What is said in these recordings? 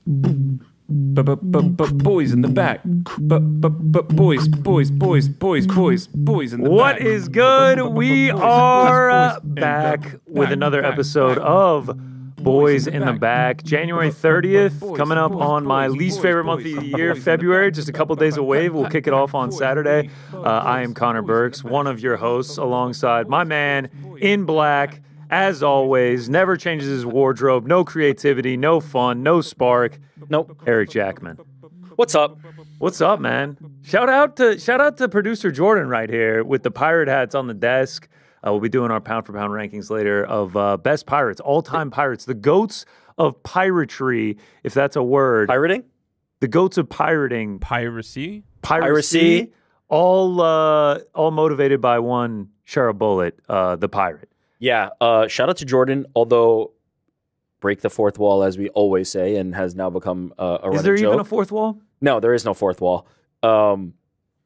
Boys in the back. Boys in the back. What is good? We are back with another episode of Boys in the Back. January 30th, coming up on my least favorite month of the year, February. Just a couple days away. We'll kick it off on Saturday. I am Connor Burks, one of your hosts, alongside my man in black. As always, never changes his wardrobe, no creativity, no fun, no spark. Nope. Eric Jackman. What's up? What's up, man? Shout out to producer Jordan right here with the pirate hats on the desk. We'll be doing our pound for pound rankings later of best pirates, all-time pirates, the goats of piratry, if that's a word. Pirating? The goats of pirating. Piracy? Piracy. All motivated by one Shara Bullet, the pirate. Yeah. Shout out to Jordan, although break the fourth wall, as we always say, and has now become a running joke. Is there even a fourth wall? No, there is no fourth wall.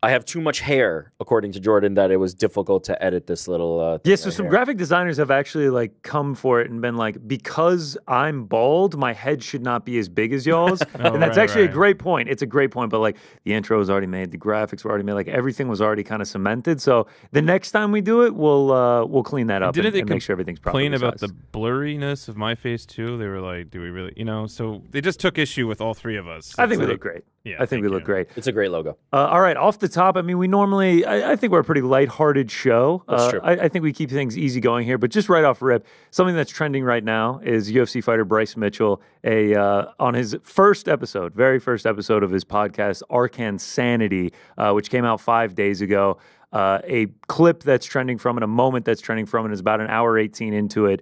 I have too much hair, according to Jordan, that it was difficult to edit this little yeah, so some graphic designers have actually come for it and been like, because I'm bald, my head should not be as big as y'all's. And that's actually a great point. It's a great point, but the intro was already made, the graphics were already made, everything was already kind of cemented. So the next time we do it, we'll clean that up and make sure everything's properly complain about sized. the blurriness of my face too? They were like, do we really, so they just took issue with all three of us. I think we look great. Yeah, I think we look great. It's a great logo. All right, off the top, we normally, I think we're a pretty lighthearted show. That's true. I think we keep things easy going here, but just right off rip, something that's trending right now is UFC fighter Bryce Mitchell, on his very first episode of his podcast, Arcansanity, which came out 5 days ago. A clip that's trending from it, a moment that's trending from it is about an hour 18 into it.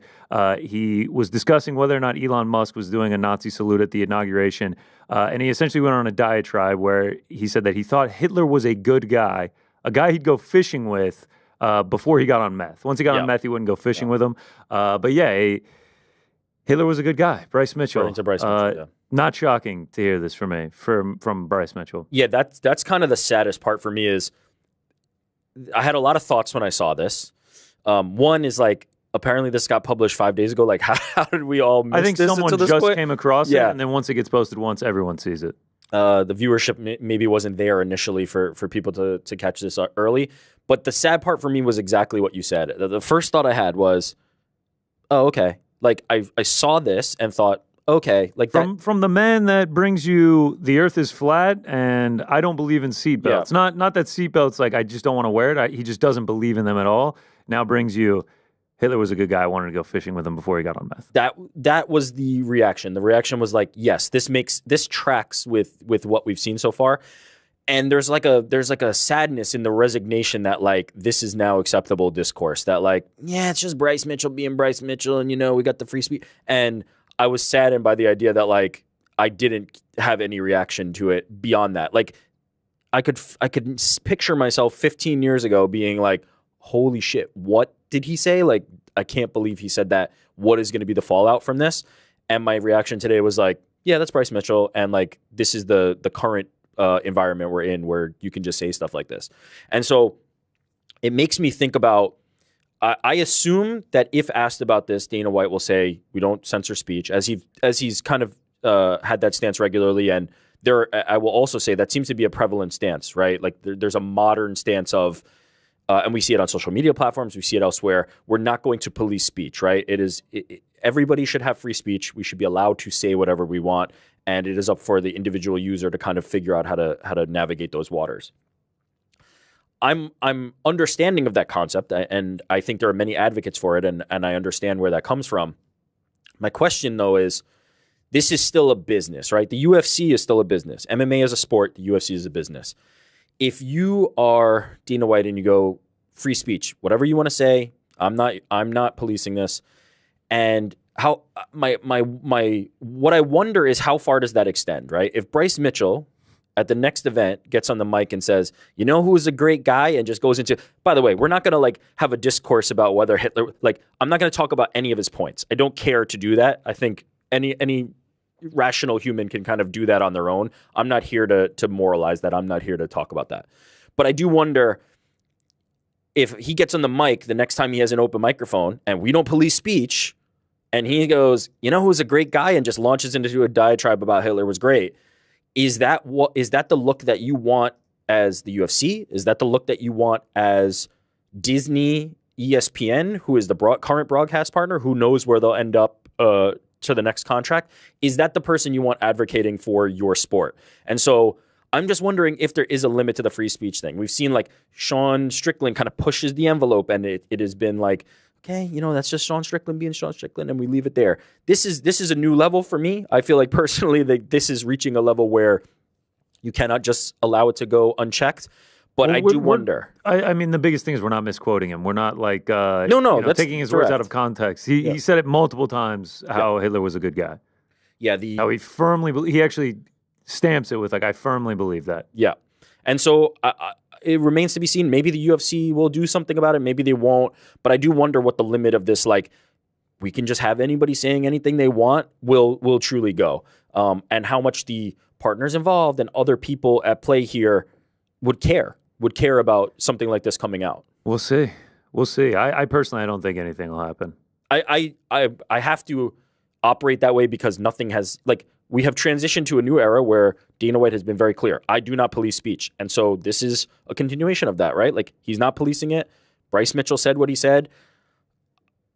He was discussing whether or not Elon Musk was doing a Nazi salute at the inauguration. And he essentially went on a diatribe where he said that he thought Hitler was a good guy, a guy he'd go fishing with before he got on meth. Once he got on meth, he wouldn't go fishing with him. But Hitler was a good guy. Bryce Mitchell. According to Bryce Mitchell, Not shocking to hear this from me, from Bryce Mitchell. Yeah, that's kind of the saddest part for me is I had a lot of thoughts when I saw this. One is apparently this got published 5 days ago. How did we all miss this? I think someone this just point? came across it, and then once it gets posted once, everyone sees it. The viewership maybe wasn't there initially for people to catch this early. But the sad part for me was exactly what you said. The first thought I had was, oh, okay. I saw this and thought, okay. From the man that brings you the earth is flat and I don't believe in seatbelts. Yeah. Not that seatbelts, I just don't want to wear it. He just doesn't believe in them at all. Now brings you, Hitler was a good guy. I wanted to go fishing with him before he got on meth. That was the reaction. The reaction was yes, this tracks with what we've seen so far. And there's a sadness in the resignation that this is now acceptable discourse. That it's just Bryce Mitchell being Bryce Mitchell, and we got the free speech. And I was saddened by the idea that I didn't have any reaction to it beyond that. I could picture myself 15 years ago being holy shit, what did he say? I can't believe he said that. What is going to be the fallout from this? And my reaction today was yeah, that's Bryce Mitchell. And this is the current environment we're in where you can just say stuff like this. And so it makes me think about, I assume that if asked about this, Dana White will say, we don't censor speech, as he's kind of had that stance regularly. And I will also say that seems to be a prevalent stance, right? There's a modern stance of, and we see it on social media platforms, we see it elsewhere, we're not going to police speech, right? Everybody should have free speech. We should be allowed to say whatever we want. And it is up for the individual user to kind of figure out how to navigate those waters. I'm understanding of that concept, and I think there are many advocates for it, and I understand where that comes from. My question, though, is this is still a business, right? The UFC is still a business. MMA is a sport. The UFC is a business. If you are Dana White and you go free speech, whatever you want to say, I'm not policing this, and how what I wonder is how far does that extend, right? If Bryce Mitchell at the next event gets on the mic and says, who is a great guy, and just goes into, by the way, we're not going to have a discourse about whether Hitler, I'm not going to talk about any of his points. I don't care to do that. I think any rational human can kind of do that on their own. I'm not here to moralize that. I'm not here to talk about that. But I do wonder if he gets on the mic the next time he has an open microphone and we don't police speech, and he goes, you know who's a great guy, and just launches into a diatribe about Hitler was great. Is that the look that you want as the UFC? Is that the look that you want as Disney, ESPN, who is the current broadcast partner, who knows where they'll end up to the next contract? Is that the person you want advocating for your sport? And so I'm just wondering if there is a limit to the free speech thing. We've seen like Sean Strickland kind of pushes the envelope, and it has been like, okay, that's just Sean Strickland being Sean Strickland, and we leave it there. This is a new level for me. I feel like personally that this is reaching a level where you cannot just allow it to go unchecked. But I do wonder. I mean, the biggest thing is we're not misquoting him. We're not like that's taking his correct. words out of context. He said it multiple times how Hitler was a good guy. Yeah, how he actually stamps it with like, I firmly believe that. Yeah, and so it remains to be seen. Maybe the UFC will do something about it. Maybe they won't. But I do wonder what the limit of this, like, we can just have anybody saying anything they want, will truly go, and how much the partners involved and other people at play here would care about something like this coming out. We'll see. I personally, I don't think anything will happen. I have to operate that way because nothing has, like, we have transitioned to a new era where Dana White has been very clear. I do not police speech. And so this is a continuation of that, right? Like, he's not policing it. Bryce Mitchell said what he said.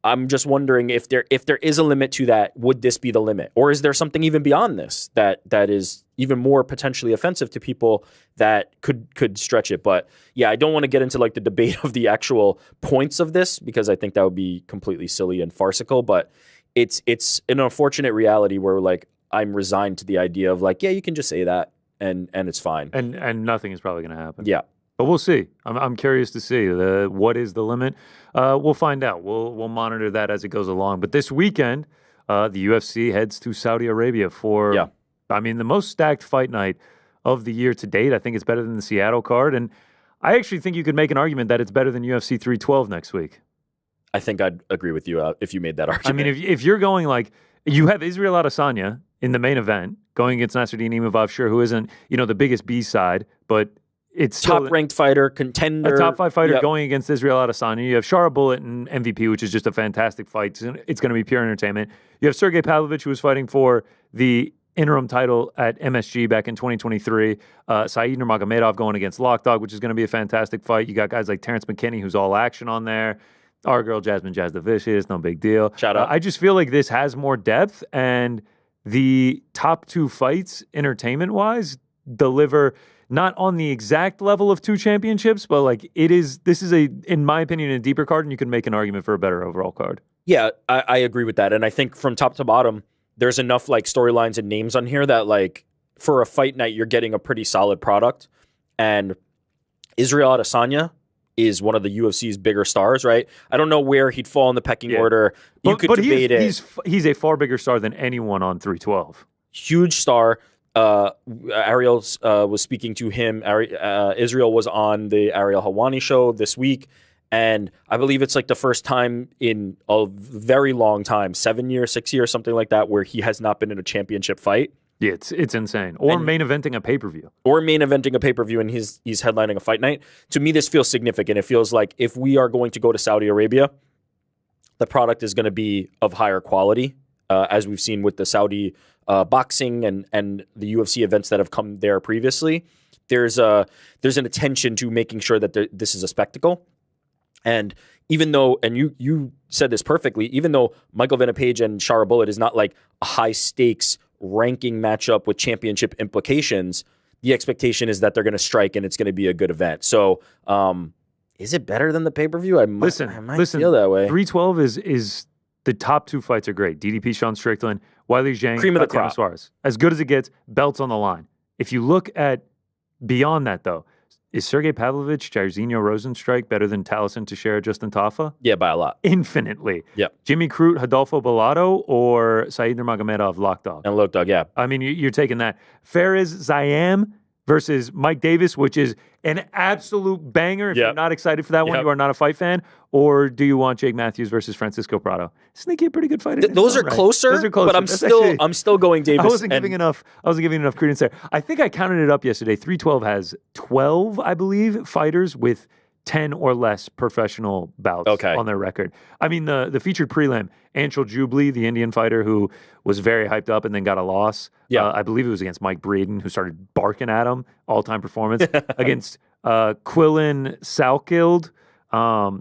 I'm just wondering if there is a limit to that, would this be the limit? Or is there something even beyond this that is even more potentially offensive to people that could stretch it? But yeah, I don't want to get into like the debate of the actual points of this because I think that would be completely silly and farcical. But it's an unfortunate reality where like I'm resigned to the idea of like, yeah, you can just say that and it's fine. And nothing is probably going to happen. Yeah. But we'll see. I'm curious to see what is the limit. We'll find out. We'll monitor that as it goes along. But this weekend, the UFC heads to Saudi Arabia for, I mean, the most stacked fight night of the year to date. I think it's better than the Seattle card. And I actually think you could make an argument that it's better than UFC 312 next week. I think I'd agree with you if you made that argument. I mean, if you're going like, you have Israel Adesanya in the main event going against Nassourdine Imavov, sure, who isn't, the biggest B-side, but it's top-ranked fighter, contender. A top 5 fighter going against Israel Adesanya. You have Shara Bullet and MVP, which is just a fantastic fight. It's going to be pure entertainment. You have Sergey Pavlovich, who was fighting for the interim title at MSG back in 2023. Said Nurmagomedov going against Lockdog, which is going to be a fantastic fight. You got guys like Terrence McKinney, who's all action on there. Our girl Jasmine Jasdavicius, no big deal. Shout out. I just feel like this has more depth, and the top 2 fights, entertainment-wise, deliver not on the exact level of 2 championships, but like this is in my opinion, a deeper card, and you can make an argument for a better overall card. Yeah, I agree with that. And I think from top to bottom, there's enough like storylines and names on here that like for a fight night, you're getting a pretty solid product. And Israel Adesanya is one of the UFC's bigger stars, right? I don't know where he'd fall in the pecking order. You could debate it. He's a far bigger star than anyone on 312. Huge star. Ariel was speaking to him. Israel was on the ArielHelwani show this week, and I believe it's like the first time in a very long time, 7 years, 6 years, something like that, where he has not been in a championship fight. Yeah, it's insane. Or main eventing a pay-per-view. And he's headlining a fight night. To me, this feels significant. It feels like if we are going to go to Saudi Arabia, the product is going to be of higher quality, as we've seen with the Saudi boxing and the UFC events that have come there previously. There's an attention to making sure that this is a spectacle. And even though, and you said this perfectly, even though Michael Venom Page and Shara Bullet is not like a high stakes ranking matchup with championship implications, the expectation is that they're going to strike and it's going to be a good event. So, is it better than the pay-per-view? I might feel that way. 312 is the top 2 fights are great. DDP Sean Strickland, Wiley Zhang, cream of the crop. Suarez. As good as it gets, belts on the line. If you look at beyond that, though, is Sergey Pavlovich, Jairzinho Rosenstrike better than Taliesin Teixeira, Justin Tafa? Yeah, by a lot. Infinitely. Yep. Jimmy Crute, Rodolfo Bellato, or Said Nurmagomedov, Lockdog? And Lockdog, yeah. I mean, you're taking that. Fares Zayam versus Mike Davis, which is an absolute banger. If you're not excited for that one, you are not a fight fan. Or do you want Jake Matthews versus Francisco Prado? Sneaky, a pretty good fight. Those are closer, but I'm still going Davis. I wasn't giving enough credence there. I think I counted it up yesterday. 312 has 12, I believe, fighters with 10 or less professional bouts on their record. I mean, the featured prelim, Anshul Jubli, the Indian fighter who was very hyped up and then got a loss. I believe it was against Mike Breeden, who started barking at him. All-time performance. Against Quillen Salkild.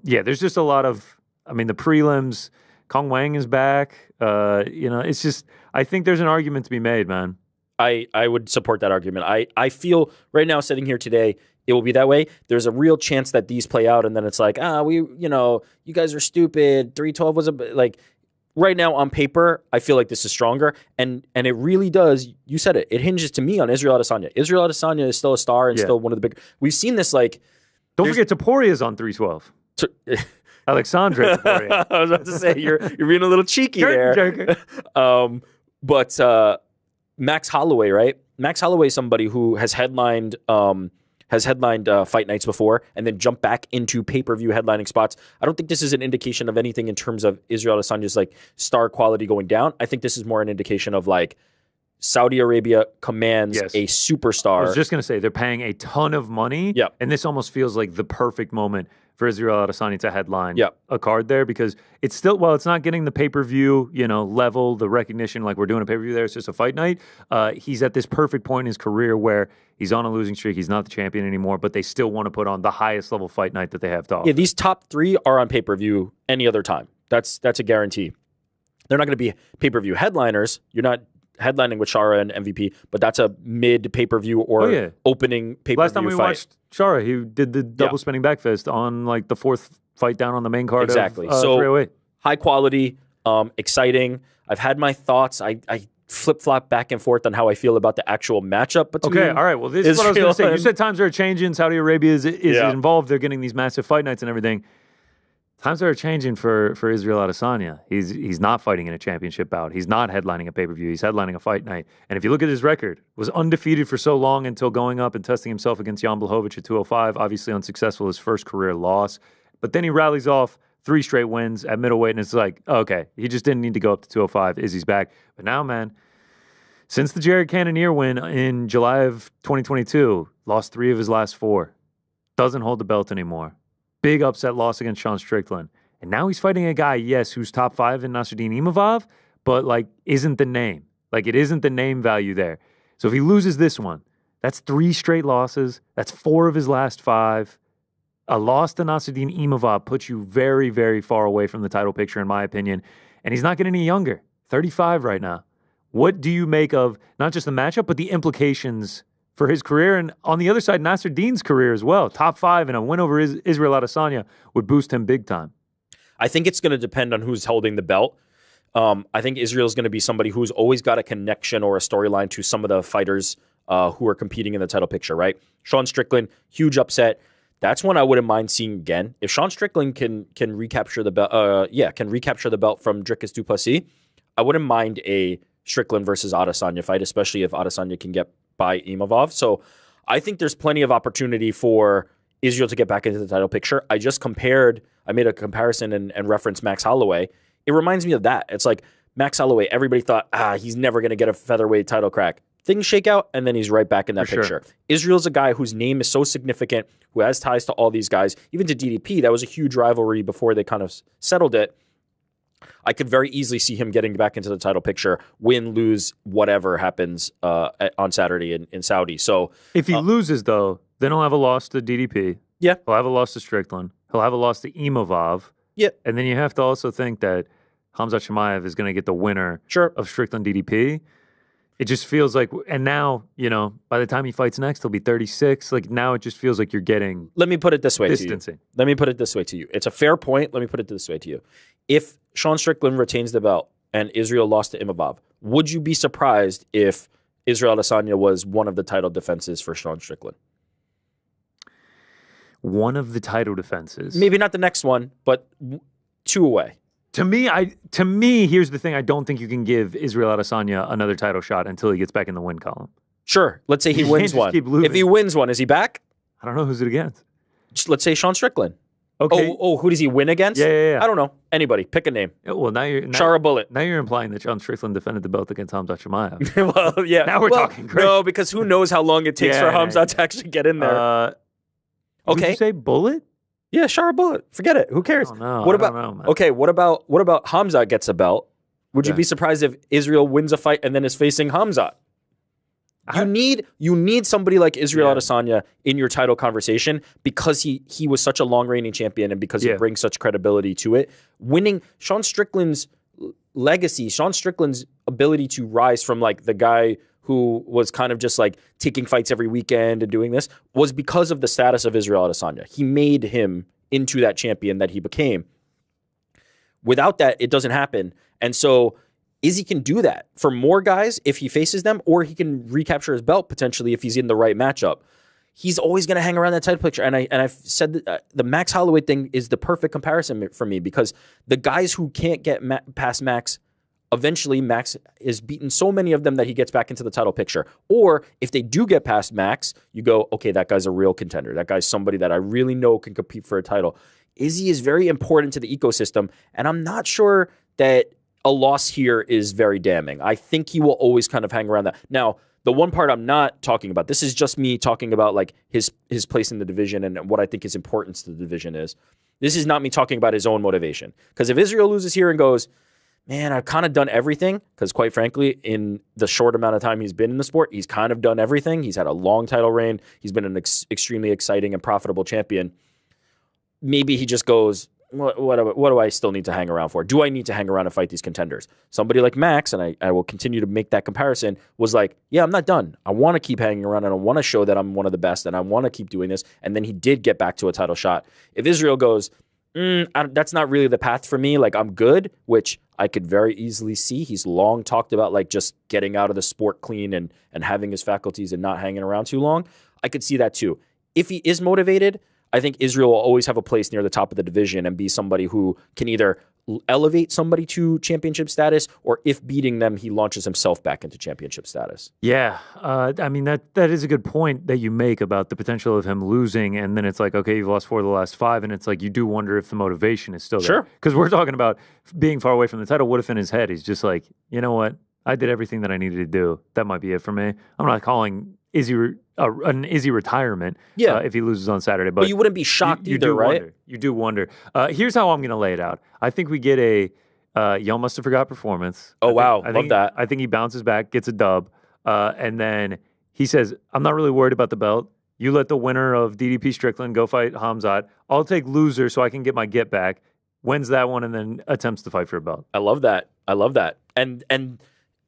There's just a lot of, I mean, the prelims, Kong Wang is back. It's just, I think there's an argument to be made, man. I would support that argument. I feel right now, sitting here today, it will be that way. There's a real chance that these play out, and then it's like, you guys are stupid. 312 was like, right now on paper, I feel like this is stronger, and it really does. You said it. It hinges to me on Israel Adesanya. Israel Adesanya is still a star and still one of the big. We've seen this like. Don't forget Toporia's on 312. Alexandre Topuria. I was about to say you're being a little cheeky there. But Max Holloway, right? Max Holloway is somebody who has headlined fight nights before and then jumped back into pay-per-view headlining spots. I don't think this is an indication of anything in terms of Israel Adesanya's like star quality going down. I think this is more an indication of like Saudi Arabia commands a superstar. I was just going to say they're paying a ton of money, and this almost feels like the perfect moment for Israel Adesanya to headline a card there, because it's still, while it's not getting the pay-per-view, level, the recognition, like we're doing a pay-per-view there, it's just a fight night. He's at this perfect point in his career where he's on a losing streak, he's not the champion anymore, but they still want to put on the highest level fight night that they have to offer. Yeah, these top three are on pay-per-view any other time. That's a guarantee. They're not going to be pay-per-view headliners. You're not headlining with Shara and MVP, but that's a mid pay-per-view or opening pay-per-view Last time we fight. watched Shara, he did the double spinning back fist on like the fourth fight down on the main card of so 308. High quality, exciting. I've had my thoughts. I flip-flop back and forth on how I feel about the actual matchup between all right. Well, this is what I was going to say. You said times are changing. Saudi Arabia is involved. They're getting these massive fight nights and everything. Times are changing for Israel Adesanya. He's not fighting in a championship bout. He's not headlining a pay-per-view. He's headlining a fight night. And if you look at his record, was undefeated for so long until going up and testing himself against Jan Blachowicz at 205. Obviously unsuccessful, his first career loss. But then he rallies off 3 straight wins at middleweight, and it's like, okay, he just didn't need to go up to 205. Izzy's back. But now, man, since the Jared Cannonier win in July of 2022, lost 3 of his last 4. Doesn't hold the belt anymore. Big upset loss against Sean Strickland. And now he's fighting a guy, yes, who's top 5 in Nassourdine Imavov, but like isn't the name. Like it isn't the name value there. So if he loses this one, that's 3 straight losses. That's 4 of his last 5. A loss to Nassourdine Imavov puts you very, very far away from the title picture, in my opinion. And he's not getting any younger. 35 right now. What do you make of not just the matchup, but the implications for his career, and on the other side, Nassourdine's career as well? Top 5 and a win over Israel Adesanya would boost him big time. I think it's going to depend on who's holding the belt. I think Israel's going to be somebody who's always got a connection or a storyline to some of the fighters who are competing in the title picture, right? Sean Strickland, huge upset. That's one I wouldn't mind seeing again. If Sean Strickland can recapture the belt, from Dricus du Plessis, I wouldn't mind a Strickland versus Adesanya fight, especially if Adesanya can get by Imavov. So I think there's plenty of opportunity for Israel to get back into the title picture. I made a comparison and referenced Max Holloway. It reminds me of that. It's like Max Holloway, everybody thought, he's never going to get a featherweight title crack. Things shake out, and then he's right back in that picture. Sure. Israel's a guy whose name is so significant, who has ties to all these guys, even to DDP. That was a huge rivalry before they kind of settled it. I could very easily see him getting back into the title picture, win, lose, whatever happens on Saturday in Saudi. So if he loses, though, then he'll have a loss to DDP. Yeah. He'll have a loss to Strickland. He'll have a loss to Imavov. Yeah. And then you have to also think that Khamzat Chimaev is going to get the winner of Strickland DDP. It just feels like, and now, by the time he fights next, he'll be 36. Like now it just feels like you're getting Let me put it this way distancing. To you. Let me put it this way to you. It's a fair point. Let me put it this way to you. If Sean Strickland retains the belt and Israel lost to Imavov, would you be surprised if Israel Adesanya was one of the title defenses for Sean Strickland? One of the title defenses? Maybe not the next one, but 2 away. To me, here's the thing. I don't think you can give Israel Adesanya another title shot until he gets back in the win column. Sure. Let's say he wins one. If he wins one, is he back? I don't know. Who's it against? Let's say Sean Strickland. Okay. Oh, who does he win against? Yeah. I don't know. Anybody. Pick a name. Yeah, well, Shara Bullet. Now you're implying that Sean Strickland defended the belt against Khamzat Chimaev. Well, yeah. Now we're talking great. No, because who knows how long it takes for Khamzat to actually get in there. Did you say Bullet? Yeah, Shara Bullet. Forget it. Who cares? I don't know. What I don't about? know, man. Okay, what about Hamzat gets a belt? Would you be surprised if Israel wins a fight and then is facing Hamzat? You need somebody like Israel Adesanya in your title conversation because he was such a long reigning champion and because he brings such credibility to it. Winning Sean Strickland's legacy, Sean Strickland's ability to rise from like the guy who was kind of just like taking fights every weekend and doing this was because of the status of Israel Adesanya. He made him into that champion that he became. Without that, it doesn't happen. And so Izzy can do that for more guys if he faces them, or he can recapture his belt potentially if he's in the right matchup. He's always going to hang around that title picture. And I've said that the Max Holloway thing is the perfect comparison for me because the guys who can't get past Max, eventually Max is beaten so many of them that he gets back into the title picture. Or if they do get past Max, you go, okay, that guy's a real contender. That guy's somebody that I really know can compete for a title. Izzy is very important to the ecosystem, and I'm not sure that a loss here is very damning. I think he will always kind of hang around that. Now, the one part I'm not talking about, this is just me talking about like his place in the division and what I think his importance to the division is. This is not me talking about his own motivation. Because if Israel loses here and goes, man, I've kind of done everything, because quite frankly, in the short amount of time he's been in the sport, he's kind of done everything. He's had a long title reign. He's been an extremely exciting and profitable champion. Maybe he just goes, what do I still need to hang around for? Do I need to hang around and fight these contenders? Somebody like Max, and I will continue to make that comparison, was like, yeah, I'm not done. I want to keep hanging around and I want to show that I'm one of the best and I want to keep doing this. And then he did get back to a title shot. If Israel goes, that's not really the path for me, like I'm good, which I could very easily see. He's long talked about like just getting out of the sport clean and having his faculties and not hanging around too long. I could see that too. If he is motivated, I think Israel will always have a place near the top of the division and be somebody who can either elevate somebody to championship status, or if beating them, he launches himself back into championship status. Yeah. I mean, that is a good point that you make about the potential of him losing. And then it's like, okay, you've lost 4 of the last 5. And it's like, you do wonder if the motivation is still there. Sure. Because we're talking about being far away from the title. What if in his head, he's just like, you know what? I did everything that I needed to do. That might be it for me. I'm not calling Izzy an Izzy retirement if he loses on Saturday. But you wouldn't be shocked either, right? Wonder. You do wonder. Here's how I'm going to lay it out. I think we get a y'all must have forgot performance. Love that. I think he bounces back, gets a dub, and then he says, I'm not really worried about the belt. You let the winner of DDP Strickland go fight Hamzat. I'll take loser so I can get my get back. Wins that one and then attempts to fight for a belt. I love that. And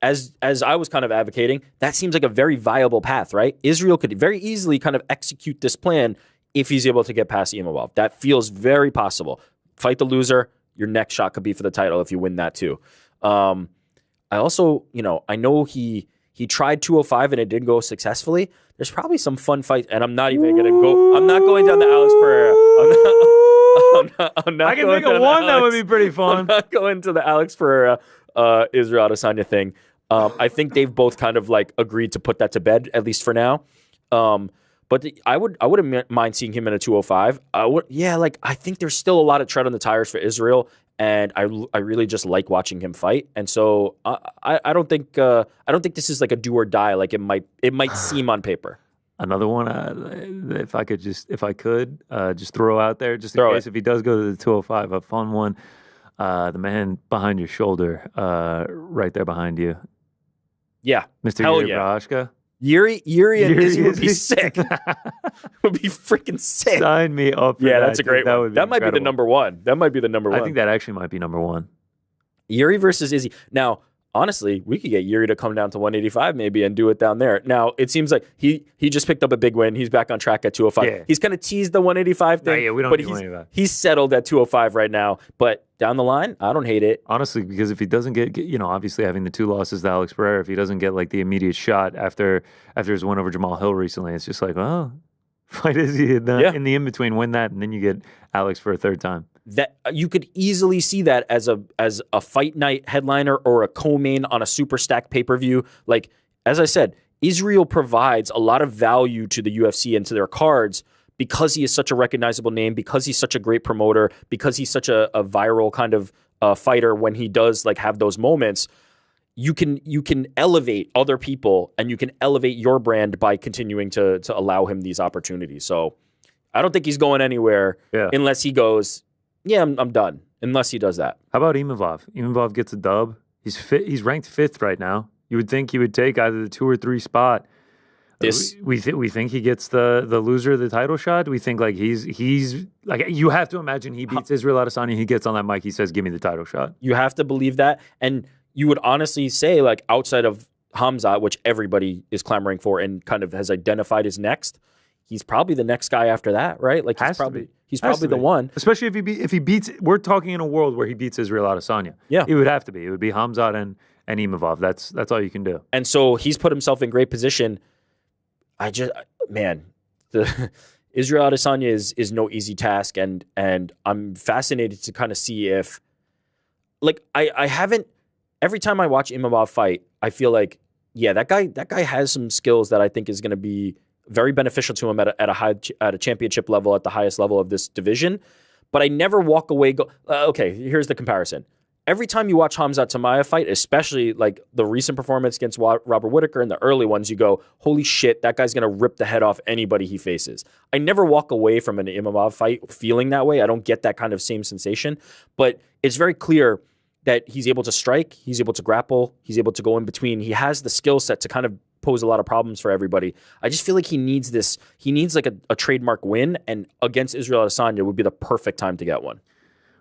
as I was kind of advocating, that seems like a very viable path, right? Israel could very easily kind of execute this plan if he's able to get past Imavov. That feels very possible. Fight the loser. Your next shot could be for the title if you win that too. I also, I know he tried 205 and it didn't go successfully. There's probably some fun fights, and I'm not even going to go. I'm not going down the Alex Pereira. I'm not I can think of one that would be pretty fun. I'm not going to the Alex Pereira, Israel Adesanya thing. I think they've both kind of like agreed to put that to bed, at least for now. But I wouldn't mind seeing him in a 205. I think there's still a lot of tread on the tires for Israel, and I really just like watching him fight. And so I don't think this is like a do or die like it might seem on paper. Another one, if I could just throw out there, just in case if he does go to the 205, a fun one. The man behind your shoulder, right there behind you. Yeah. Mr. Yuri Brashka. Yuri and Izzy would be sick. Would be freaking sick. Sign me up for that's a great one. That might be the number one. I think that actually might be number 1. Yuri versus Izzy. Now, honestly, we could get Yuri to come down to 185 maybe and do it down there. Now, it seems like he just picked up a big win. He's back on track at 205. Yeah. He's kind of teased the 185 thing. We don't but do 185. He's settled at 205 right now. But down the line, I don't hate it. Honestly, because if he doesn't get obviously having the 2 losses to Alex Pereira, if he doesn't get like the immediate shot after his win over Jamal Hill recently, it's just like, well, fight Izzy in the in-between, win that, and then you get Alex for a third time. That you could easily see that as a fight night headliner or a co-main on a super stacked pay-per-view. Like, as I said, Israel provides a lot of value to the UFC and to their cards because he is such a recognizable name, because he's such a great promoter, because he's such a viral kind of fighter when he does like have those moments. You can elevate other people and you can elevate your brand by continuing to allow him these opportunities. So I don't think he's going anywhere unless he goes, yeah, I'm done. Unless he does that. How about Imavov? Imavov gets a dub. He's ranked 5th right now. You would think he would take either the 2 or 3 spot. We think he gets the loser of the title shot. We think like he's like, you have to imagine he beats Israel Adesanya. He gets on that mic. He says, "Give me the title shot." You have to believe that, and you would honestly say like outside of Hamza, which everybody is clamoring for and kind of has identified as next, he's probably the next guy after that, right? Like he's probably the one. Especially if he beats. We're talking in a world where he beats Israel Adesanya. Yeah, it would have to be. It would be Hamza and Imavov. That's all you can do. And so he's put himself in great position. The Israel Adesanya is no easy task, and I'm fascinated to kind of see if, like, I haven't. Every time I watch Imavov fight, I feel like, yeah, that guy has some skills that I think is going to be very beneficial to him at a championship level, at the highest level of this division. But I never walk away. Okay, here's the comparison. Every time you watch Hamza Chimaev fight, especially like the recent performance against Robert Whittaker and the early ones, you go, holy shit, that guy's going to rip the head off anybody he faces. I never walk away from an Imavov fight feeling that way. I don't get that kind of same sensation. But it's very clear that he's able to strike, he's able to grapple, he's able to go in between. He has the skill set to kind of pose a lot of problems for everybody. I just feel like he needs this. He needs like a trademark win, and against Israel Adesanya would be the perfect time to get one.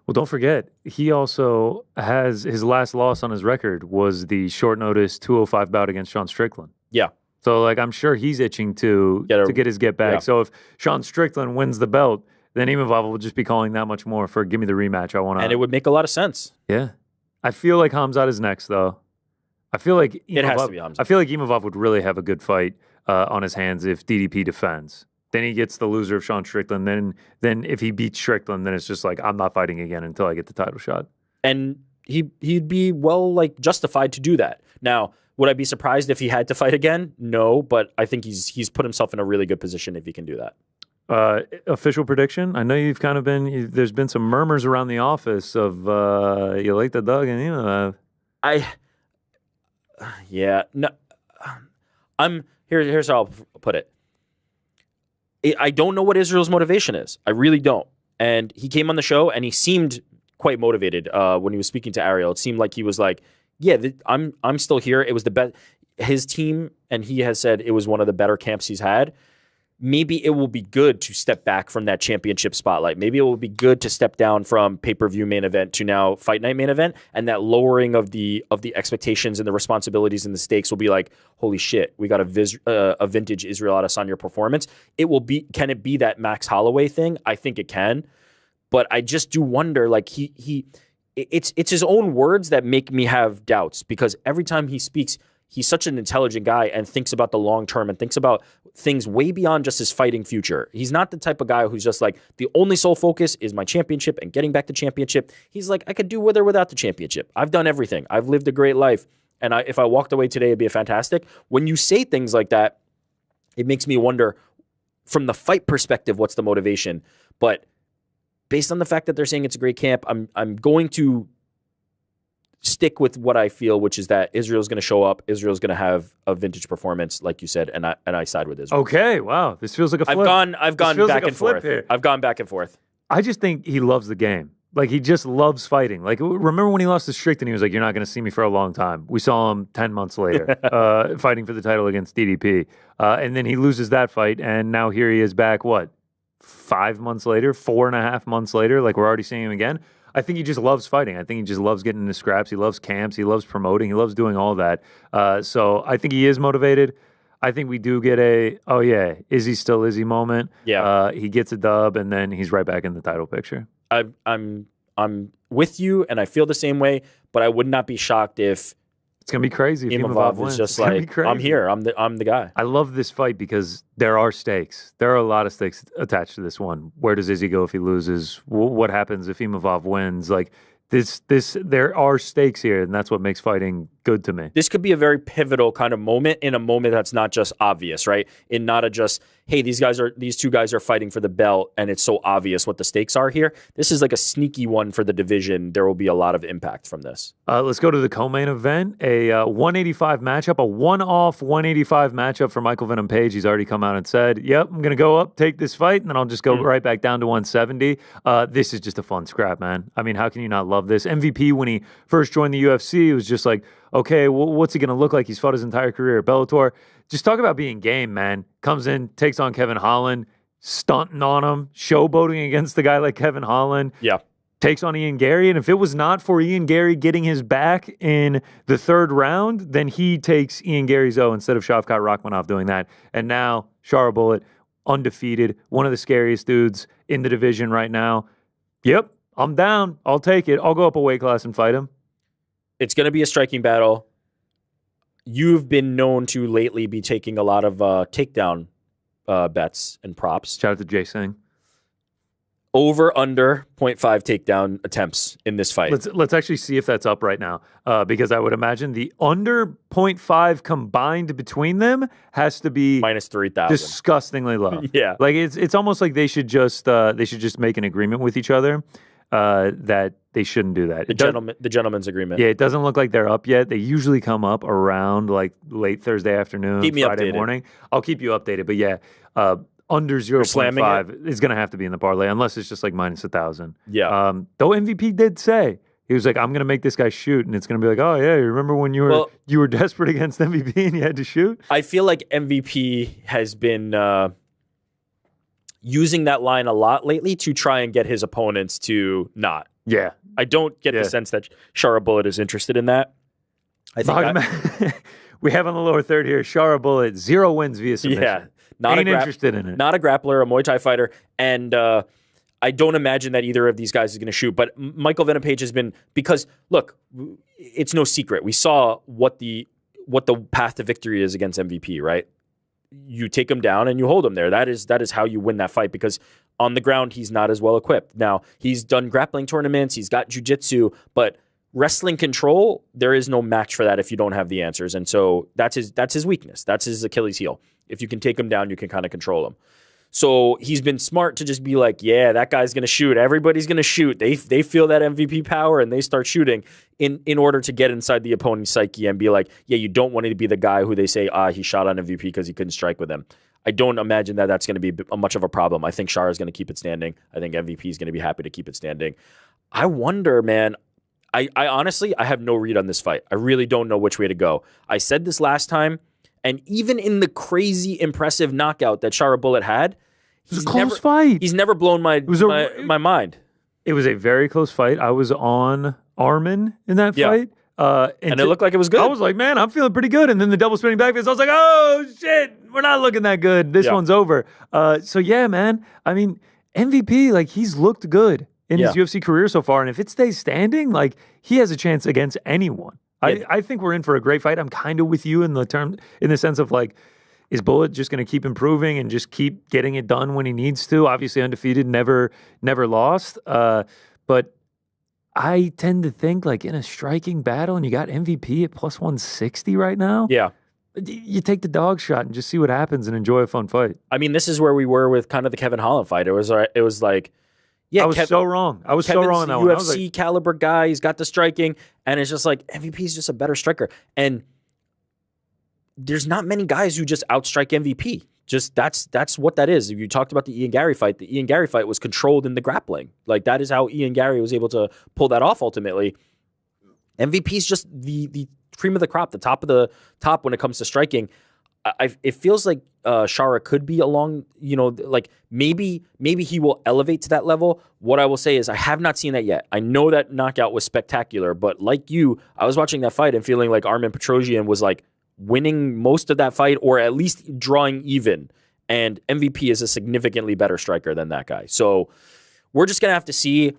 Well, don't forget, he also has his last loss on his record was the short notice 205 bout against Sean Strickland. Yeah. So, like, I'm sure he's itching to get his get back. Yeah. So if Sean Strickland wins the belt, then Imavov will just be calling that much more for give me the rematch. I want to. And it would make a lot of sense. Yeah. I feel like Hamzat is next, though. I feel like it has to be Hamzat. I feel like Imavov would really have a good fight on his hands if DDP defends. Then he gets the loser of Sean Strickland. Then if he beats Strickland, then it's just like, I'm not fighting again until I get the title shot. And he'd be like justified to do that. Now, would I be surprised if he had to fight again? No, but I think he's put himself in a really good position if he can do that. Official prediction. I know you've kind of been. There's been some murmurs around the office of you like the dog and Here's how I'll put it. I don't know what Israel's motivation is. I really don't. And he came on the show and he seemed quite motivated when he was speaking to Ariel. It seemed like he was like, yeah, I'm still here. It was the best. His team, and he has said it was one of the better camps he's had. Maybe it will be good to step back from that championship spotlight. Maybe it will be good to step down from pay-per-view main event to now fight night main event, and that lowering of the expectations and the responsibilities and the stakes will be like, holy shit, we got a vintage Israel Adesanya performance. Can it be that Max Holloway thing? I think it can, but I just do wonder. Like it's his own words that make me have doubts, because every time he speaks, he's such an intelligent guy and thinks about the long term and thinks about things way beyond just his fighting future. He's not the type of guy who's just like, the only sole focus is my championship and getting back to championship. He's like, I could do with or without the championship. I've done everything. I've lived a great life. And if I walked away today, it'd be fantastic. When you say things like that, it makes me wonder, from the fight perspective, what's the motivation? But based on the fact that they're saying it's a great camp, I'm going to stick with what I feel, which is that Israel's going to show up. Israel's going to have a vintage performance, like you said, and I side with Israel. Okay, wow, this feels like a flip. I've gone back and forth here. I've gone back and forth. I just think he loves the game. Like, he just loves fighting. Like, remember when he lost to Strickland, he was like, "You're not going to see me for a long time." We saw him 10 months later, fighting for the title against DDP, and then he loses that fight, and now here he is back. What? 5 months later, 4.5 months later, like we're already seeing him again. I think he just loves fighting. I think he just loves getting into scraps. He loves camps. He loves promoting. He loves doing all that. So I think he is motivated. I think we do get Izzy still Izzy moment. Yeah. He gets a dub, and then he's right back in the title picture. I'm with you, and I feel the same way, but I would not be shocked if it's gonna be crazy if Imavov was just like, I'm here. I'm the guy. I love this fight because there are stakes. There are a lot of stakes attached to this one. Where does Izzy go if he loses? What happens if Imavov wins? Like this, there are stakes here, and that's what makes fighting good. good to me. This could be a very pivotal kind of moment in a moment that's not just obvious, right? In not a just, hey, these two guys are fighting for the belt and it's so obvious what the stakes are here. This is like a sneaky one for the division. There will be a lot of impact from this. Let's go to the co-main event, a 185 matchup, a one-off 185 matchup for Michael Venom Page. He's already come out and said, yep, I'm going to go up, take this fight, and then I'll just go right back down to 170. This is just a fun scrap, man. I mean, how can you not love this? MVP, when he first joined the UFC, was just like, okay, what's he going to look like? He's fought his entire career at Bellator. Just talk about being game, man. Comes in, takes on Kevin Holland, stunting on him, showboating against the guy like Kevin Holland. Yeah. Takes on Ian Gary, and if it was not for Ian Gary getting his back in the third round, then he takes Ian Gary's O instead of Shavkat Rakhmonov doing that. And now, Shara Bullet, undefeated, one of the scariest dudes in the division right now. Yep, I'm down. I'll take it. I'll go up a weight class and fight him. It's going to be a striking battle. You've been known to lately be taking a lot of takedown bets and props. Shout out to Jay Singh. Over under 0.5 takedown attempts in this fight. Let's actually see if that's up right now, because I would imagine the under 0.5 combined between them has to be minus 3,000. Disgustingly low. Yeah, like it's almost like they should just make an agreement with each other that they shouldn't do that. The gentleman's agreement. Yeah, it doesn't look like they're up yet. They usually come up around like late Thursday afternoon, Friday morning. I'll keep you updated, but yeah. Under 0.5 is going to have to be in the parlay unless it's just like minus 1,000. Yeah. Though MVP did say, he was like, I'm going to make this guy shoot. And it's going to be like, oh, yeah, you remember when you were desperate against MVP and you had to shoot? I feel like MVP has been using that line a lot lately to try and get his opponents to not. Yeah. I don't get the sense that Shara Bullet is interested in that. I think we have on the lower third here, Shara Bullet, 0 wins via submission. Yeah. Ain't interested in it. Not a grappler, a Muay Thai fighter, and I don't imagine that either of these guys is going to shoot. But Michael Venom Page has been, because look, it's no secret. We saw what the path to victory is against MVP, right? You take him down and you hold him there. That is how you win that fight, because on the ground he's not as well equipped. Now he's done grappling tournaments, he's got jiu-jitsu, but wrestling control, there is no match for that if you don't have the answers. And so that's his weakness. That's his Achilles heel. If you can take him down, you can kind of control him. So he's been smart to just be like, yeah, that guy's going to shoot. Everybody's going to shoot. They feel that MVP power and they start shooting in order to get inside the opponent's psyche and be like, yeah, you don't want to be the guy who they say, he shot on MVP because he couldn't strike with him. I don't imagine that that's going to be much of a problem. I think Shara is going to keep it standing. I think MVP is going to be happy to keep it standing. I wonder, man. I honestly, I have no read on this fight. I really don't know which way to go. I said this last time. And even in the crazy impressive knockout that Shara Bullet had, it was a close fight. He's never blown my mind. It was a very close fight. I was on Armin in that fight. And it looked like it was good. I was like, man, I'm feeling pretty good. And then the double spinning back fist, I was like, oh, shit, we're not looking that good. This one's over. So, yeah, man. I mean, MVP, like, he's looked good in his UFC career so far. And if it stays standing, like, he has a chance against anyone. I think we're in for a great fight. I'm kind of with you in the sense of like, is Bullet just going to keep improving and just keep getting it done when he needs to? Obviously undefeated, never lost. But I tend to think like in a striking battle and you got MVP at plus 160 right now. Yeah. You take the dog shot and just see what happens and enjoy a fun fight. I mean, this is where we were with kind of the Kevin Holland fight. It was like, yeah, I was so wrong. I was Kevin's so wrong on that UFC one. UFC caliber guy. He's got the striking, and it's just like MVP is just a better striker. And there's not many guys who just outstrike MVP. Just that's what that is. If you talked about the Ian Gary fight was controlled in the grappling. Like that is how Ian Gary was able to pull that off ultimately. MVP is just the cream of the crop, the top of the top when it comes to striking. It feels like Shara could be along, like maybe he will elevate to that level. What I will say is I have not seen that yet. I know that knockout was spectacular, but like you, I was watching that fight and feeling like Armin Petrosyan was like winning most of that fight or at least drawing even. And MVP is a significantly better striker than that guy. So we're just going to have to see.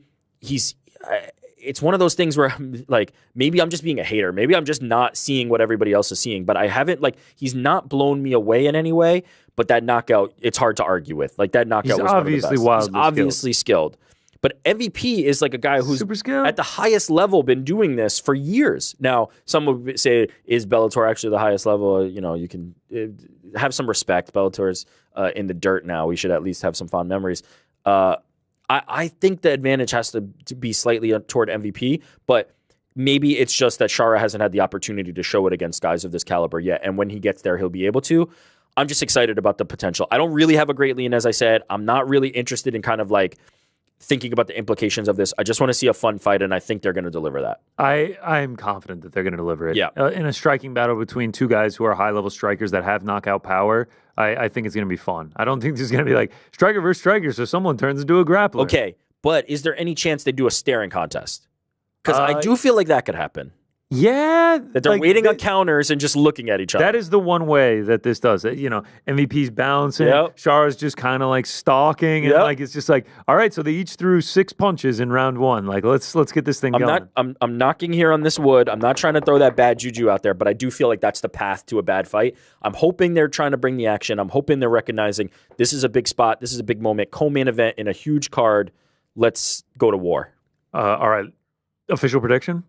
It's one of those things where like maybe I'm just being a hater. Maybe I'm just not seeing what everybody else is seeing. But I haven't he's not blown me away in any way. But that knockout, it's hard to argue with. Like that knockout was obviously one of the best. He's obviously skilled. But MVP is like a guy who's super skilled at the highest level been doing this for years. Now, some would say, is Bellator actually the highest level? You know, you can have some respect. Bellator's in the dirt now. We should at least have some fond memories. I think the advantage has to be slightly toward MVP, but maybe it's just that Shara hasn't had the opportunity to show it against guys of this caliber yet. And when he gets there, he'll be able to. I'm just excited about the potential. I don't really have a great lean, as I said. I'm not really interested in kind of like thinking about the implications of this. I just want to see a fun fight, and I think they're going to deliver that. I'm confident that they're going to deliver it. Yeah. In a striking battle between two guys who are high-level strikers that have knockout power, I think it's going to be fun. I don't think this is going to be like striker versus striker, so someone turns into a grappler. Okay, but is there any chance they do a staring contest? Because I do feel like that could happen. Yeah. That they're waiting on counters and just looking at each other. That is the one way that this does it. You know, MVP's bouncing. Yep. Shara's just kind of like stalking. And like it's just like, all right, so they each threw 6 punches in round 1. Like, let's get this thing going. I'm knocking here on this wood. I'm not trying to throw that bad juju out there, but I do feel like that's the path to a bad fight. I'm hoping they're trying to bring the action. I'm hoping they're recognizing this is a big spot. This is a big moment. Co-main event in a huge card. Let's go to war. All right. Official prediction?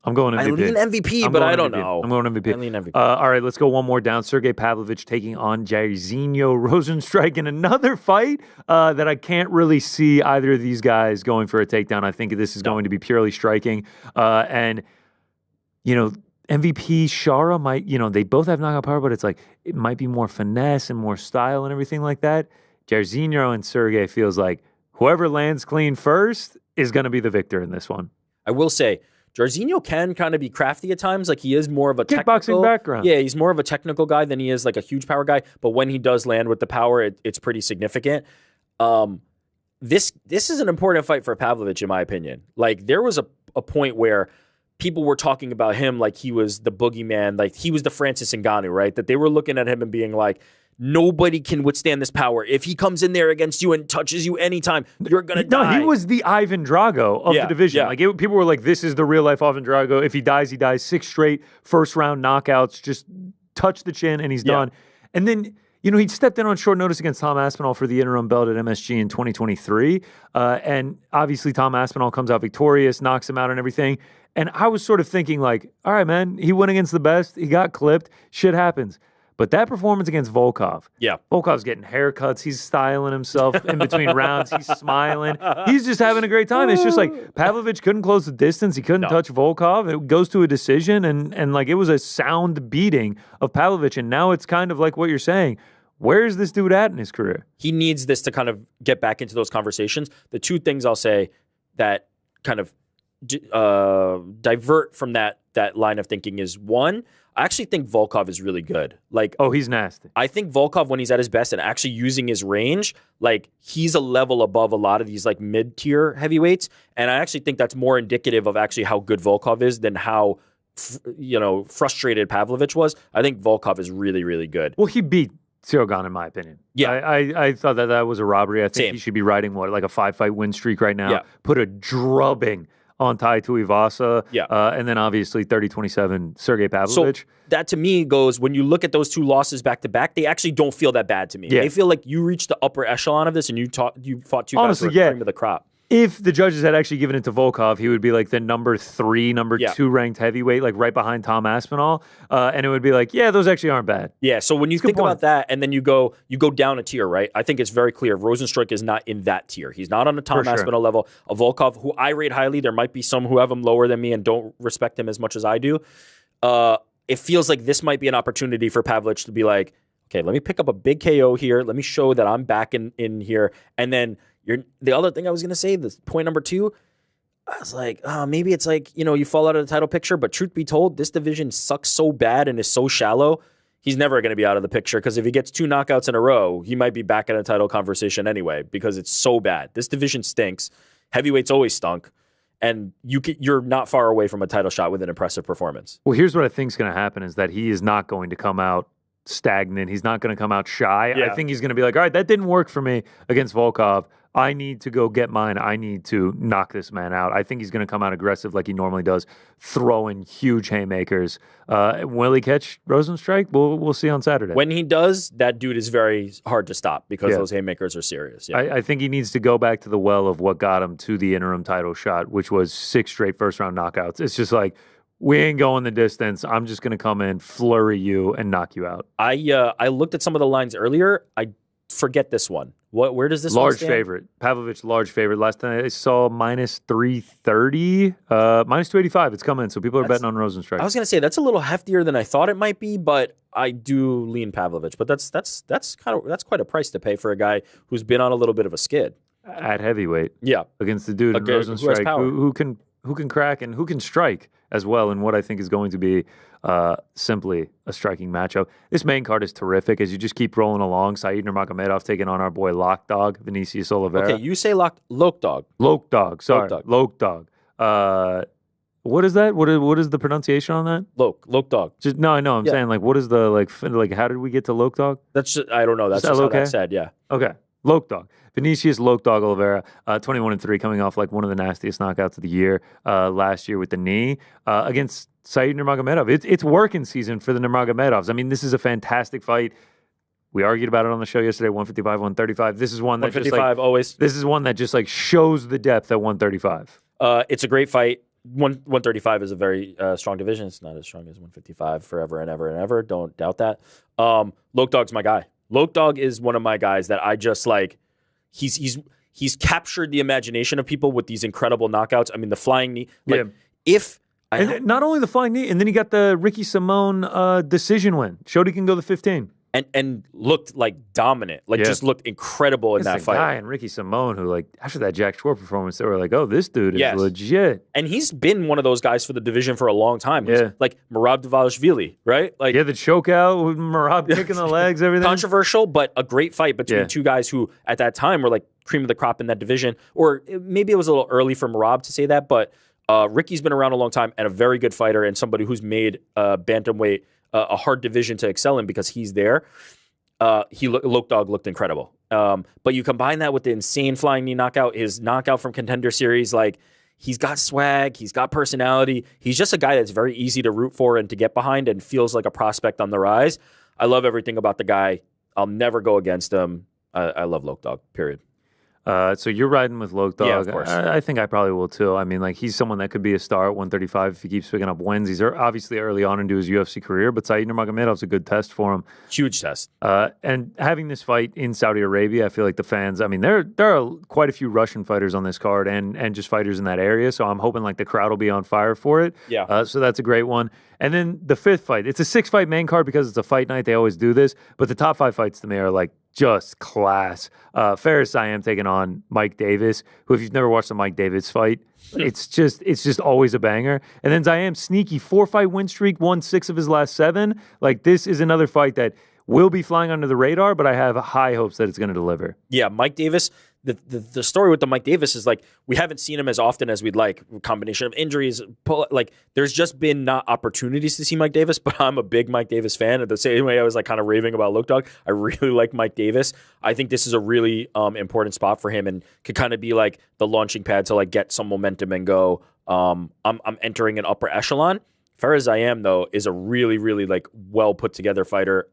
I'm going MVP. I lean MVP, but I don't know. I'm going MVP. I lean MVP. All right, let's go one more down. Sergey Pavlovich taking on Jairzinho Rozenstruik in another fight that I can't really see either of these guys going for a takedown. I think this is going to be purely striking. And, you know, MVP, Shara might, you know, they both have knockout power, but it's like it might be more finesse and more style and everything like that. Jairzinho and Sergey feels like whoever lands clean first is going to be the victor in this one. I will say, Jairzinho can kind of be crafty at times. Like, he is more of a kickboxing background. Yeah, he's more of a technical guy than he is like a huge power guy. But when he does land with the power, it's pretty significant. This is an important fight for Pavlovich, in my opinion. Like, there was a point where people were talking about him like he was the boogeyman, like he was the Francis Ngannou, right? That they were looking at him and being like, nobody can withstand this power. If he comes in there against you and touches you anytime, you're going to die. No, he was the Ivan Drago of the division. Yeah. Like people were like, this is the real life Ivan Drago. If he dies, he dies. 6 straight first round knockouts. Just touch the chin and he's done. And then, you know, he'd stepped in on short notice against Tom Aspinall for the interim belt at MSG in 2023. And obviously Tom Aspinall comes out victorious, knocks him out and everything. And I was sort of thinking like, all right, man, he went against the best. He got clipped. Shit happens. But that performance against Volkov, Volkov's getting haircuts. He's styling himself in between rounds. He's smiling. He's just having a great time. It's just like Pavlovich couldn't close the distance. He couldn't touch Volkov. It goes to a decision, and like it was a sound beating of Pavlovich. And now it's kind of like what you're saying. Where's this dude at in his career? He needs this to kind of get back into those conversations. The two things I'll say that kind of divert from that line of thinking is, one, I actually think Volkov is really good. Like, oh, he's nasty. I think Volkov, when he's at his best and actually using his range, like he's a level above a lot of these like mid-tier heavyweights. And I actually think that's more indicative of actually how good Volkov is than how frustrated Pavlovich was. I think Volkov is really, really good. Well, he beat Sirogan, in my opinion. Yeah. I thought that was a robbery. I think Same. he should be riding like a 5-fight win streak right now. Yeah. Put a drubbing on Tai Tuivasa. Yeah. And then obviously 30-27 Sergey Pavlovich. So that to me goes, when you look at those two losses back to back, they actually don't feel that bad to me. Yeah. They feel like you reached the upper echelon of this and you fought two guys who were cream of the crop. If the judges had actually given it to Volkov, he would be like the number 3, number 2 ranked heavyweight, like right behind Tom Aspinall. And it would be like, yeah, those actually aren't bad. Yeah, so when you think about that and then you go down a tier, right? I think it's very clear Rozenstruik is not in that tier. He's not on the Tom Aspinall level. A Volkov, who I rate highly, there might be some who have him lower than me and don't respect him as much as I do. It feels like this might be an opportunity for Pavlovich to be like, okay, let me pick up a big KO here. Let me show that I'm back in here. And then the other thing I was going to say, this point number 2, I was like, maybe it's like, you fall out of the title picture. But truth be told, this division sucks so bad and is so shallow. He's never going to be out of the picture because if he gets 2 knockouts in a row, he might be back in a title conversation anyway because it's so bad. This division stinks. Heavyweights always stunk. And you're not far away from a title shot with an impressive performance. Well, here's what I think is going to happen is that he is not going to come out stagnant. He's not going to come out shy. Yeah. I think he's going to be like, all right, that didn't work for me against Volkov. I need to go get mine. I need to knock this man out. I think he's going to come out aggressive like he normally does, throwing huge haymakers. Will he catch Rosenstrike? We'll see on Saturday. When he does, that dude is very hard to stop because those haymakers are serious. Yeah. I think he needs to go back to the well of what got him to the interim title shot, which was 6 straight first-round knockouts. It's just like, we ain't going the distance. I'm just going to come in, flurry you, and knock you out. I looked at some of the lines earlier. I forget this one. Where does this one large stand? favorite? Pavlovich, large favorite. Last time I saw minus 330, minus 285. It's coming, so people are betting on Rosenstrike. I was gonna say that's a little heftier than I thought it might be, but I do lean Pavlovich. But that's quite a price to pay for a guy who's been on a little bit of a skid At heavyweight. Yeah, Against the dude in Rosenstrike who can crack and who can strike as well in what I think is going to be simply a striking matchup. This main card is terrific as you just keep rolling along. Said Nurmagomedov taking on our boy Lock Dog, Vinicius Oliveira. Okay, you say Lok Dog. Loke Dog, sorry. Loke Dog. What is that? What is the pronunciation on that? Loke Dog. Just no, I know. I'm saying like, what is the like? How did we get to Loke Dog? That's just, I don't know. That's just how that's said. Yeah. Okay. Loke Dog. Vinicius Loke Dog Oliveira, 21-3, coming off like one of the nastiest knockouts of the year last year with the knee against Said Nurmagomedov. It's working season for the Nurmagomedovs. I mean, this is a fantastic fight. We argued about it on the show yesterday, 155, 135. This is one that 155 just like, always. This is one that just like shows the depth at 135. It's a great fight. 135 is a very strong division. It's not as strong as 155 forever and ever and ever. Don't doubt that. Loke Dog's my guy. Loke Dog is one of my guys that I just like. He's captured the imagination of people with these incredible knockouts. I mean, the flying knee. Like, and not only the flying knee, and then he got the Ricky Simone decision win. Showed he can go the 15. And looked like dominant, just looked incredible in that fight. Guy and Ricky Simone, who like after that Jack Schwartz performance, they were like, "Oh, this dude is legit." And he's been one of those guys for the division for a long time. He's like Merab Dvalishvili, right? Like the choke out with Merab kicking the legs, everything. Controversial, but a great fight between two guys who at that time were like cream of the crop in that division. Or maybe it was a little early for Merab to say that, but Ricky's been around a long time and a very good fighter and somebody who's made bantamweight a hard division to excel in because he's there. Loke Dog looked incredible. But you combine that with the insane flying knee knockout, his knockout from Contender Series, like he's got swag, he's got personality. He's just a guy that's very easy to root for and to get behind and feels like a prospect on the rise. I love everything about the guy. I'll never go against him. I love Loke Dog, period. So you're riding with Loke Dog. Yeah, of course. I think I probably will too. I mean, like he's someone that could be a star at 135 if he keeps picking up wins. He's obviously early on into his UFC career, but Said Nurmagomedov's a good test for him. Huge test. And having this fight in Saudi Arabia, I feel like the fans. I mean, there are quite a few Russian fighters on this card, and just fighters in that area. So I'm hoping like the crowd will be on fire for it. Yeah. So that's a great one. And then the fifth fight. It's a 6-fight main card because it's a fight night. They always do this, but the top 5 fights to me are like just class. Faris Siam taking on Mike Davis, who if you've never watched a Mike Davis fight, it's just always a banger. And then Siam's sneaky 4-fight win streak, won 6 of his last 7. Like this is another fight that will be flying under the radar, but I have high hopes that it's going to deliver. Yeah, Mike Davis. The story with the Mike Davis is like we haven't seen him as often as we'd like. Combination of injuries, like there's just been not opportunities to see Mike Davis. But I'm a big Mike Davis fan. And the same way I was like kind of raving about Loke Dog, I really like Mike Davis. I think this is a really important spot for him and could kind of be like the launching pad to like get some momentum and go. I'm entering an upper echelon. Faris Siam though is a really really like well put together fighter,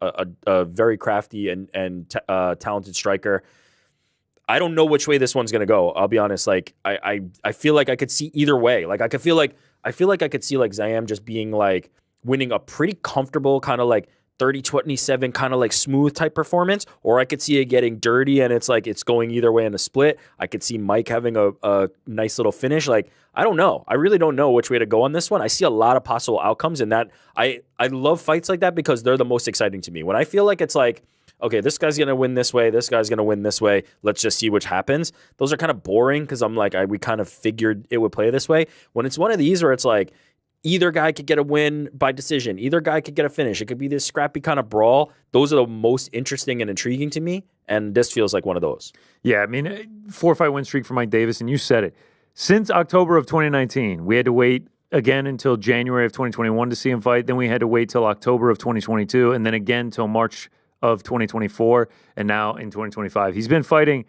a very crafty and talented striker. I don't know which way this one's gonna go. I'll be honest. Like I feel like I could see either way. Like I feel like I could see like Siam just being like winning a pretty comfortable kind of like 30-27 kind of like smooth type performance, or I could see it getting dirty and it's like it's going either way in a split. I could see Mike having a nice little finish. Like I don't know. I really don't know which way to go on this one. I see a lot of possible outcomes, and that I love fights like that because they're the most exciting to me. When I feel like it's like, okay, this guy's going to win this way, this guy's going to win this way, let's just see which happens. Those are kind of boring because I'm like, we kind of figured it would play this way. When it's one of these where it's like, either guy could get a win by decision, either guy could get a finish, it could be this scrappy kind of brawl, those are the most interesting and intriguing to me, and this feels like one of those. Yeah, I mean, 4-fight win streak for Mike Davis, and you said it. Since October of 2019, we had to wait again until January of 2021 to see him fight. Then we had to wait till October of 2022, and then again till March of 2024, and now in 2025. He's been fighting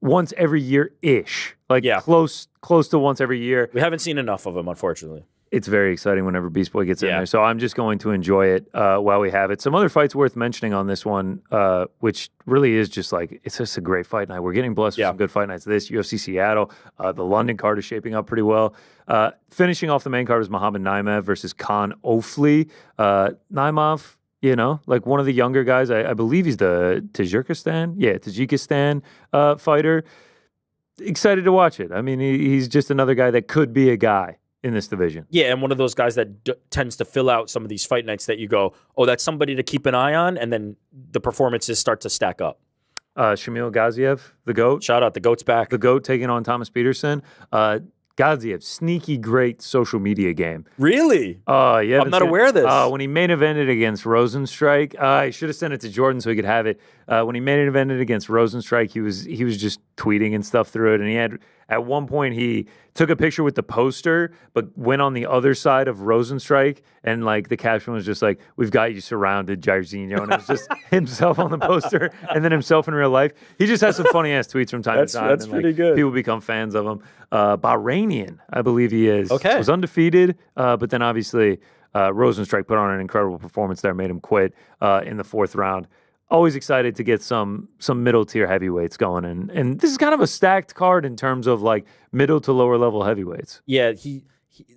once every year-ish, close to once every year. We haven't seen enough of him, unfortunately. It's very exciting whenever Beast Boy gets in there. So I'm just going to enjoy it while we have it. Some other fights worth mentioning on this one, which really is just it's just a great fight night. We're getting blessed with some good fight nights. This, UFC Seattle, the London card is shaping up pretty well. Finishing off the main card is Muhammad Naimov versus Khan Ofli. Naimov, one of the younger guys. I believe he's the Tajikistan fighter. Excited to watch it. I mean, he's just another guy that could be a guy in this division. Yeah, and one of those guys that tends to fill out some of these fight nights that you go, oh, that's somebody to keep an eye on, and then the performances start to stack up. Shamil Gaziev, the GOAT. Shout out, the GOAT's back. The GOAT taking on Thomas Peterson. Gaziev, sneaky great social media game. Really? Yeah. I'm not aware of this. When he main evented against Rosenstrike, I should have sent it to Jordan so he could have it. When he main evented against Rosenstrike, he was just tweeting and stuff through it, and he had at one point he took a picture with the poster, but went on the other side of Rosenstrike, and the caption was just "We've got you surrounded, Jairzinho," and it was just himself on the poster, and then himself in real life. He just has some funny ass tweets from time to time. That's pretty good. People become fans of him. Bahrainian, I believe he is. Okay, was undefeated, but then obviously Rosenstrike put on an incredible performance there, made him quit in the 4th round. Always excited to get some middle tier heavyweights going, and this is kind of a stacked card in terms of middle to lower level heavyweights. Yeah, he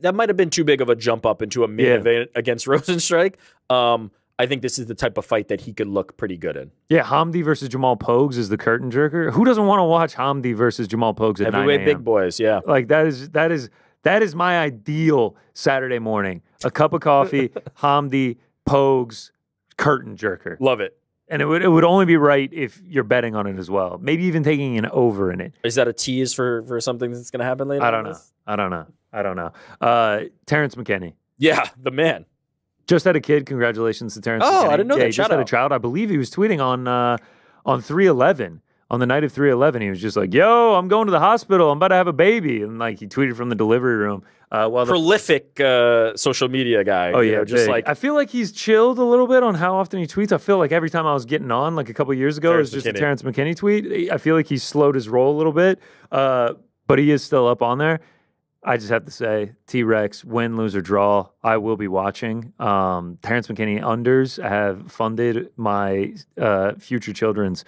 that might have been too big of a jump up into a main event against Rosenstrike. I think this is the type of fight that he could look pretty good in. Yeah, Hamdi versus Jamal Pogues is the curtain jerker. Who doesn't want to watch Hamdi versus Jamal Pogues at 9 a.m.? Heavyweight big boys, yeah. That is my ideal Saturday morning. A cup of coffee, Hamdi, Pogues, curtain jerker. Love it. And it would only be right if you're betting on it as well. Maybe even taking an over in it. Is that a tease for something that's going to happen later? I don't know. Terrence McKinney. Yeah, the man. Just had a kid. Congratulations to Terrence McKinney. Oh, I didn't know that. He just had a child. I believe he was tweeting on 3/11. On the night of 3/11, he was just yo, I'm going to the hospital. I'm about to have a baby. And he tweeted from the delivery room. Prolific social media guy. Oh, yeah. I feel like he's chilled a little bit on how often he tweets. I feel like every time I was getting on, a couple years ago, it was just a Terrence McKinney tweet. I feel like he's slowed his roll a little bit. But he is still up on there. I just have to say, T-Rex, win, lose, or draw, I will be watching. Terrence McKinney unders have funded my future children's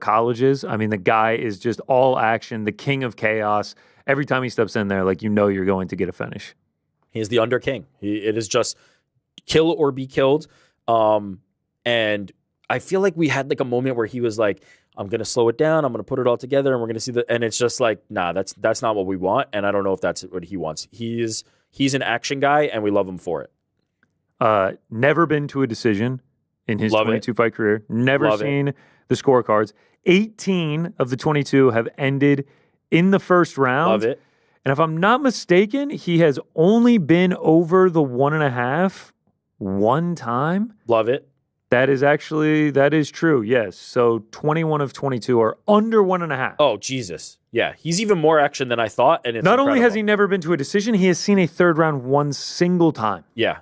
colleges. I mean, the guy is just all action, the king of chaos. Every time he steps in there, you're going to get a finish. He is the under king. It is just kill or be killed. And I feel like we had a moment where he was I'm going to slow it down. I'm going to put it all together, and we're going to see and it's just nah, that's not what we want. And I don't know if that's what he wants. He's an action guy, and we love him for it. Never been to a decision in his 22-fight career. Never seen the scorecards. 18 of the 22 have ended in the first round. Love it. And if I'm not mistaken, he has only been over the 1.5 one time. Love it. That is true, yes. So 21 of 22 are under 1.5. Oh, Jesus. Yeah, he's even more action than I thought. And it's not only has he never been to a decision, he has seen a 3rd round one single time. Yeah.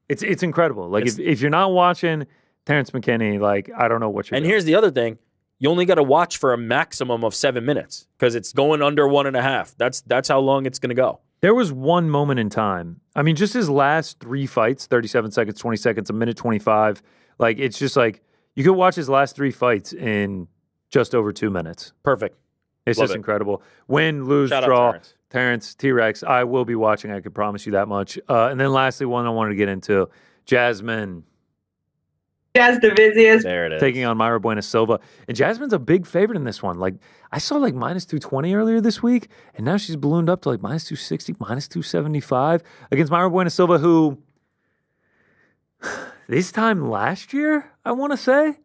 It's incredible. If you're not watching Terrence McKinney, I don't know what you're doing. Here's the other thing. You only got to watch for a maximum of 7 minutes because it's going under 1.5. That's how long it's going to go. There was one moment in time. I mean, just his last 3 fights, 37 seconds, 20 seconds, a minute 25. It's just you could watch his last 3 fights in just over 2 minutes. Perfect. It's Love just incredible. Win, lose, Shout draw. Terrence, T-Rex, I will be watching. I can promise you that much. And then lastly, one I wanted to get into, Jasmine. Jazz Divizius. There it is. Taking on Mayra Buena Silva. And Jasmine's a big favorite in this one. I saw minus 220 earlier this week, and now she's ballooned up to minus 260, minus 275 against Mayra Buena Silva, who this time last year, I want to say,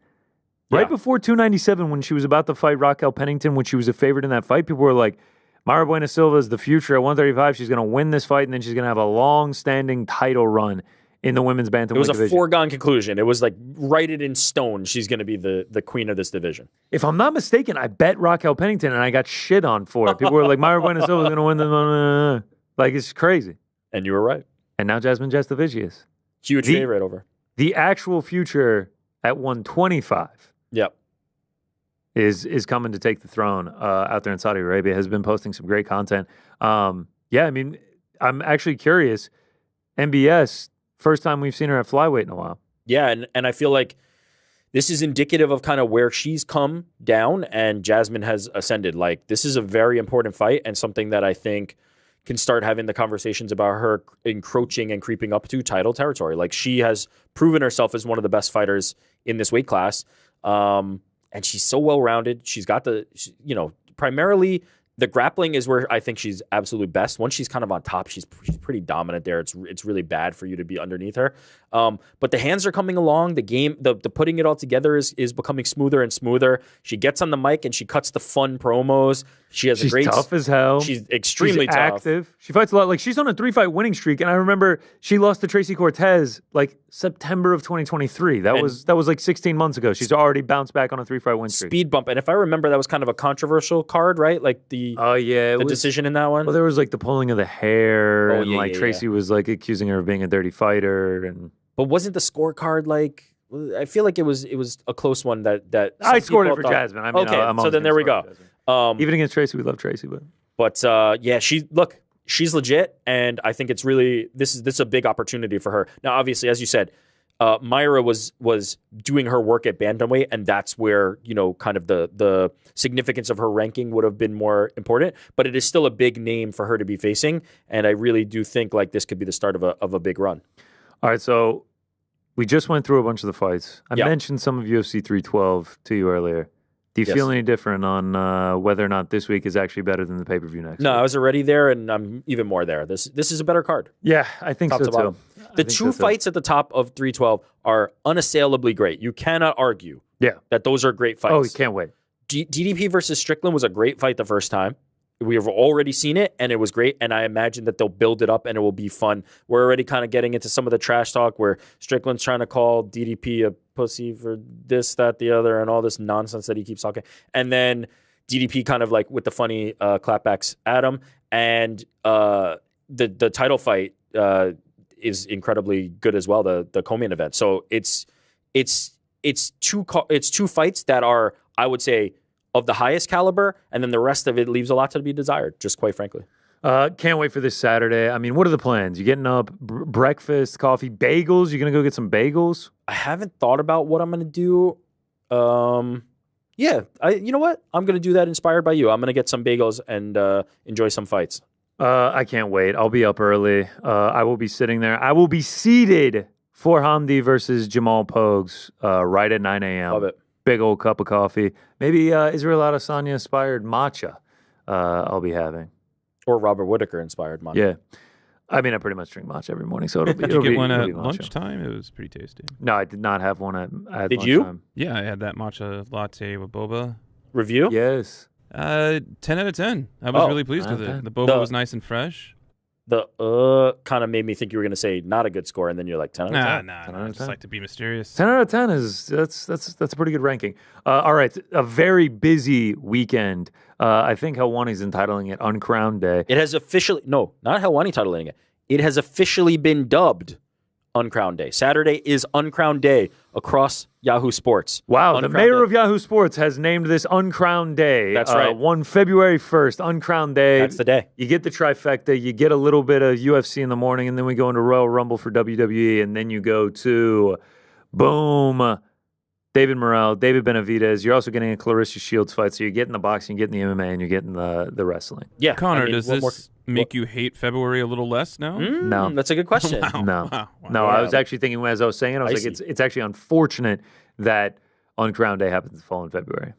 right before 297 when she was about to fight Raquel Pennington, when she was a favorite in that fight, people were like, Mayra Buena Silva is the future at 135. She's going to win this fight, and then she's going to have a long-standing title run in the women's bantamweight division. It was a foregone conclusion. It was write it in stone. She's going to be the queen of this division. If I'm not mistaken, I bet Raquel Pennington, and I got shit on for it. People were like, Mayra Buena Silva is going to win the... It's crazy. And you were right. And now Jasmine Jasudavicius. Huge favorite over. The actual future at 125 Yep. is coming to take the throne out there in Saudi Arabia, has been posting some great content. Yeah, I mean, I'm actually curious. MBS, first time we've seen her at flyweight in a while. Yeah, and I feel like this is indicative of kind of where she's come down and Jasmine has ascended. Like, this is a very important fight and something that I think can start having the conversations about her encroaching and creeping up to title territory. Like, she has proven herself as one of the best fighters in this weight class. And she's so well-rounded. She's got primarily the grappling is where I think she's absolutely best. Once she's kind of on top, she's pretty dominant there. It's really bad for you to be underneath her. But the hands are coming along. The game, the putting it all together is becoming smoother and smoother. She gets on the mic and she cuts the fun promos. She's tough as hell. She's extremely tough. Active. She fights a lot. Like, she's on a 3-fight winning streak, and I remember she lost to Tracy Cortez like September of 2023. That was like 16 months ago. She's already bounced back on a 3-fight win streak. Speed bump, and if I remember, that was kind of a controversial card, right? Like the decision in that one. Well, there was like the pulling of the hair, and Tracy was like accusing her of being a dirty fighter, but wasn't the scorecard like? I feel like it was a close one that I scored it for Jasmine. I mean, okay, so then there we go. Even against Tracy, we love Tracy, but yeah, she's legit, and I think it's really this is a big opportunity for her. Now, obviously, as you said, Myra was doing her work at bantamweight, and that's where kind of the significance of her ranking would have been more important. But it is still a big name for her to be facing, and I really do think like this could be the start of a big run. All right, so we just went through a bunch of the fights. I mentioned some of UFC 312 to you earlier. Do you feel any different on whether or not this week is actually better than the pay-per-view next week? I was already there, and I'm even more there. This is a better card. Yeah, I think so too. The two fights at the top of 312 are unassailably great. You cannot argue that those are great fights. Oh, you can't wait. DDP versus Strickland was a great fight the first time. We have already seen it, and it was great, and I imagine that they'll build it up, and it will be fun. We're already kind of getting into some of the trash talk where Strickland's trying to call DDP a pussy for this, that, the other, and all this nonsense that he keeps talking. And then DDP kind of like with the funny clapbacks at him, and the title fight is incredibly good as well, the co-main event. So it's two fights that are, I would say, of the highest caliber, and then the rest of it leaves a lot to be desired, just quite frankly. Can't wait for this Saturday. I mean, what are the plans? You getting up, breakfast, coffee, bagels? You going to go get some bagels? I haven't thought about what I'm going to do. You know what? I'm going to do that inspired by you. I'm going to get some bagels and enjoy some fights. I can't wait. I'll be up early. I will be sitting there. I will be seated for Hamdi versus Jamal Pogues right at 9 a.m. Love it. Big old cup of coffee. Maybe Israel Adesanya inspired matcha I'll be having. Or Robert Whittaker inspired matcha. Yeah. I mean, I pretty much drink matcha every morning, so it'll be. Did you get one at lunchtime? It was pretty tasty. No, I did not have one at lunchtime. Did you? Yeah, I had that matcha latte with boba. Review? Yes. 10 out of 10. I was really pleased with it. The boba was nice and fresh. The kind of made me think you were going to say not a good score, and then you're like 10 out of 10. Nah. I just like to be mysterious. 10 out of 10 is that's a pretty good ranking. All right, a very busy weekend. I think Helwani's entitling it Uncrowned Day. It has officially not Helwani titling it. It has officially been dubbed Uncrowned Day. Saturday is Uncrowned Day across Yahoo Sports. Wow, the mayor of Yahoo Sports has named this Uncrowned Day. That's right. One February 1st, Uncrowned Day. That's the day. You get the trifecta. You get a little bit of UFC in the morning, and then we go into Royal Rumble for WWE, and then you go to, boom, David Morrell, David Benavidez. You're also getting a Clarissa Shields fight, so you're getting the boxing, you're getting the MMA, and you're getting the wrestling. Yeah. Connor, does this make you hate February a little less now? No. That's a good question. No. Wow. No, I was actually thinking as I was saying it, I was like, it's actually unfortunate that Uncrowned Day happens to fall in February.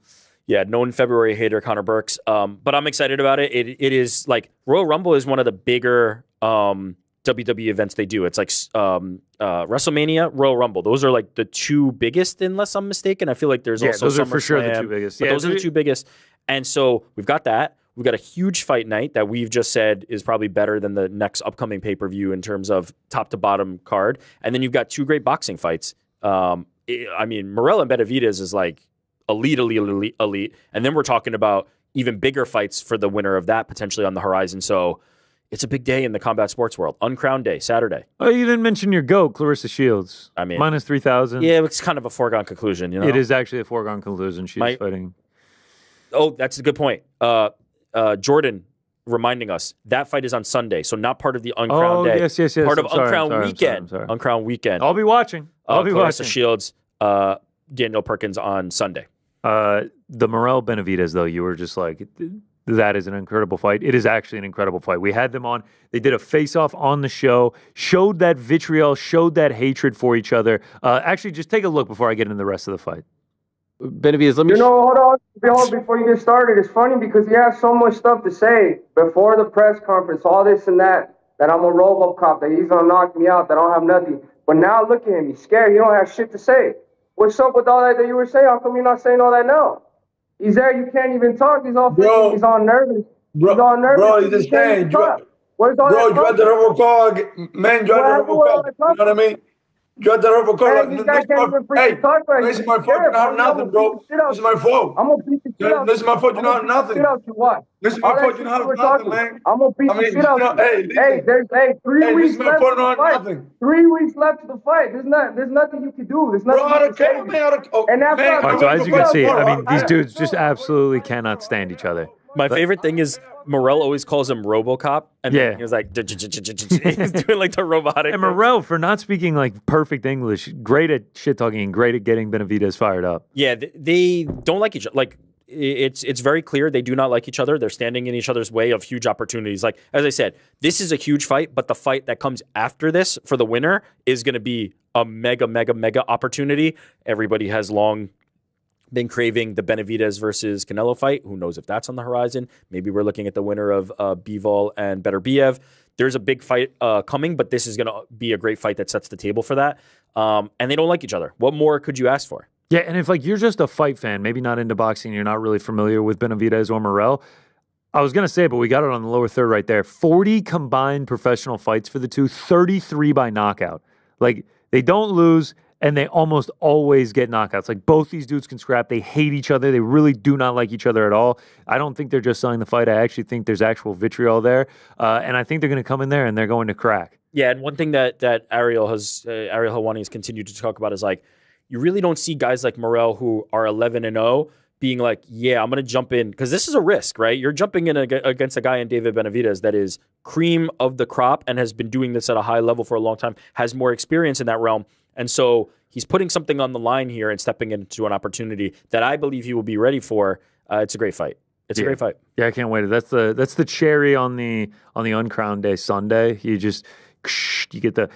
Yeah, known February hater Connor Burks. But I'm excited about it. It is like Royal Rumble is one of the bigger WWE events they do. It's like WrestleMania, Royal Rumble. Those are like the two biggest, unless I'm mistaken. I feel like there's also those are for sure SummerSlam, the two biggest. But those are the two biggest. And so we've got that. We've got a huge fight night that we've just said is probably better than the next upcoming pay-per-view in terms of top to bottom card. And then you've got two great boxing fights. I mean, Morrell and Benavidez is like elite. And then we're talking about even bigger fights for the winner of that potentially on the horizon. So It's a big day in the combat sports world. Uncrowned Day, Saturday. Oh, you didn't mention your GOAT, Clarissa Shields. I mean, minus 3,000. Yeah, it's kind of a foregone conclusion, you know? It is actually a foregone conclusion. She's fighting. Oh, that's a good point. Jordan reminding us that fight is on Sunday, so not part of the Uncrowned Day. Yes. Part of Uncrowned Weekend. Uncrowned Weekend. I'll be watching. Clarissa Shields, Daniel Perkins on Sunday. The Morel Benavidez, though, you were just like, that is an incredible fight. It is actually an incredible fight. We had them on. They did a face-off on the show, showed that vitriol, showed that hatred for each other. Actually, just take a look before I get into the rest of the fight. Benavidez, let me... hold on before you get started. It's funny because he has so much stuff to say before the press conference, all this and that I'm a RoboCop, that he's going to knock me out, that I don't have nothing. But now look at him. He's scared. He don't have shit to say. What's up with all that you were saying? How come you're not saying all that now? He's there. You can't even talk. He's all freaking. He's all nervous. He's all nervous. Bro, he's just saying. Where's all that? Bro, you had the RoboCop. Man, you had the RoboCop. You know what I mean? You had the RoboCop. This is my fault. You don't have nothing, bro. This is my fault. I'm gonna beat the shit out. This is my fault. You don't have nothing. This is my fault. You don't have nothing, man. I'm gonna beat the shit out. Hey, there's 3 weeks left to the fight. 3 weeks left to the fight. There's nothing you can do. There's nothing. Bro, I don't care, man. And that's all right, so as you can see, I mean, these dudes just absolutely cannot stand each other. My favorite thing is Morel always calls him RoboCop, and then he was like, he's doing like the robotic. And Morel, for not speaking like perfect English, great at shit talking and great at getting Benavidez fired up. Yeah, they don't like each other. Like it's very clear they do not like each other. They're standing in each other's way of huge opportunities. Like as I said, this is a huge fight, but the fight that comes after this for the winner is going to be a mega opportunity. Everybody has long been craving the Benavidez versus Canelo fight. Who knows if that's on the horizon? Maybe we're looking at the winner of Bivol and Beterbiev. There's a big fight coming, but this is going to be a great fight that sets the table for that. And they don't like each other. What more could you ask for? Yeah, and if like you're just a fight fan, maybe not into boxing, you're not really familiar with Benavidez or Morel, I was going to say, but we got it on the lower third right there. 40 combined professional fights for the two, 33 by knockout. Like, they don't lose, and they almost always get knockouts. Like, both these dudes can scrap. They hate each other. They really do not like each other at all. I don't think they're just selling the fight. I actually think there's actual vitriol there. And I think they're going to come in there, and they're going to crack. Yeah, and one thing that ArielHelwani has continued to talk about is, like, you really don't see guys like Morel who are 11-0 being like, yeah, I'm going to jump in. Because this is a risk, right? You're jumping in against a guy in David Benavidez that is cream of the crop and has been doing this at a high level for a long time, has more experience in that realm. And so he's putting something on the line here and stepping into an opportunity that I believe he will be ready for. It's a great fight. It's a great fight. Yeah, I can't wait. That's the cherry on the Uncrowned Day Sunday. You get the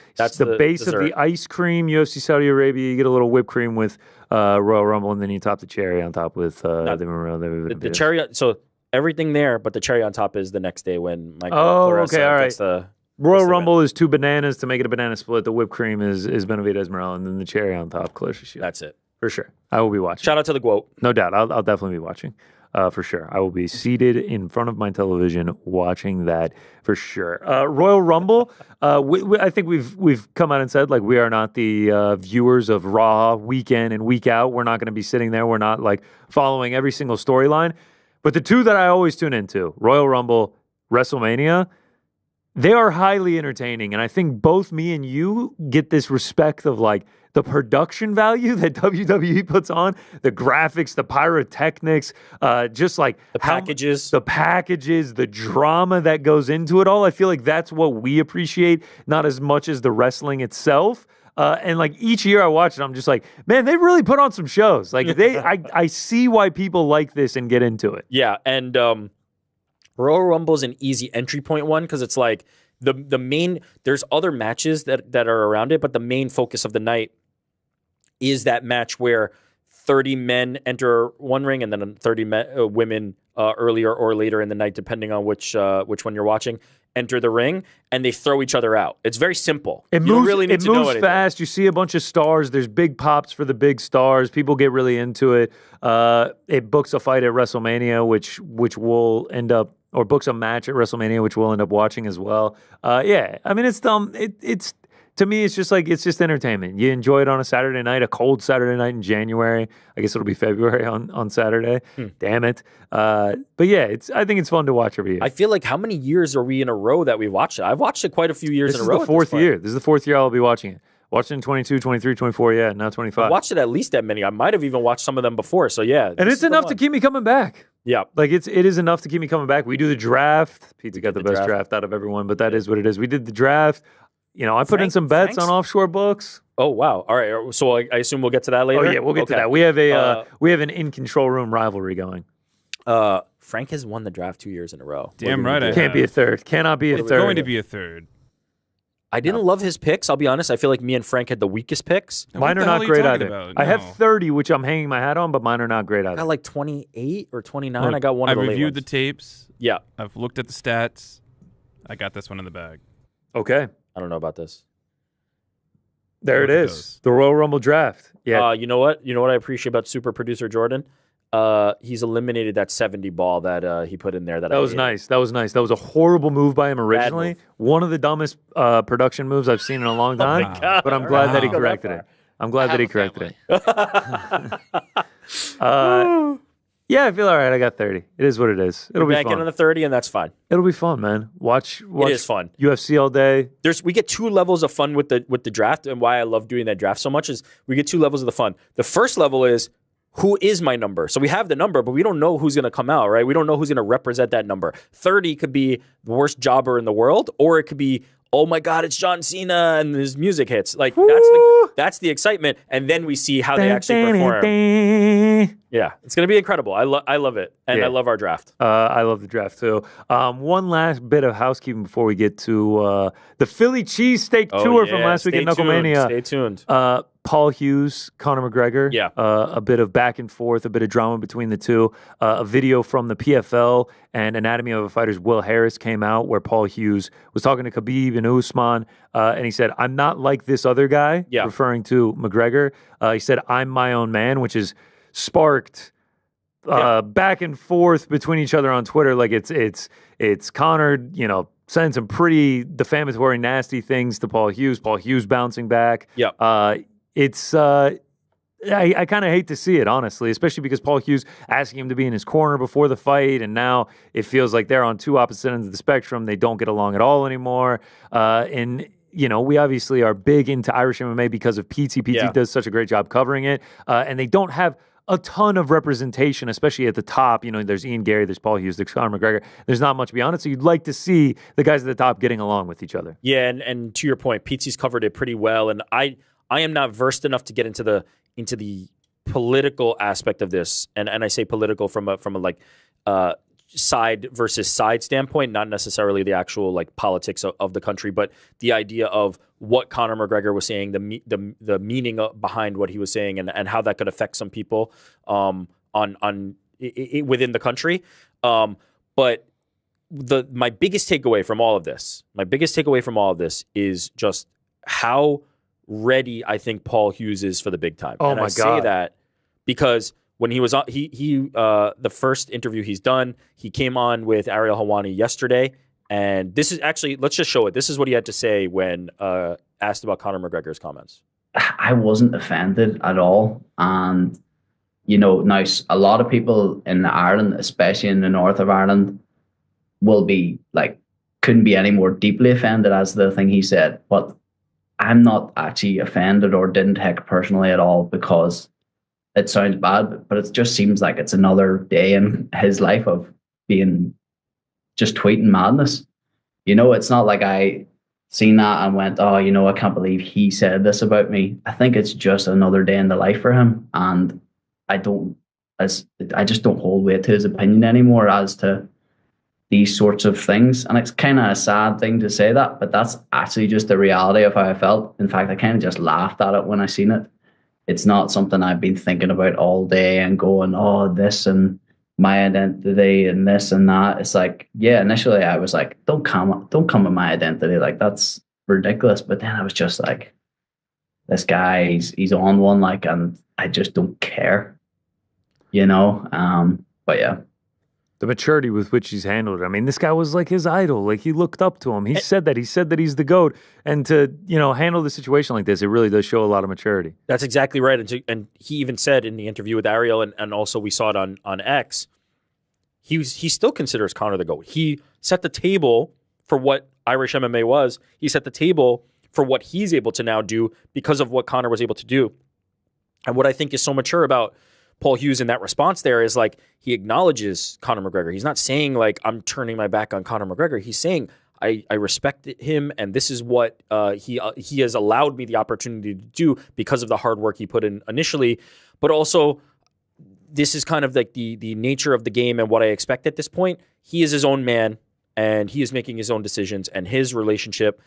base dessert of the ice cream, UFC Saudi Arabia. You get a little whipped cream with Royal Rumble, and then you top the cherry on top with the cherry. So everything there, but the cherry on top is the next day when Mike. All right. Royal Rumble is 2 bananas to make it a banana split. The whipped cream is Benavidez Morel, and then the cherry on top, Clarissa Shields. That's it. For sure. I will be watching. Shout out to the GWOAT. No doubt. I'll definitely be watching. For sure. I will be seated in front of my television watching that for sure. Royal Rumble, I think we've come out and said, like, we are not the viewers of Raw week in and week out. We're not going to be sitting there. We're not, like, following every single storyline. But the two that I always tune into, Royal Rumble, WrestleMania, they are highly entertaining. And I think both me and you get this respect of, like, the production value that WWE puts on, the graphics, the pyrotechnics, just like the packages, the drama that goes into it all. I feel like that's what we appreciate, not as much as the wrestling itself. And like each year I watch it, I'm just like, man, they really put on some shows. Like I see why people like this and get into it. Yeah, and Royal Rumble is an easy entry point one because it's like the main. There's other matches that are around it, but the main focus of the night is that match where 30 men enter one ring and then 30 women earlier or later in the night, depending on which one you're watching, enter the ring, and they throw each other out. It's very simple. It moves fast. You see a bunch of stars. There's big pops for the big stars. People get really into it. It books a fight at WrestleMania, which will end up, or books a match at WrestleMania, which we'll end up watching as well. Yeah, I mean, it's dumb. To to me, it's just entertainment. You enjoy it on a Saturday night, a cold Saturday night in January. I guess it'll be February on Saturday. Damn it. But yeah, I think it's fun to watch every year. I feel like how many years are we in a row that we've watched it? I've watched it quite a few years in a row. This is the fourth year. This is the fourth year I'll be watching it. Watched it in 22, 23, 24, yeah, now 25. I watched it at least that many. I might have even watched some of them before. So yeah. And it's enough to keep me coming back. Yeah. Like it is enough to keep me coming back. We do the draft. Pizza got the best draft out of everyone, but that is what it is. We did the draft. You know, I put in some bets on offshore books. Oh wow! All right, so I assume we'll get to that later. Oh yeah, we'll get to that. We have an in control room rivalry going. Frank has won the draft 2 years in a row. Damn right, I can't be a third. Cannot be a third. It's going to be a third. I didn't love his picks. I'll be honest. I feel like me and Frank had the weakest picks. Mine are not great either. I have 30, which I'm hanging my hat on, but mine are not great either. I got like 28 or 29. Look, I got one of the late ones. I reviewed the tapes. Yeah. I've looked at the stats. I got this one in the bag. Okay. I don't know about this. There it is. The Royal Rumble draft. Yeah. You know what? You know what I appreciate about super producer Jordan? He's eliminated that 70 ball that he put in there. That was nice. That was nice. That was a horrible move by him originally. One of the dumbest production moves I've seen in a long time. But I'm glad that he corrected it. I'm glad that he corrected it. Yeah, I feel all right. I got 30. It is what it is. It'll be fun. Back in on the 30, and that's fine. It'll be fun, man. Watch. It is fun. UFC all day. We get two levels of fun with the draft, and why I love doing that draft so much is we get two levels of the fun. The first level is who is my number? So we have the number, but we don't know who's going to come out, right? We don't know who's going to represent that number. 30 could be the worst jobber in the world, or it could be, oh my God, it's John Cena and his music hits. Like that's the excitement, and then we see how they actually perform. Yeah, it's going to be incredible. I love it, and I love our draft. I love the draft too. One last bit of housekeeping before we get to the Philly cheesesteak tour from last week at KnuckleMania. Stay tuned. Paul Hughes, Conor McGregor. Yeah. A bit of back and forth, a bit of drama between the two. A video from the PFL and Anatomy of a Fighter's Will Harris came out where Paul Hughes was talking to Khabib and Usman, and he said, "I'm not like this other guy," referring to McGregor. He said, "I'm my own man," which is sparked back and forth between each other on Twitter. Like it's Conor, saying some pretty defamatory, nasty things to Paul Hughes. Paul Hughes bouncing back. Yeah. I kind of hate to see it, honestly, especially because Paul Hughes asking him to be in his corner before the fight, and now it feels like they're on two opposite ends of the spectrum. They don't get along at all anymore. And we obviously are big into Irish MMA because of PT. PT does such a great job covering it, and they don't have a ton of representation, especially at the top. There's Ian Gary, there's Paul Hughes, there's Conor McGregor. There's not much beyond it, so you'd like to see the guys at the top getting along with each other. Yeah, and to your point, PT's covered it pretty well, and I am not versed enough to get into the political aspect of this, and I say political from a side versus side standpoint, not necessarily the actual politics of the country, but the idea of what Conor McGregor was saying, the meaning behind what he was saying, and how that could affect some people within the country. But my biggest takeaway from all of this, is just how ready I think Paul Hughes is for the big time. Oh and my I God. say that because when he was on, the first interview he's done, he came on with ArielHelwani yesterday, and this is actually, let's just show it. This is what he had to say when asked about Conor McGregor's comments. I wasn't offended at all, and now a lot of people in Ireland, especially in the north of Ireland, will be couldn't be any more deeply offended as the thing he said, but I'm not actually offended or didn't take it personally at all, because it sounds bad, but it just seems like it's another day in his life of being just tweeting madness. It's not like I seen that and went, oh, I can't believe he said this about me. I think it's just another day in the life for him. And I just don't hold weight to his opinion anymore as to these sorts of things. And it's kind of a sad thing to say that, but that's actually just the reality of how I felt. In fact, I kind of just laughed at it when I seen it. It's not something I've been thinking about all day and going, oh, this and my identity and this and that. It's initially I was like, don't come with my identity. That's ridiculous. But then I was just like, this guy, he's on one, and I just don't care, But yeah. the maturity with which he's handled it. I mean, this guy was like his idol. Like, he looked up to him. He said that. He said that he's the GOAT. And to, handle the situation like this, it really does show a lot of maturity. That's exactly right. And he even said in the interview with Ariel, and also we saw it on X, he still considers Conor the GOAT. He set the table for what Irish MMA was. He set the table for what he's able to now do because of what Conor was able to do. And what I think is so mature about Paul Hughes in that response there is like he acknowledges Conor McGregor. He's not saying like I'm turning my back on Conor McGregor. He's saying I respect him, and this is what he has allowed me the opportunity to do because of the hard work he put in initially. But also, this is kind of like the nature of the game and what I expect at this point. He is his own man, and he is making his own decisions, and his relationship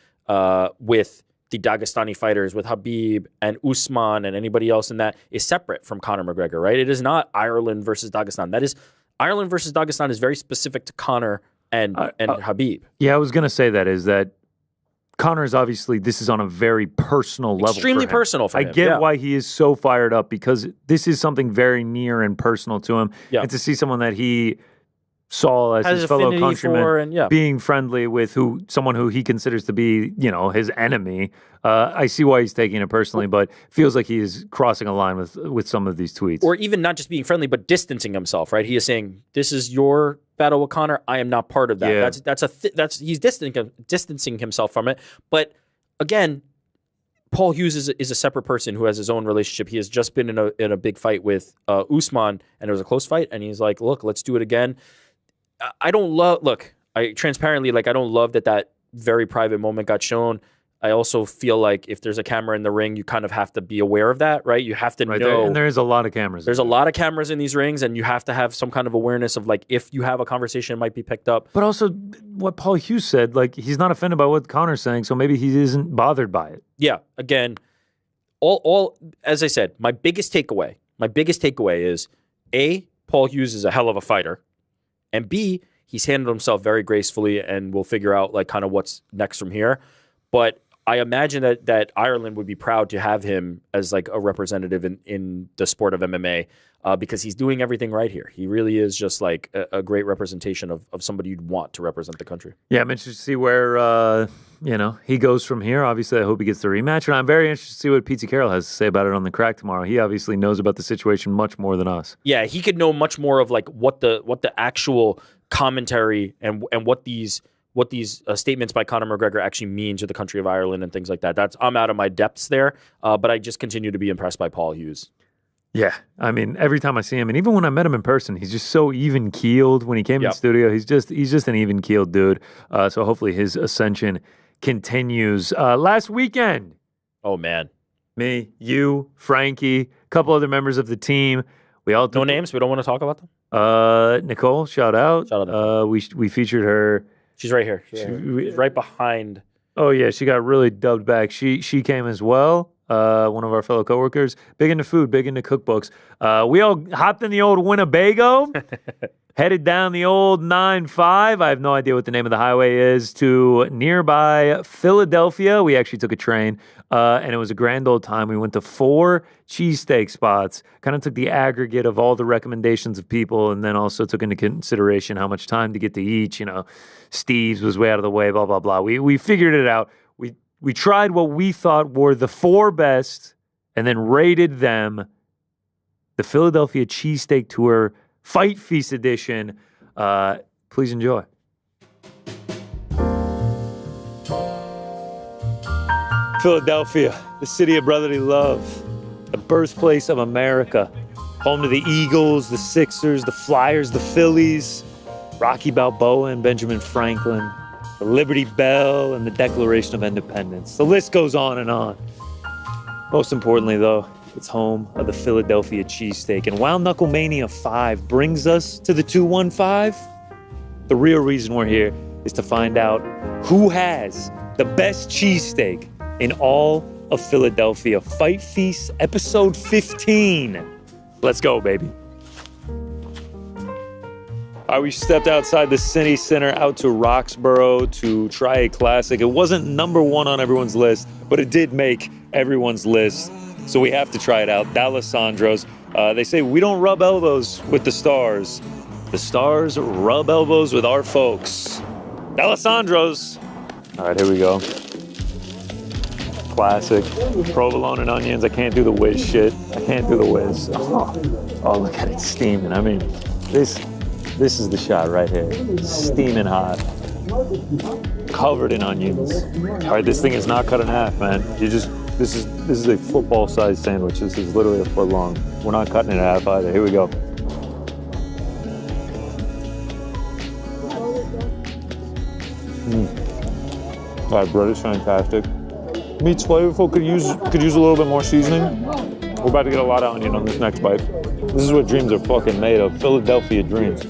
with the Dagestani fighters, with Khabib and Usman and anybody else in that, is separate from Conor McGregor, right? It is not Ireland versus Dagestan. That is, Ireland versus Dagestan is very specific to Conor and Khabib. Yeah, I was going to say that Conor is obviously, this is on a very personal level. Extremely personal for him. I get why he is so fired up, because this is something very near and personal to him. Yeah. And to see someone that he saw as his fellow countryman being friendly with someone who he considers to be, his enemy. I see why he's taking it personally, but feels like he is crossing a line with some of these tweets. Or even not just being friendly, but distancing himself, right? He is saying, this is your battle with Conor. I am not part of that. Yeah. He's distancing himself from it. But again, Paul Hughes is a separate person who has his own relationship. He has just been in a big fight with Usman, and it was a close fight. And he's like, look, let's do it again. I don't love that very private moment got shown. I also feel like if there's a camera in the ring, you kind of have to be aware of that, right? You have to know. There, and there's a lot of cameras. There's a lot of cameras in these rings, and you have to have some kind of awareness of like, if you have a conversation, it might be picked up. But also what Paul Hughes said, like, he's not offended by what Conor's saying, so maybe he isn't bothered by it. Yeah. Again, all as I said, my biggest takeaway is A, Paul Hughes is a hell of a fighter. And B, he's handled himself very gracefully, and we'll figure out like kind of what's next from here. But I imagine that Ireland would be proud to have him as like a representative in the sport of MMA because he's doing everything right here. He really is just like a great representation of somebody you'd want to represent the country. Yeah, I'm interested to see where he goes from here. Obviously, I hope he gets the rematch, and I'm very interested to see what Pete Carroll has to say about it on the Crack tomorrow. He obviously knows about the situation much more than us. Yeah, he could know much more of like what the actual commentary and what these statements by Conor McGregor actually mean to the country of Ireland and things like that. I'm out of my depths there, but I just continue to be impressed by Paul Hughes. Yeah, I mean, every time I see him, and even when I met him in person, he's just so even-keeled. When he came in the studio, he's just an even-keeled dude. So hopefully his ascension continues. Last weekend, oh man, me, you, Frankie, a couple other members of the team, we all no names. We don't want to talk about them. Nicole, shout out. Nicole. We featured her. She's right here. She's right behind. Oh yeah, she got really dubbed back. She came as well. One of our fellow coworkers, big into food, big into cookbooks. We all hopped in the old Winnebago, headed down the old 9-5. I have no idea what the name of the highway is, to nearby Philadelphia. We actually took a train, and it was a grand old time. We went to 4 cheesesteak spots, kind of took the aggregate of all the recommendations of people, and then also took into consideration how much time to get to each. Steve's was way out of the way, blah, blah, blah. We figured it out. We tried what we thought were the 4 best and then rated them. The Philadelphia Cheesesteak Tour Fight Feast Edition. Please enjoy. Philadelphia, the city of brotherly love, the birthplace of America, home to the Eagles, the Sixers, the Flyers, the Phillies, Rocky Balboa and Benjamin Franklin, the Liberty Bell, and the Declaration of Independence. The list goes on and on. Most importantly, though, it's home of the Philadelphia cheesesteak. And while KnuckleMania 5 brings us to the 215, the real reason we're here is to find out who has the best cheesesteak in all of Philadelphia. Fight Feast, episode 15. Let's go, baby. We stepped outside the city center out to Roxborough to try a classic. It wasn't number 1 on everyone's list, but it did make everyone's list. So we have to try it out. D'Alessandro's. They say we don't rub elbows with the stars. The stars rub elbows with our folks. Alessandro's. All right, here we go. Classic. Provolone and onions. I can't do the whiz shit. I can't do the whiz. Oh, look at it steaming. I mean, this is the shot right here. Steaming hot. Covered in onions. All right, this thing is not cut in half, man. This is a football-sized sandwich. This is literally a foot long. We're not cutting it in half either. Here we go. All right, bread is fantastic. Meat's flavorful. Could use a little bit more seasoning. We're about to get a lot of onion on this next bite. This is what dreams are fucking made of. Philadelphia dreams.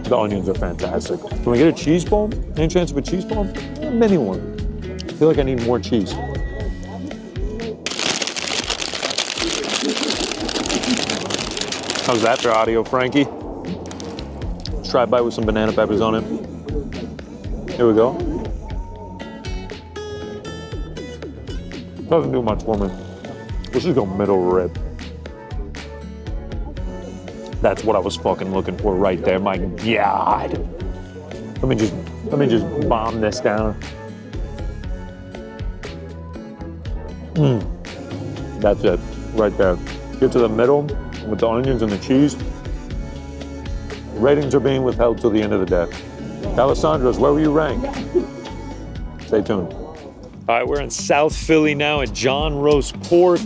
The onions are fantastic. Can we get a cheese ball? Any chance of a cheese ball? Mini one. I feel like I need more cheese. How's that for audio, Frankie? Let's try a bite with some banana peppers on it. Here we go. Doesn't do much for me. Let's just go middle rib. That's what I was fucking looking for right there. My God. Let me just bomb this down. That's it, right there. Get to the middle with the onions and the cheese. Ratings are being withheld till the end of the day. Alessandro's, where were you ranked? Stay tuned. All right, we're in South Philly now at John Roast Pork,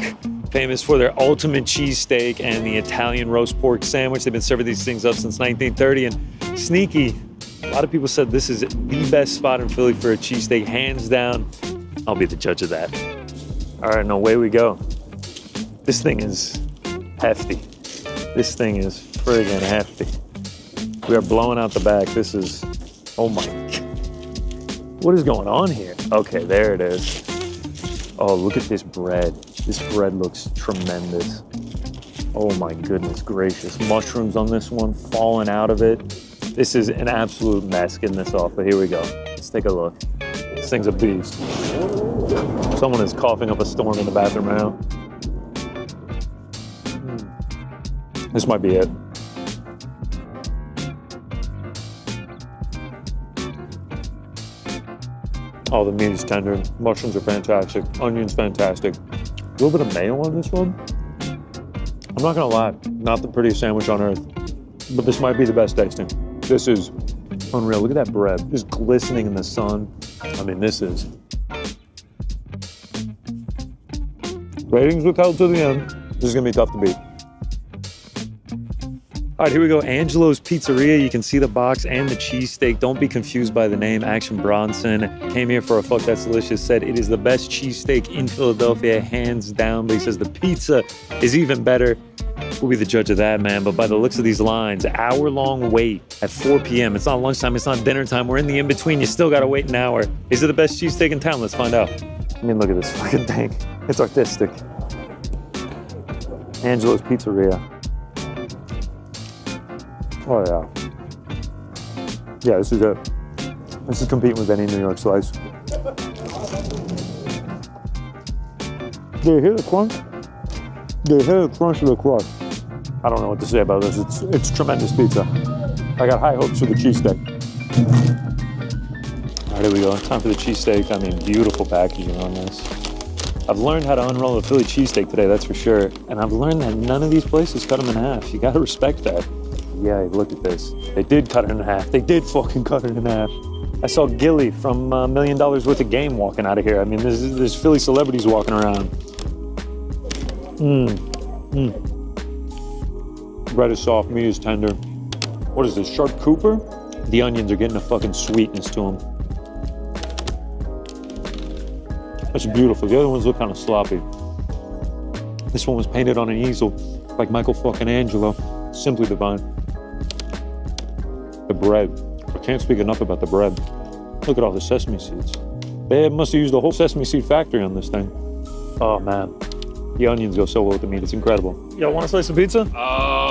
famous for their ultimate cheesesteak and the Italian roast pork sandwich. They've been serving these things up since 1930, and sneaky, a lot of people said this is the best spot in Philly for a cheesesteak, hands down. I'll be the judge of that. All right, and away we go. This thing is hefty. This thing is friggin' hefty. We are blowing out the back. This is, oh my, what is going on here? Okay, there it is. Oh, look at this bread. This bread looks tremendous. Oh my goodness gracious. Mushrooms on this one, falling out of it. This is an absolute mess getting this off, but here we go. Let's take a look. This thing's a beast. Someone is coughing up a storm in the bathroom now. This might be it. Oh, the meat is tender. Mushrooms are fantastic. Onions fantastic. A little bit of mayo on this one. I'm not gonna lie, not the prettiest sandwich on earth, but this might be the best tasting. This is unreal. Look at that bread, just glistening in the sun. I mean, this is. Ratings withheld to the end. This is gonna be tough to beat. All right, here we go. Angelo's Pizzeria. You can see the box and the cheesesteak. Don't be confused by the name. Action Bronson came here for a Fuck That's Delicious. Said it is the best cheesesteak in Philadelphia, hands down. But he says the pizza is even better. We'll be the judge of that, man. But by the looks of these lines, hour-long wait at 4 p.m. It's not lunchtime. It's not dinner time. We're in the in-between. You still got to wait an hour. Is it the best cheesesteak in town? Let's find out. I mean, look at this fucking thing. It's artistic. Angelo's Pizzeria. Oh, yeah. Yeah, this is it. This is competing with any New York slice. Do you hear the crunch? Do you hear the crunch of the crust? I don't know what to say about this. It's tremendous pizza. I got high hopes for the cheesesteak. All right, here we go. Time for the cheesesteak. I mean, beautiful packaging on this. I've learned how to unroll a Philly cheesesteak today, that's for sure. And I've learned that none of these places cut them in half. You gotta respect that. Yeah, look at this. They did cut it in half. They did fucking cut it in half. I saw Gilly from $1 Million Worth of Game walking out of here. I mean, there's Philly celebrities walking around. Bread is soft, meat is tender. What is this, Sharp Cooper? The onions are getting a fucking sweetness to them. That's beautiful. The other ones look kind of sloppy. This one was painted on an easel, like Michael fucking Angelo. Simply divine. The bread. I can't speak enough about the bread. Look at all the sesame seeds. They must have used the whole sesame seed factory on this thing. Oh man. The onions go so well with the meat. It's incredible. Y'all want a slice of pizza?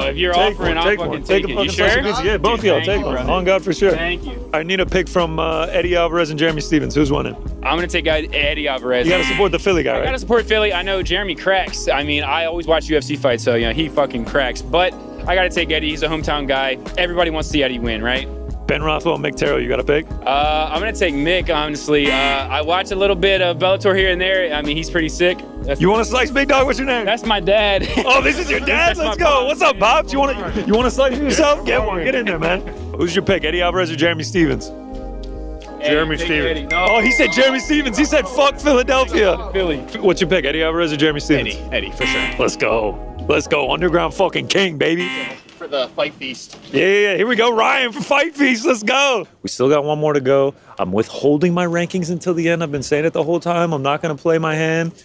If you're offering, I'll fucking take it. You sure? Pizza. Yeah, both of y'all take one. On God for sure. Thank you. I need a pick from Eddie Alvarez and Jeremy Stevens. Who's winning? I'm going to take Eddie Alvarez. You got to support the Philly guy, right? I got to support Philly. I know Jeremy cracks. I mean, I always watch UFC fights, so, you know, he fucking cracks. But I got to take Eddie. He's a hometown guy. Everybody wants to see Eddie win, right? Ben Rothwell, Mick Terrell, you got a pick? I'm going to take Mick, honestly. I watch a little bit of Bellator here and there. I mean, he's pretty sick. You want to slice, big dog? What's your name? That's my dad. Oh, this is your dad? Let's go. What's up, Bob? You want to slice yourself? Get one. Get in there, man. Who's your pick, Eddie Alvarez or Jeremy Stevens? Jeremy Stevens. No. Oh, he said Jeremy Stevens. He said fuck Philadelphia. Philly. What's your pick, Eddie Alvarez or Jeremy Stevens? Eddie, for sure. Let's go. Let's go. Underground fucking king, baby. For the fight feast. Yeah, here we go. Ryan for Fight Feast. Let's go. We still got one more to go. I'm withholding my rankings until the end. I've been saying it the whole time. I'm not going to play my hand.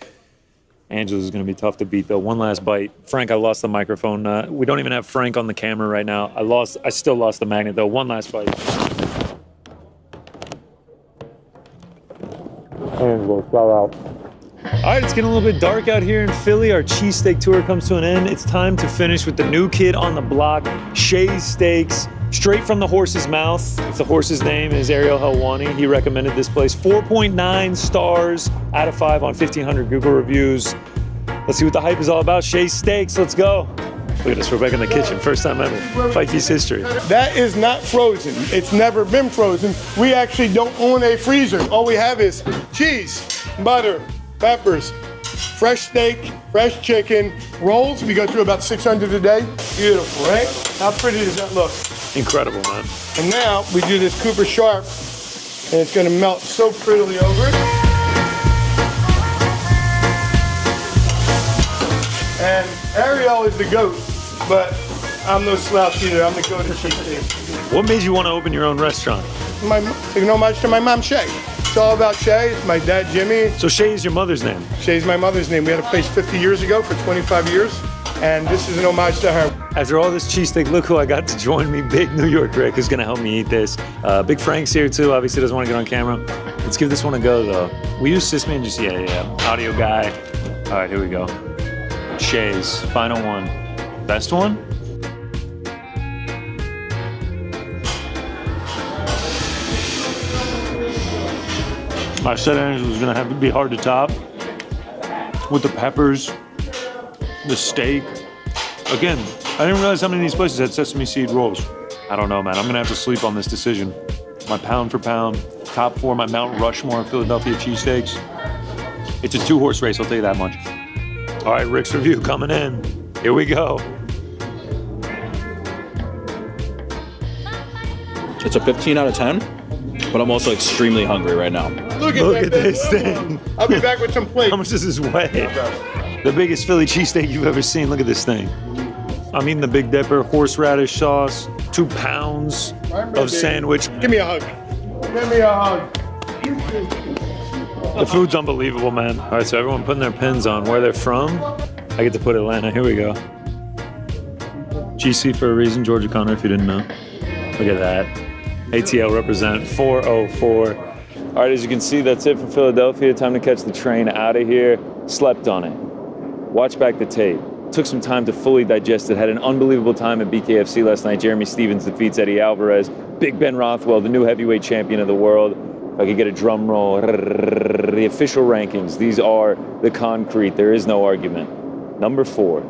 Angela's is going to be tough to beat, though. One last bite. Frank, I lost the microphone. We don't even have Frank on the camera right now. I still lost the magnet, though. One last bite. Angela, shout out. All right, it's getting a little bit dark out here in Philly. Our cheesesteak tour comes to an end. It's time to finish with the new kid on the block, Shay's Steaks, straight from the horse's mouth. If the horse's name is ArielHelwani, he recommended this place. 4.9 stars out of 5 on 1,500 Google reviews. Let's see what the hype is all about. Shay's Steaks, let's go. Look at us, we're back in the kitchen. First time ever. Fight Feast history. That is not frozen. It's never been frozen. We actually don't own a freezer. All we have is cheese, butter, peppers, fresh steak, fresh chicken, rolls. We go through about 600 a day. Beautiful, right? How pretty does that look? Incredible, man. And now we do this Cooper Sharp, and it's gonna melt so prettily over it. And Ariel is the GOAT, but I'm no slouch either. I'm the GOAT of cheesesteak. What made you want to open your own restaurant? You know much to my mom, Shay. It's all about Shay. It's my dad, Jimmy. So Shay is your mother's name? Shay's my mother's name. We had a place 50 years ago for 25 years, and this is an homage to her. After all this cheesesteak, look who I got to join me. Big New York Rick, who's gonna help me eat this. Big Frank's here too. Obviously doesn't want to get on camera. Let's give this one a go though. We use Sysman, just yeah. Audio guy. All right, here we go. Shay's final one. Best one? I said Angela was gonna have to be hard to top with the peppers, the steak. Again, I didn't realize how many of these places had sesame seed rolls. I don't know, man. I'm gonna have to sleep on this decision. My pound for pound, top 4, my Mount Rushmore of Philadelphia cheesesteaks. It's a 2-horse race, I'll tell you that much. All right, Rick's review coming in. Here we go. It's a 15 out of 10, but I'm also extremely hungry right now. Look at this thing. I'll be back with some plates. How much does this weigh? The biggest Philly cheesesteak you've ever seen. Look at this thing. I'm eating the Big Dipper, horseradish sauce, 2 pounds of sandwich. Give me a hug. Give me a hug. The food's unbelievable, man. All right, so everyone putting their pins on where they're from. I get to put Atlanta. Here we go. GC for a reason, Georgia Connor, if you didn't know. Look at that. ATL represent 404. All right, as you can see, that's it for Philadelphia. Time to catch the train out of here. Slept on it. Watch back the tape. Took some time to fully digest it. Had an unbelievable time at BKFC last night. Jeremy Stevens defeats Eddie Alvarez. Big Ben Rothwell, the new heavyweight champion of the world. If I could get a drum roll. The official rankings. These are the concrete. There is no argument. Number 4,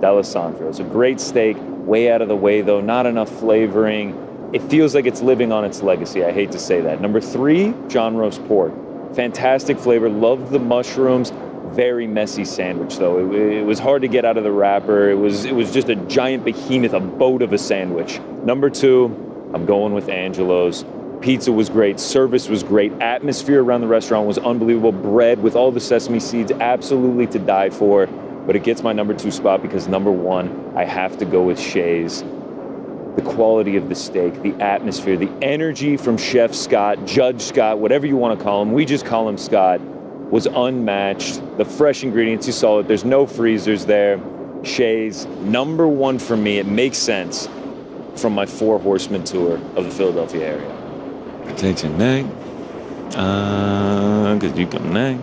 D'Alessandro. It's a great steak. Way out of the way, though. Not enough flavoring. It feels like it's living on its legacy. I hate to say that. Number 3, John Roast pork. Fantastic flavor. Loved the mushrooms. Very messy sandwich, though. It was hard to get out of the wrapper. It was just a giant behemoth, a boat of a sandwich. Number 2, I'm going with Angelo's. Pizza was great. Service was great. Atmosphere around the restaurant was unbelievable. Bread with all the sesame seeds, absolutely to die for. But it gets my number 2 spot because number 1, I have to go with Shay's. The quality of the steak, the atmosphere, the energy from Chef Scott, Judge Scott, whatever you want to call him, we just call him Scott, was unmatched. The fresh ingredients, you saw it, there's no freezers there. Shay's, number 1 for me. It makes sense from my 4 horseman tour of the Philadelphia area. Takes a neck, cause you come neck.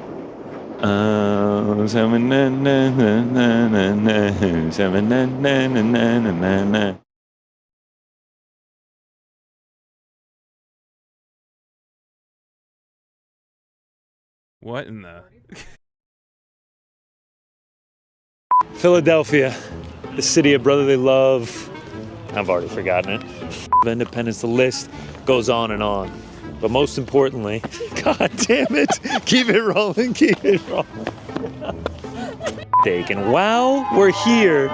What in the? Philadelphia. the city of brotherly love. I've already forgotten it. Independence, the list goes on and on. But most importantly, God damn it, keep it rolling, keep it rolling. And while we're here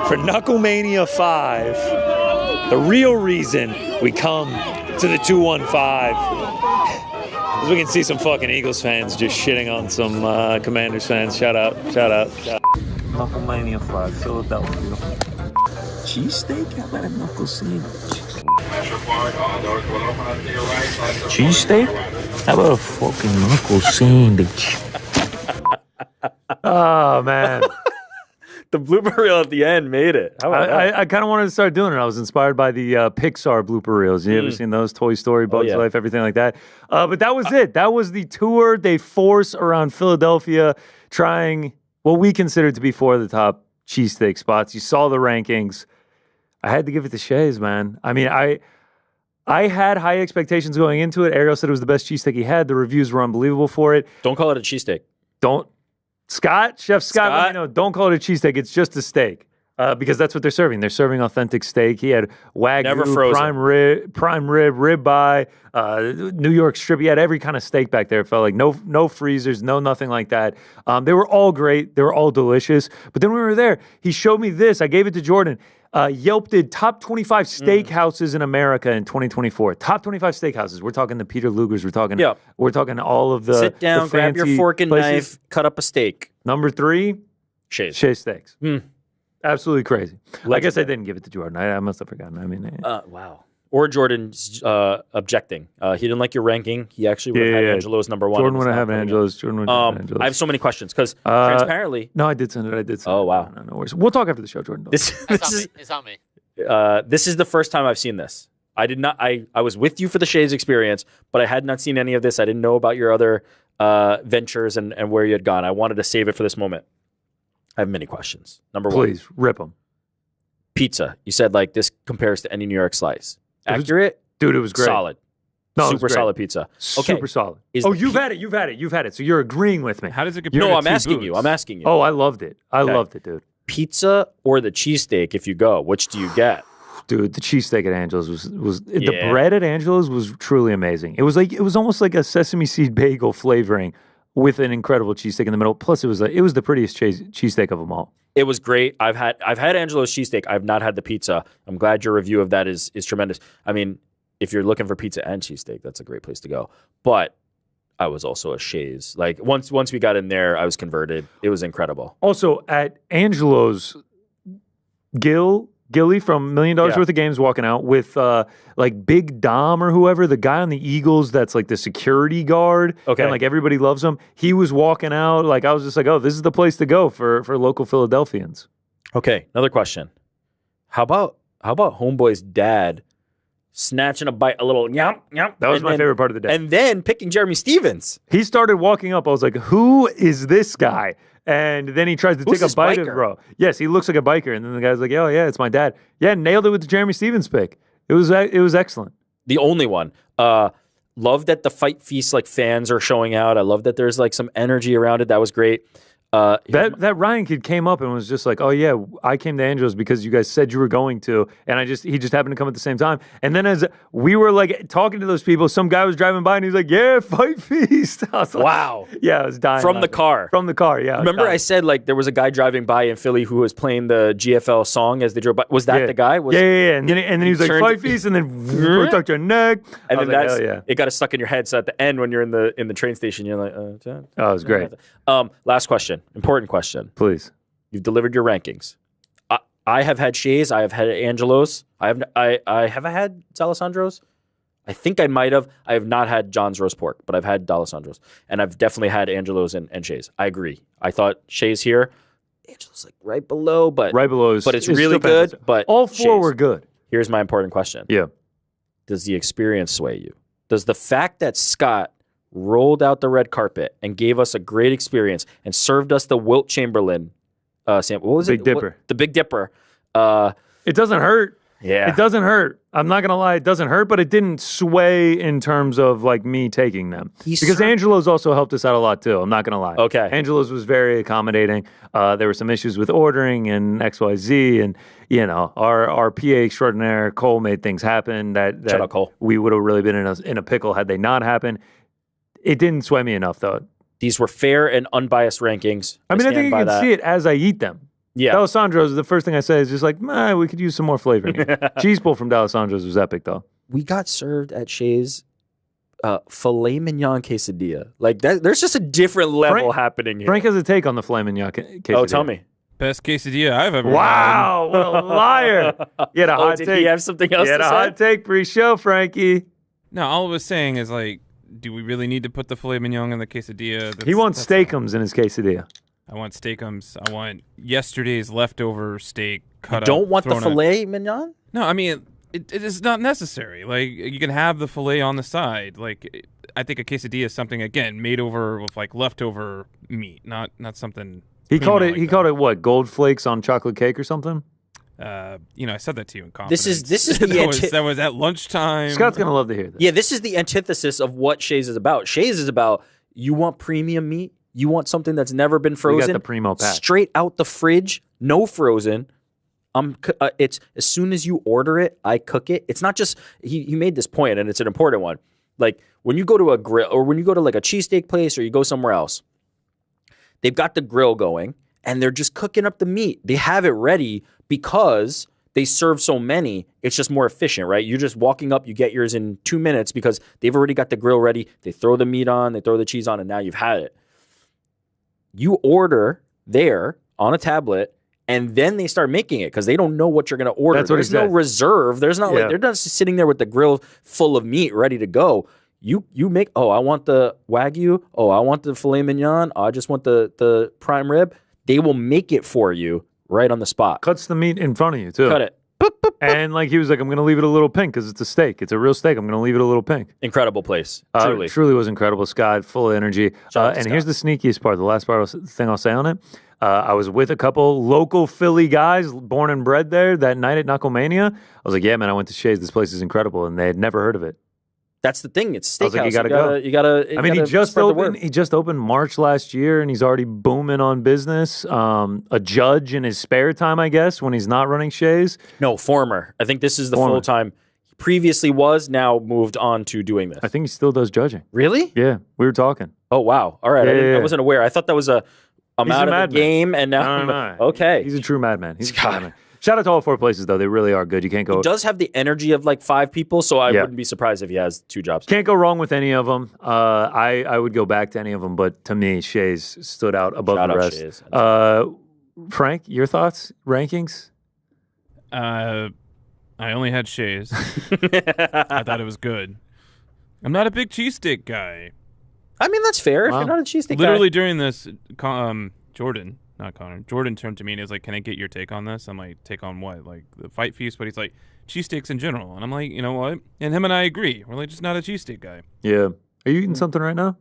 for KnuckleMania 5, the real reason we come to the 215 is we can see some fucking Eagles fans just shitting on some Commanders fans. Shout out, shout out, shout out. KnuckleMania 5, Philadelphia. Cheesesteak? How about a knuckle sandwich? Cheesesteak? How about a fucking knuckle sandwich? Oh, man. The blooper reel at the end made it. I kind of wanted to start doing it. I was inspired by the Pixar blooper reels. You ever seen those? Toy Story, Bugs Life, everything like that. But that was it. That was the tour they force around Philadelphia, trying what we consider to be 4 of the top cheesesteak spots. You saw the rankings. I had to give it to Shays, man. I mean, I had high expectations going into it. Ariel said it was the best cheesesteak he had. The reviews were unbelievable for it. Don't call it a cheesesteak. Chef Scott, let me know. Don't call it a cheesesteak. It's just a steak. Because that's what they're serving. They're serving authentic steak. He had Wagyu, prime rib, ribeye, New York strip. He had every kind of steak back there. It felt like no freezers, nothing like that. They were all great. They were all delicious. But then when we were there, he showed me this. I gave it to Jordan. Yelp did top 25 steakhouses in America in 2024. Top 25 steakhouses. We're talking the Peter Lugers. We're talking all of the sit down, the grab your fork and knife, cut up a steak. Number 3, Shays Steaks. Absolutely crazy. Legendary. I guess I didn't give it to Jordan. I must have forgotten. I mean, wow. Or Jordan's objecting. He didn't like your ranking. He actually would have had Angelo's number 1. Jordan would have Angelo's. I have so many questions because transparently. No, I did send it. Oh, wow. No worries. We'll talk after the show, Jordan. It's on me. This is the first time I've seen this. I did not. I was with you for the Shays experience, but I had not seen any of this. I didn't know about your other ventures and where you had gone. I wanted to save it for this moment. I have many questions. Number 1. Please, rip them. Pizza. You said like this compares to any New York slice. Accurate? Dude, it was great. Solid. No, super solid pizza. Okay. Super solid. You've had it. So you're agreeing with me. How does it compare No, to I'm asking you. Oh, I loved it. I loved it, dude. Pizza or the cheesesteak if you go? Which do you get? Dude, the cheesesteak at Angelo's was the bread at Angelo's was truly amazing. It was almost like a sesame seed bagel flavoring with an incredible cheesesteak in the middle. Plus, it was the prettiest cheesesteak of them all. It was great. I've had Angelo's cheesesteak. I've not had the pizza. I'm glad your review of that is tremendous. I mean, if you're looking for pizza and cheesesteak, that's a great place to go. But I was also a Shays. Like once we got in there, I was converted. It was incredible. Also at Angelo's, Gilly from $1 Million Worth of Games walking out with like Big Dom or whoever, the guy on the Eagles that's like the security guard. Okay. And like everybody loves him. He was walking out. Like I was just like, oh, this is the place to go for local Philadelphians. Okay, another question. How about Homeboy's dad snatching a bite, a little yum. That was my favorite part of the day. And then picking Jeremy Stevens. He started walking up. I was like, who is this guy? And then he tries to take a bite of bro. Yes, he looks like a biker. And then the guy's like, oh, yeah, it's my dad. Yeah, nailed it with the Jeremy Stevens pick. It was excellent. The only one. Love that the Fight Feast like fans are showing out. I love that there's like some energy around it. That was great. That Ryan kid came up and was just like, oh yeah, I came to Angelo's because you guys said you were going to, and he just happened to come at the same time. And then as we were like talking to those people, some guy was driving by and he's like, yeah, Fight Feast. I was like, wow. Yeah, I was dying. From the car, yeah. Remember I said like there was a guy driving by in Philly who was playing the GFL song as they drove by. Was that the guy? Yeah. And then he was like, Fight Feast, and then protect your neck. And then like, it got stuck in your head. So at the end when you're in the train station, you're like, oh, it was great. Last question. Important question. Please. You've delivered your rankings. I have had Shays. I have had Angelo's. I have had D'Alessandro's. I think I might have. I have not had John's roast pork, but I've had D'Alessandro's. And I've definitely had Angelo's and Shays. I agree. I thought Shays here. Angelo's like right below, but it's really good. But all 4 Shays. were good. Here's my important question. Yeah. Does the experience sway you? Does the fact that Scott rolled out the red carpet and gave us a great experience and served us the Wilt Chamberlain sample. What was Big Dipper. The Big Dipper. It doesn't hurt. Yeah. It doesn't hurt. I'm not going to lie. It doesn't hurt, but it didn't sway in terms of like me taking them. Because Angelo's also helped us out a lot too. I'm not going to lie. Okay. Angelo's was very accommodating. There were some issues with ordering and XYZ. And, you know, our PA extraordinaire, Cole, made things happen that Shout out, Cole. we would have really been in a pickle had they not happened. It didn't sway me enough, though. These were fair and unbiased rankings. I mean, I think you can see it as I eat them. Yeah. D'Alessandro's, the first thing I say is just like, we could use some more flavor here. Cheese pull from D'Alessandro's was epic, though. We got served at Shay's filet mignon quesadilla. Like, there's just a different level happening here. Frank has a take on the filet mignon quesadilla. Oh, tell me. Best quesadilla I've ever Wow, had. what a liar. You had a hot did take. he have something else You had to a say? hot take pre-show, Frankie. No, all I was saying is, like, do we really need to put the filet mignon in the quesadilla? He wants steakums in his quesadilla. I want steakums. I want yesterday's leftover steak cut up. Don't want the thrown in. filet mignon? No, I mean, it is not necessary. Like, you can have the filet on the side. Like, I think a quesadilla is something, again, made over with, like, leftover meat, not something... He called it what? Gold flakes on chocolate cake or something? You know, I said that to you in confidence. This is the that was at lunchtime. Scott's gonna love to hear this. Yeah, this is the antithesis of what Shay's is about. Shay's is about you want premium meat, you want something that's never been frozen. We got the primo pack. Straight out the fridge, no frozen. It's as soon as you order it, I cook it. It's not just he made this point, and it's an important one. Like when you go to a grill or when you go to like a cheesesteak place or you go somewhere else, they've got the grill going and they're just cooking up the meat. They have it ready because they serve so many. It's just more efficient, right? You're just walking up, you get yours in 2 minutes because they've already got the grill ready. They throw the meat on, they throw the cheese on, and now you've had it. You order there on a tablet, and then they start making it because they don't know what you're going to order. That's what There's no reserve. There's not like they're not sitting there with the grill full of meat ready to go. You make, I want the Wagyu. Oh, I want the filet mignon. Oh, I just want the prime rib. They will make it for you right on the spot. Cuts the meat in front of you, too. Cut it. And like he was like, I'm going to leave it a little pink because it's a steak. It's a real steak. I'm going to leave it a little pink. Incredible place. Truly. Truly was incredible. Scott, full of energy. And here's the sneakiest part. The last thing I'll say on it. I was with a couple local Philly guys born and bred there that night at KnuckleMania. I was like, yeah, man, I went to Shay's. This place is incredible. And they had never heard of it. That's the thing. It's steakhouse. I was like, you gotta go. You gotta. I mean, he just opened. He just opened March last year, and he's already booming on business. A judge in his spare time, I guess, when he's not running Shay's. No, former. I think this is the full time. He previously was, now moved on to doing this. I think he still does judging. Really? Yeah, we were talking. Oh wow! All right, I wasn't aware. I thought that was I'm out of the game, and now no. Okay. He's a true madman. He's a true madman. Shout out to all 4 places, though. They really are good. You can't go. He does have the energy of like 5 people, so I wouldn't be surprised if he has 2 jobs. Can't go wrong with any of them. I would go back to any of them, but to me, Shay's stood out above the rest. Shays. Frank, your thoughts? Rankings? I only had Shay's. I thought it was good. I'm not a big cheesesteak guy. I mean, that's fair. If you're not a cheesesteak guy. Literally during this, Jordan, not Connor, Jordan turned to me and he was like, can I get your take on this? I'm like, take on what? Like the fight feast? But he's like, cheesesteaks in general. And I'm like, you know what? And him and I agree. We're like, just not a cheesesteak guy. Yeah. Are you eating something right now?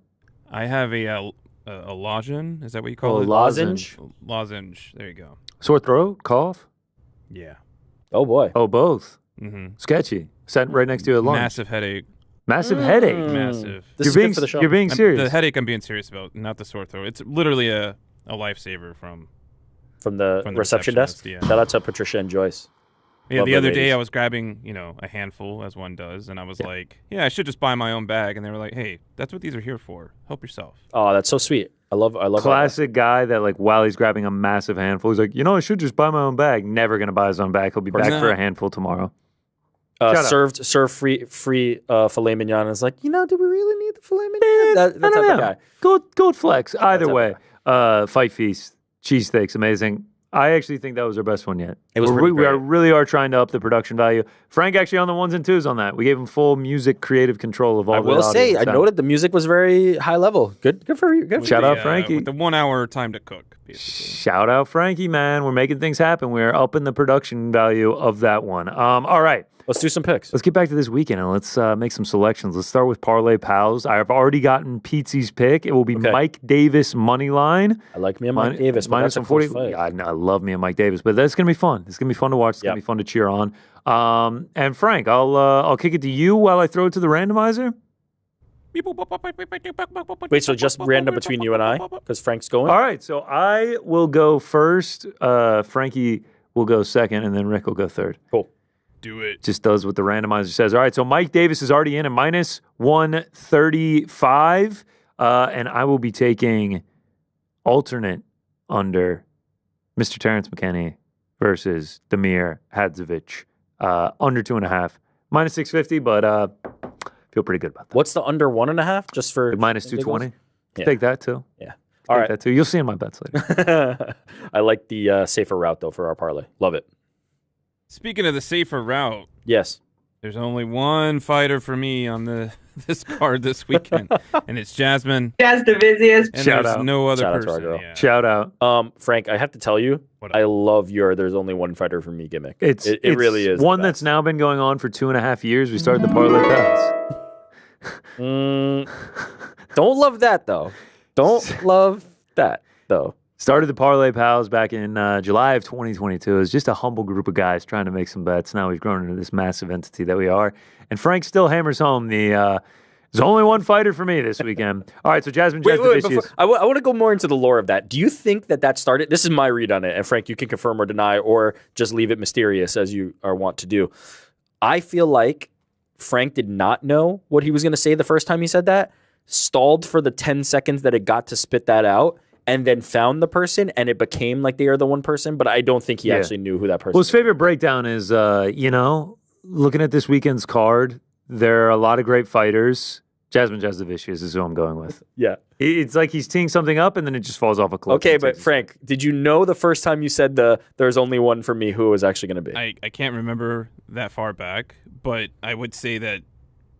I have a lozenge. Is that what you call it? Lozenge? Lozenge. There you go. Sore throat? Cough? Yeah. Oh, boy. Oh, both? Mm-hmm. Sketchy. Sat right next to you at lunch. Massive headache. Massive headache? Massive. You're being serious. The headache I'm being serious about, not the sore throat. It's literally a lifesaver from the reception desk. Yeah. Shout out to Patricia and Joyce. Yeah, Love the other ladies. day I was grabbing, a handful as one does, and I was like, I should just buy my own bag. And they were like, hey, that's what these are here for. Help yourself. Oh, that's so sweet. I love classic guy that like while he's grabbing a massive handful, he's like, I should just buy my own bag. Never gonna buy his own bag. He'll be back for a handful tomorrow. Served free filet mignon. And it's like, do we really need the filet mignon? That's not the guy. Gold flex. Either way, fight feast, cheesesteaks, amazing. I actually think that was our best one yet. It was we really are trying to up the production value. Frank actually on the 1s and 2s on that. We gave him full music creative control of all. I will say, I noted the music was very high level. Good for you. Good. Shout out Frankie. With the 1 hour time to cook. Basically. Shout out Frankie, man. We're making things happen. We're upping the production value of that one. All right. Let's do some picks. Let's get back to this weekend and let's make some selections. Let's start with Parlay Pals. I've already gotten Pete's pick. It will be Mike Davis money line. I like me and Mike Davis. Minus 140. I love me and Mike Davis, but that's going to be fun. It's going to be fun to watch. It's going to be fun to cheer on. And Frank, I'll kick it to you while I throw it to the randomizer. Wait, so just random between you and I? Because Frank's going? All right, so I will go first. Frankie will go second, and then Rick will go third. Cool. Do it. Just does what the randomizer says. All right, so Mike Davis is already in at minus 135, and I will be taking alternate under Mr. Terrence McKinney versus Damir Hadzovic, under 2.5, minus 650, but feel pretty good about that. What's the under 1.5? Just for minus 220. Take that too. Yeah. All right. That too. You'll see in my bets later. I like the safer route though for our parlay. Love it. Speaking of the safer route, yes, there's only one fighter for me on this card this weekend, and it's Jasmine. Jazz Divizius. And there's no other person. Shout out. Frank, I have to tell you, I love your "there's only one fighter for me" gimmick. It really is one that's now been going on for 2.5 years. We started the Parlay Pals. Don't love that though. Don't love that though. Started the Parlay Pals back in July of 2022. It was just a humble group of guys trying to make some bets. Now we've grown into this massive entity that we are. And Frank still hammers home there's only one fighter for me this weekend. All right, so Jasmine Jasdavicius. I want to go more into the lore of that. Do you think that started? This is my read on it. And Frank, you can confirm or deny or just leave it mysterious as you are wont to do. I feel like Frank did not know what he was going to say the first time he said that, stalled for the 10 seconds that it got to spit that out, and then found the person, and it became like they are the one person, but I don't think he actually knew who that person was. Well, his favorite breakdown is, looking at this weekend's card, there are a lot of great fighters. Jasmine Jasdavicius is who I'm going with. Yeah. It's like he's teeing something up, and then it just falls off a cliff. Okay, but Frank, did you know the first time you said there's only one for me who it was actually going to be? I can't remember that far back, but I would say that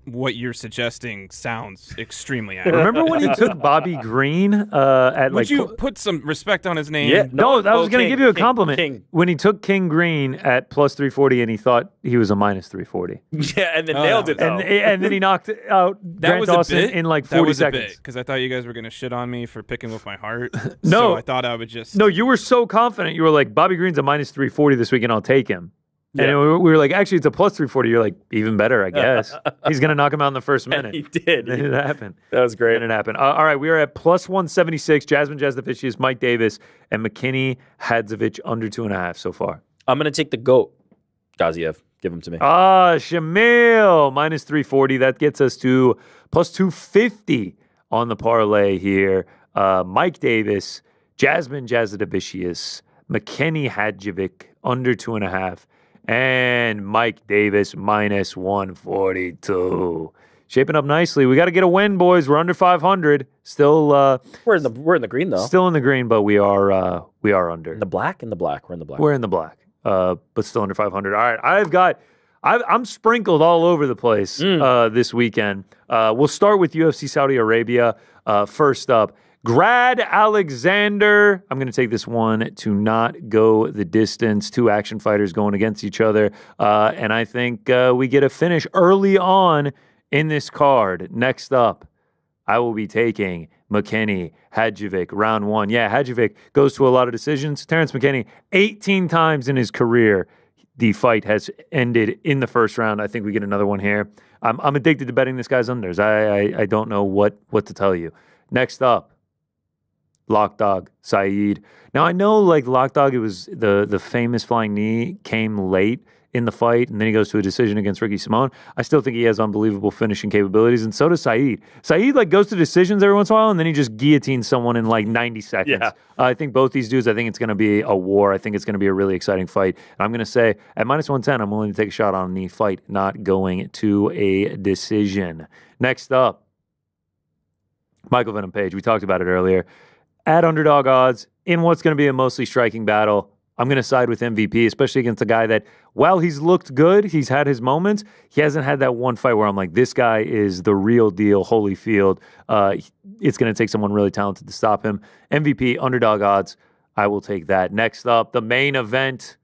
what you're suggesting sounds extremely accurate. Remember when he took Bobby Green Would you put some respect on his name? Yeah, no, I was going to give you a compliment. When he took King Green at plus 340 and he thought he was a minus 340. Yeah, and then nailed it, though. And then he knocked out Grant Dawson in like 40 seconds. Because I thought you guys were going to shit on me for picking with my heart. No. So I thought I would just... No, you were so confident. You were like, Bobby Green's a minus 340 this week and I'll take him. Yeah. And we were like, actually, it's a plus 340. You're like, even better, I guess. He's going to knock him out in the first minute. And he did. And it happened. That was great. And it happened. All right, we are at plus 176. Jasmine Jasdavicius, Mike Davis, and McKinney Hadzovic under 2.5 so far. I'm going to take the GOAT, Gaziev. Give him to me. Shamil, minus 340. That gets us to plus 250 on the parlay here. Mike Davis, Jasmine Jasdavicius, McKinney Hadzovic under 2.5. And Mike Davis minus 142. Shaping up nicely. We got to get a win, boys. We're under 500. Still, we're in the green though. Still in the green, but we are under. In the black. We're in the black. We're in the black. But still under 500. All right, I'm sprinkled all over the place this weekend. We'll start with UFC Saudi Arabia. First up, Grad Alexander. I'm going to take this one to not go the distance. Two action fighters going against each other. And I think we get a finish early on in this card. Next up, I will be taking McKinney Hadzovic, round one. Yeah, Hadzovic goes to a lot of decisions. Terrence McKinney, 18 times in his career, the fight has ended in the first round. I think we get another one here. I'm addicted to betting this guy's unders. I don't know what to tell you. Next up, Lock Dog Saeed. Now, I know, like, Lock Dog, it was the famous flying knee came late in the fight, and then he goes to a decision against Ricky Simone. I still think he has unbelievable finishing capabilities, and so does Saeed. Saeed, like, goes to decisions every once in a while, and then he just guillotines someone in, like, 90 seconds. Yeah. I think both these dudes, I think it's going to be a war. I think it's going to be a really exciting fight. And I'm going to say, at minus 110, I'm willing to take a shot on the fight not going to a decision. Next up, Michael Venom Page. We talked about it earlier. At underdog odds, in what's going to be a mostly striking battle, I'm going to side with MVP, especially against a guy that, while he's looked good, he's had his moments, he hasn't had that one fight where I'm like, this guy is the real deal, Holyfield. It's going to take someone really talented to stop him. MVP, underdog odds, I will take that. Next up, the main event.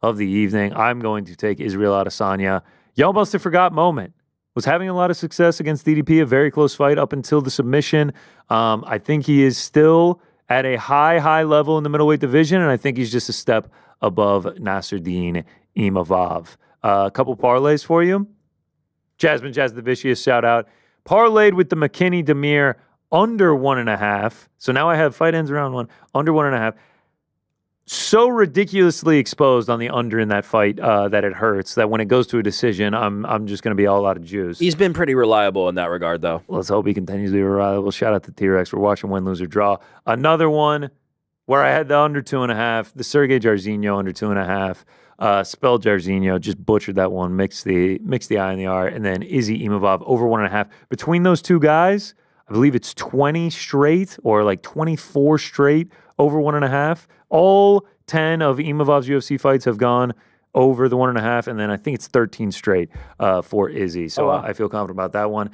of the evening. I'm going to take Israel Adesanya. Y'all must have forgot moment. Was having a lot of success against DDP, a very close fight up until the submission. I think he is still at a high level in the middleweight division, and I think he's just a step above Nassourdine Imavov. A couple parlays for you. Jasmine Jazz the Vicious, shout out. Parlayed with the McKinney Demir under 1.5. So now I have fight ends around 1, under 1.5. So ridiculously exposed on the under in that fight that it hurts, that when it goes to a decision, I'm just going to be all out of juice. He's been pretty reliable in that regard, though. Let's hope he continues to be reliable. Shout out to T-Rex. We're watching win, lose, or draw. Another one where I had the under 2.5, the Sergey Jarzinho under 2.5. Spelled Jarzinho, just butchered that one, mixed the I and the R, and then Izzy Imavov over 1.5. Between those two guys, I believe it's 20 straight or like 24 straight over 1.5. All 10 of Imavov's UFC fights have gone over the 1.5, and then I think it's 13 straight for Izzy. So I feel confident about that one.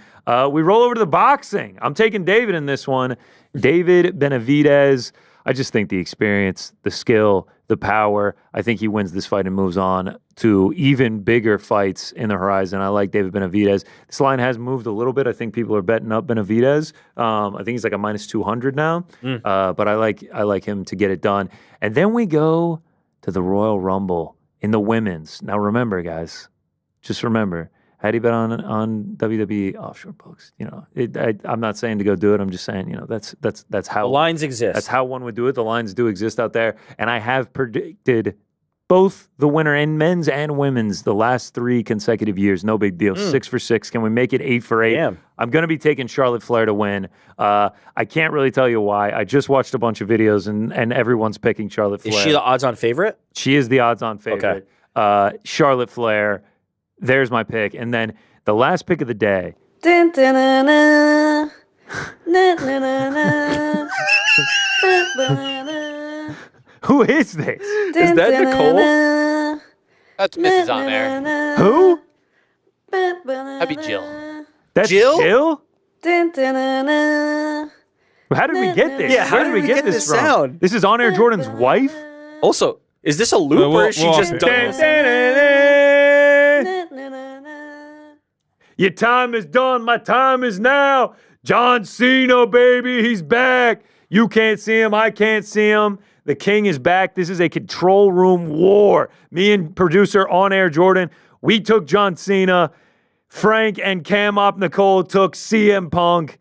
We roll over to the boxing. I'm taking David in this one. David Benavidez. I just think the experience, the skill, the power, I think he wins this fight and moves on to even bigger fights in the horizon. I like David Benavidez. This line has moved a little bit. I think people are betting up Benavidez. I think he's like a minus 200 now. But I like him to get it done. And then we go to the Royal Rumble in the women's. Now remember, guys, just remember, how do you bet on WWE offshore books? You know, I'm not saying to go do it. I'm just saying, you know, that's how the lines exist. That's how one would do it. The lines do exist out there, and I have predicted both the winner in men's and women's the last 3 consecutive years. No big deal. 6 for 6. Can we make it 8 for 8? Damn. I'm going to be taking Charlotte Flair to win. I can't really tell you why. I just watched a bunch of videos, and everyone's picking Charlotte Flair. Is she the odds-on favorite? She is the odds-on favorite. Okay. Charlotte Flair. There's my pick. And then the last pick of the day. Dun, dun, dun, dun. Dun, dun, dun, dun. Who is this? Is that Nicole? That's Mrs. On Air. Who? That'd be Jill. That's Jill? Dun, dun, dun, dun. How did we get this? Yeah, how did we get this from? sound? This is On Air Jordan's wife? Also, is this a loop or is she just done this? Your time is done. My time is now. John Cena, baby. He's back. You can't see him. I can't see him. The king is back. This is a control room war. Me and producer On Air Jordan, we took John Cena. Frank and Cam Op Nicole took CM Punk.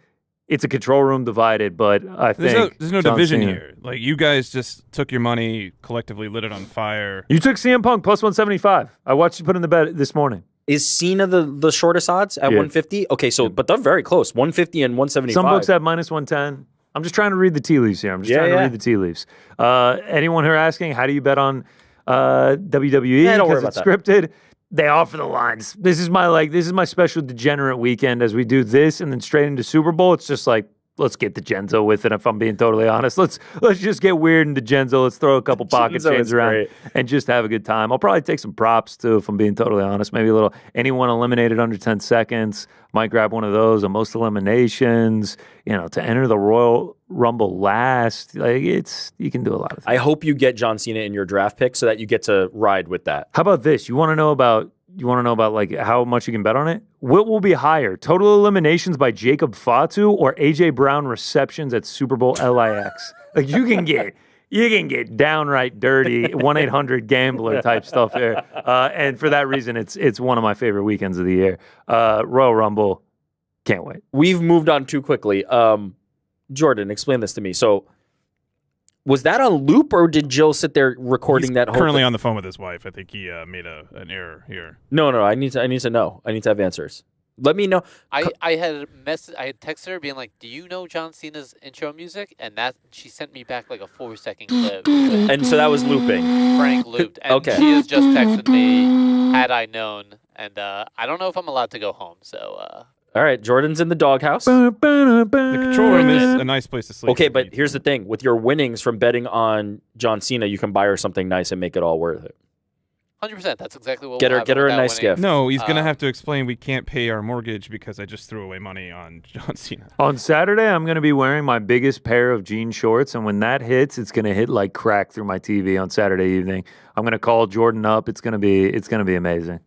It's a control room divided, but I think there's no John division Cena. here. Like, you guys just took your money, collectively lit it on fire. You took CM Punk plus 175. I watched you put in the bet this morning. Is Cena the shortest odds at 150? Okay, so but they're very close, 150 and 175. Some books have minus 110. I'm just trying to read the tea leaves here. I'm just trying to read the tea leaves. Anyone who are asking, how do you bet on WWE? Don't worry Because about it's that. scripted. They offer the lines. This is my special degenerate weekend as we do this and then straight into Super Bowl. It's just like, let's get the Genzo with it, if I'm being totally honest. Let's just get weird in the Genzo. Let's throw a couple pocket Genzo chains is around great. and just have a good time. I'll probably take some props too, if I'm being totally honest. Maybe a little anyone eliminated under 10 seconds. Might grab one of those, a most eliminations, to enter the Royal Rumble last. Like, you can do a lot of things. I hope you get John Cena in your draft pick so that you get to ride with that. How about this? You want to know about like how much you can bet on it? What will be higher? Total eliminations by Jacob Fatu or AJ Brown receptions at Super Bowl LIX? Like, you can get downright dirty 1-800-GAMBLER type stuff here. And for that reason, it's one of my favorite weekends of the year. Royal Rumble, can't wait. We've moved on too quickly. Jordan, explain this to me. So, was that a loop, or did Jill sit there recording that whole currently thing? on the phone with his wife. I think he made an error here. No, I need to know. I need to have answers. Let me know. I had texted her being like, "Do you know John Cena's intro music?" And that she sent me back like a 4-second clip. And so that was looping. Frank looped. And Okay. she has just texted me, had I known. And I don't know if I'm allowed to go home. So. All right, Jordan's in the doghouse. The control room is a nice place to sleep. Okay, but here's the thing. With your winnings from betting on John Cena, you can buy her something nice and make it all worth it. 100%. That's exactly what Get we'll her a without nice winning. gift. No, he's gonna have to explain we can't pay our mortgage because I just threw away money on John Cena. On Saturday, I'm gonna be wearing my biggest pair of jean shorts, and when that hits, it's gonna hit like crack through my TV on Saturday evening. I'm gonna call Jordan up. It's gonna be amazing.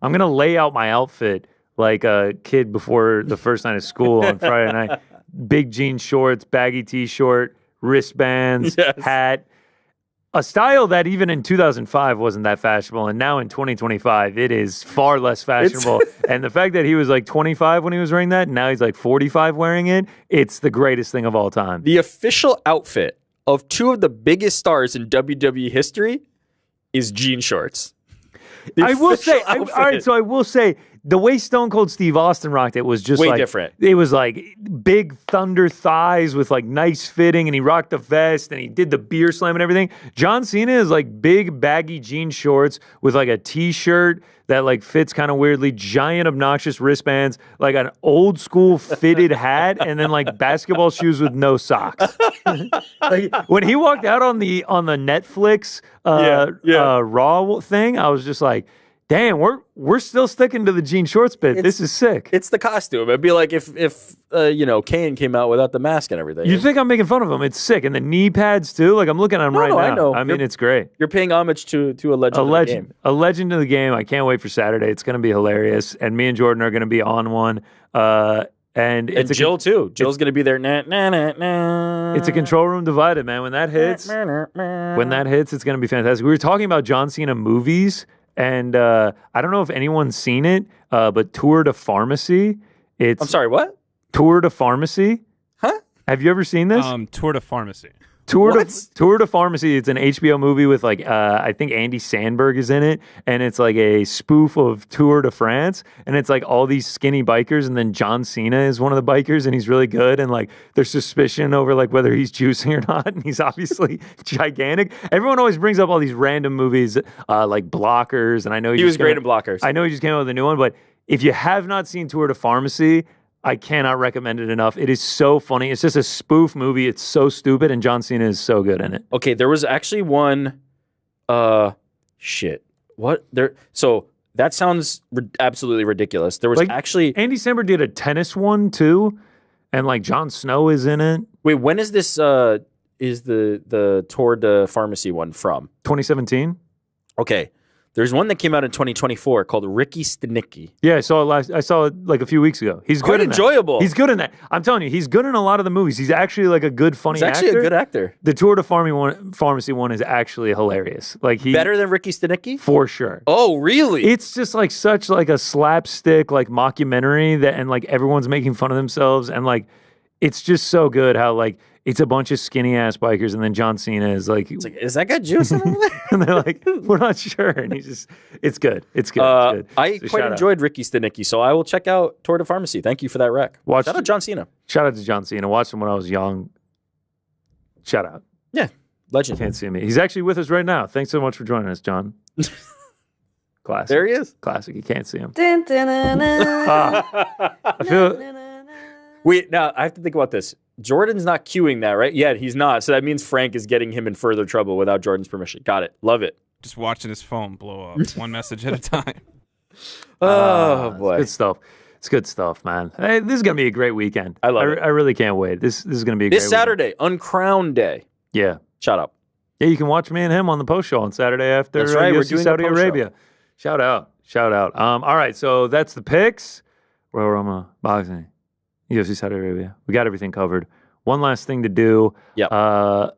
I'm gonna lay out my outfit like a kid before the first night of school on Friday night. Big jean shorts, baggy t-shirt, wristbands, hat. A style that even in 2005 wasn't that fashionable, and now in 2025, it is far less fashionable. And the fact that he was like 25 when he was wearing that, and now he's like 45 wearing it, it's the greatest thing of all time. The official outfit of two of the biggest stars in WWE history is jean shorts. I will say, all right, so I will say, the way Stone Cold Steve Austin rocked it was just way like different. It was like big thunder thighs with like nice fitting, and he rocked the vest and he did the beer slam and everything. John Cena is like big baggy jean shorts with like a t-shirt that like fits kind of weirdly, giant obnoxious wristbands, like an old school fitted hat, and then like basketball shoes with no socks. Like when he walked out on the Netflix Raw thing, I was just like, damn, we're still sticking to the jean shorts bit. This is sick. It's the costume. It'd be like if Kane came out without the mask and everything. You think I'm making fun of him? It's sick, and the knee pads too. Like I'm looking at him right now. I know. I mean, it's great. You're paying homage to a legend. A of the game. a legend of the game. I can't wait for Saturday. It's going to be hilarious, and me and Jordan are going to be on one. And Jill too. Jill's going to be there. Nah, nah, nah, nah. It's a control room divided, man. When that hits, it's going to be fantastic. We were talking about John Cena movies. And I don't know if anyone's seen it, but Tour de Pharmacy. I'm sorry, what? Tour de Pharmacy. Huh? Have you ever seen this? Tour de Pharmacy. Tour de Pharmacy. It's an HBO movie with like I think Andy Samberg is in it, and it's like a spoof of Tour de France, and it's like all these skinny bikers, and then John Cena is one of the bikers, and he's really good, and like there's suspicion over like whether he's juicing or not, and he's obviously gigantic. Everyone always brings up all these random movies like Blockers, and I know he was great in Blockers. I know he just came out with a new one, but if you have not seen Tour de Pharmacy, I cannot recommend it enough. It is so funny. It's just a spoof movie. It's so stupid, and John Cena is so good in it. Okay, there was actually one. Shit. What there? So that sounds absolutely ridiculous. There was like, actually Andy Samberg did a tennis one too, and like Jon Snow is in it. Wait, when is this? Is the Tour de Pharmacy one from? 2017. Okay. There's one that came out in 2024 called Ricky Stenicki. Yeah, I saw it like a few weeks ago. He's quite good in enjoyable. That. He's good in that. I'm telling you, he's good in a lot of the movies. He's actually like a good, funny actor. He's actually a good actor. The Tour de Pharmacy one is actually hilarious. Like better than Ricky Stenicki? For sure. Oh, really? It's just like such like a slapstick like mockumentary that, and like everyone's making fun of themselves, and like it's just so good how like it's a bunch of skinny ass bikers, and then John Cena is like, is that guy juicing over there? And they're like, we're not sure. And he's just, it's good. It's good. I quite enjoyed Ricky Stenicki, so I will check out Tour de Pharmacy. Thank you for that rec. Shout out John Cena. Shout out to John Cena. Watched him when I was young. Shout out. Yeah, legend. Can't see me. He's actually with us right now. Thanks so much for joining us, John. Classic. There he is. Classic. You can't see him. I feel. Wait, now I have to think about this. Jordan's not cueing that, right? Yeah, he's not. So that means Frank is getting him in further trouble without Jordan's permission. Got it. Love it. Just watching his phone blow up one message at a time. Oh, boy. It's good stuff. It's good stuff, man. Hey, this is going to be a great weekend. I love it. I really can't wait. This is going to be a great This Saturday, Uncrowned Day. Yeah. Shout out. Yeah, you can watch me and him on the post show on Saturday after That's right. We're UFC doing Saudi the post Arabia. Shout out. Shout out. All right, so that's the picks. Royal Rumble, boxing, UFC Saudi Arabia. We got everything covered. One last thing to do. Yeah.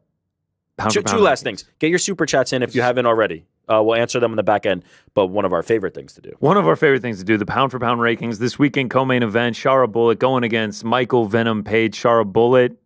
Two last things. Get your super chats in if you haven't already. We'll answer them on the back end, but one of our favorite things to do. One of our favorite things to do, the pound for pound rankings. This weekend, co-main event, Shara Bullet going against Michael Venom Page. Shara Bullet,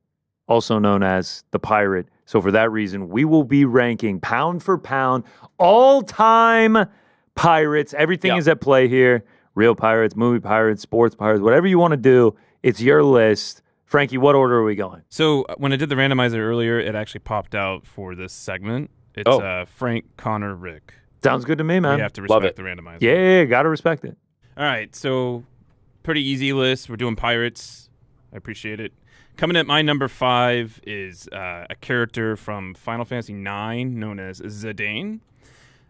also known as the Pirate. So for that reason, we will be ranking pound for pound all-time pirates. Everything is at play here. Real pirates, movie pirates, sports pirates, whatever you want to do, it's your list. Frankie, what order are we going? So when I did the randomizer earlier, it actually popped out for this segment. It's Frank, Connor, Rick. Sounds good to me, man. We have to respect the randomizer. Yeah, got to respect it. All right, so pretty easy list. We're doing pirates. I appreciate it. Coming at my number 5 is a character from Final Fantasy IX known as Zidane.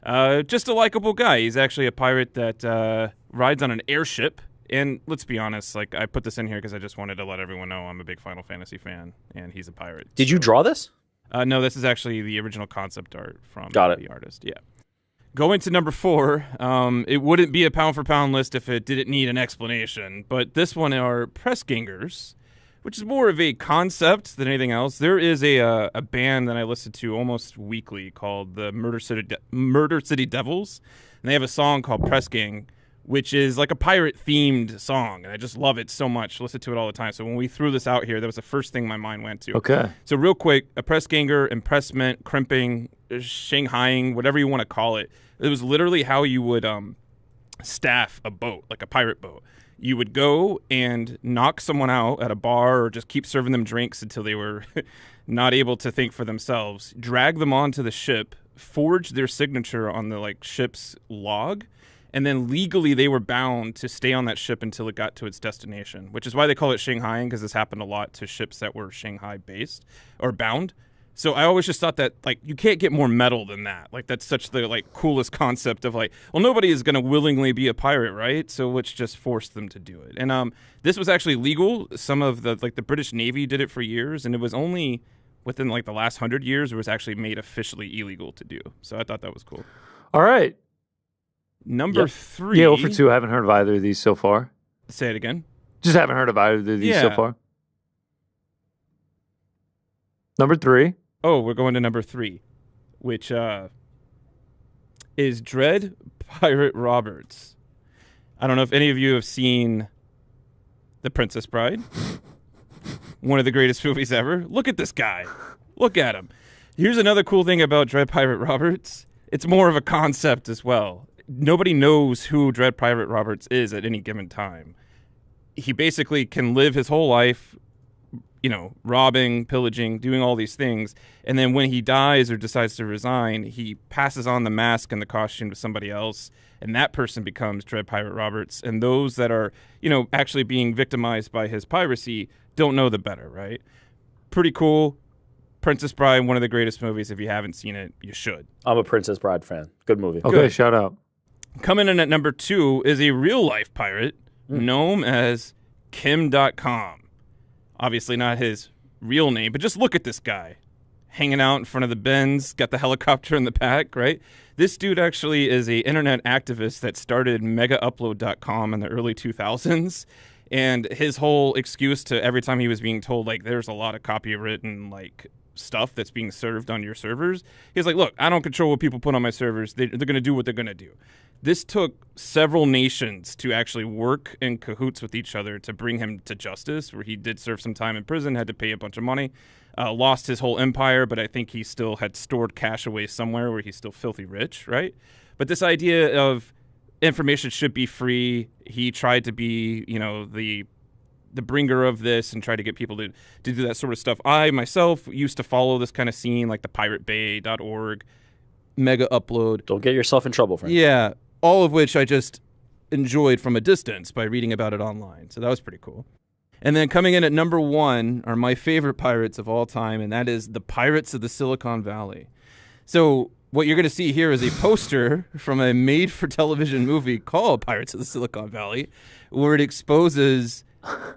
Just a likable guy. He's actually a pirate that rides on an airship. And let's be honest, like I put this in here because I just wanted to let everyone know I'm a big Final Fantasy fan, and he's a pirate. Did you draw this? No, this is actually the original concept art from Got it. the artist. Yeah. Going to number 4, it wouldn't be a pound-for-pound list if it didn't need an explanation, but this one are press gangers, which is more of a concept than anything else. There is a band that I listen to almost weekly called the Murder City Devils, and they have a song called Press Gang, which is like a pirate-themed song, and I just love it so much. Listen to it all the time. So when we threw this out here, that was the first thing my mind went to. Okay. So real quick, a press ganger, impressment, crimping, shanghaiing, whatever you want to call it. It was literally how you would staff a boat, like a pirate boat. You would go and knock someone out at a bar or just keep serving them drinks until they were not able to think for themselves, drag them onto the ship, forge their signature on the like ship's log, and then legally they were bound to stay on that ship until it got to its destination, which is why they call it Shanghaiing, because this happened a lot to ships that were Shanghai-based or bound. So I always just thought that, like, you can't get more metal than that. Like, that's such the, like, coolest concept of, like, well, nobody is going to willingly be a pirate, right? So let's just force them to do it. And this was actually legal. Some of the, like, the British Navy did it for years, and it was only within, like, the last 100 years it was actually made officially illegal to do. So I thought that was cool. All right. Number 3. Yeah, 0 for 2. I haven't heard of either of these so far. Say it again. Just haven't heard of either of these so far. Number 3. Oh, we're going to number 3, which is Dread Pirate Roberts. I don't know if any of you have seen The Princess Bride. One of the greatest movies ever. Look at this guy. Look at him. Here's another cool thing about Dread Pirate Roberts. It's more of a concept as well. Nobody knows who Dread Pirate Roberts is at any given time. He basically can live his whole life, you know, robbing, pillaging, doing all these things. And then when he dies or decides to resign, he passes on the mask and the costume to somebody else. And that person becomes Dread Pirate Roberts. And those that are, you know, actually being victimized by his piracy don't know the better, right? Pretty cool. Princess Bride, one of the greatest movies. If you haven't seen it, you should. I'm a Princess Bride fan. Good movie. Okay, Good. shout out. Coming in at number 2 is a real-life pirate known as Kim.com. Obviously not his real name, but just look at this guy. Hanging out in front of the Benz, got the helicopter in the back, right? This dude actually is an internet activist that started megaupload.com in the early 2000s. And his whole excuse to every time he was being told, like, there's a lot of copywritten, like, stuff that's being served on your servers. He's like, look, I don't control what people put on my servers. They're going to do what they're going to do. This took several nations to actually work in cahoots with each other to bring him to justice, where he did serve some time in prison, had to pay a bunch of money, lost his whole empire, but I think he still had stored cash away somewhere where he's still filthy rich, right? But this idea of information should be free, he tried to be, you know, the bringer of this and try to get people to do that sort of stuff. I, myself, used to follow this kind of scene, like the piratebay.org, Mega Upload. Don't get yourself in trouble, friend. Yeah, all of which I just enjoyed from a distance by reading about it online. So that was pretty cool. And then coming in at number 1 are my favorite pirates of all time, and that is the Pirates of the Silicon Valley. So what you're going to see here is a poster from a made-for-television movie called Pirates of the Silicon Valley, where it exposes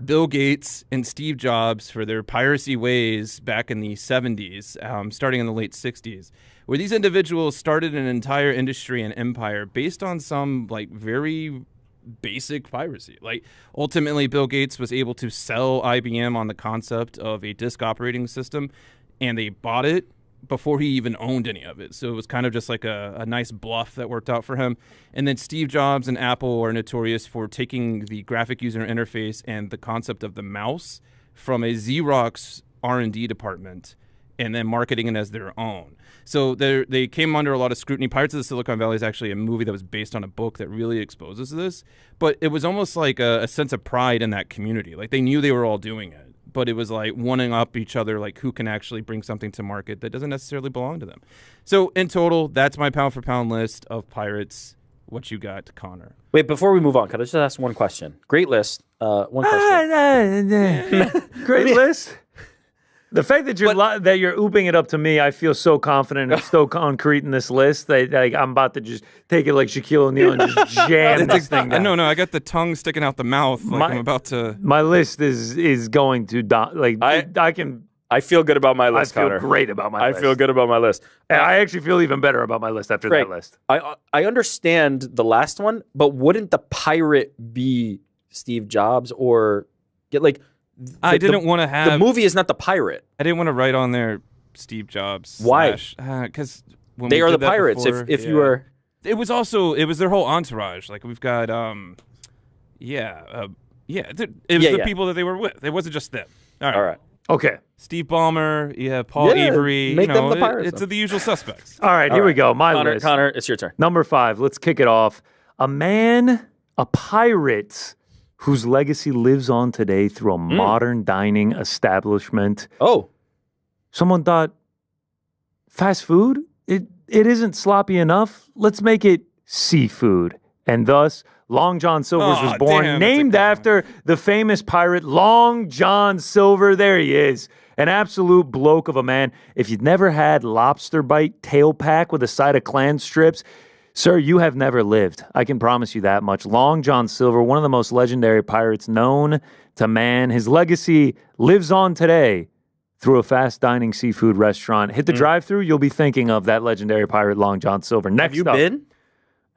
Bill Gates and Steve Jobs for their piracy ways back in the 70s, starting in the late 60s, where these individuals started an entire industry and empire based on some, like, very basic piracy. Like, ultimately, Bill Gates was able to sell IBM on the concept of a disk operating system, and they bought it before he even owned any of it. So it was kind of just like a nice bluff that worked out for him. And then Steve Jobs and Apple are notorious for taking the graphic user interface and the concept of the mouse from a Xerox R&D department and then marketing it as their own. So they came under a lot of scrutiny. Pirates of the Silicon Valley is actually a movie that was based on a book that really exposes this. But it was almost like a sense of pride in that community. Like, they knew they were all doing it, but it was like one-ing up each other, like who can actually bring something to market that doesn't necessarily belong to them. So in total, that's my pound-for-pound list of pirates. What you got, Connor? Wait, before we move on, can I just ask one question? Great list. One question. Great list. The fact that you're that you're ooping it up to me, I feel so confident and so concrete in this list that I'm about to just take it like Shaquille O'Neal and just jam this thing down. No, I got the tongue sticking out the mouth. Like I'm about to. My list is going to I feel good about my list, I feel Connor. great about my list. I feel good about my list. I actually feel even better about my list after Craig, that list. I understand the last one, but wouldn't the pirate be Steve Jobs or get like? I didn't want to have the movie is not the pirate. I didn't want to write on there Steve Jobs. Why? Because they are the pirates. Before, if you are, it was their whole entourage. Like we've got it was the people that they were with. It wasn't just them. All right. Okay. Steve Ballmer, Paul Avery. Make them the pirates. It's the usual suspects. All right, here we go. My list. Connor, it's your turn. Number 5. Let's kick it off. A pirate whose legacy lives on today through a modern dining establishment. Oh. Someone thought, fast food? It isn't sloppy enough. Let's make it seafood. And thus, Long John Silver's was born, named after the famous pirate Long John Silver. There he is. An absolute bloke of a man. If you've never had lobster bite tail pack with a side of clan strips, sir, you have never lived. I can promise you that much. Long John Silver, one of the most legendary pirates known to man. His legacy lives on today through a fast dining seafood restaurant. Hit the drive-thru, you'll be thinking of that legendary pirate Long John Silver. Next up. Have you been?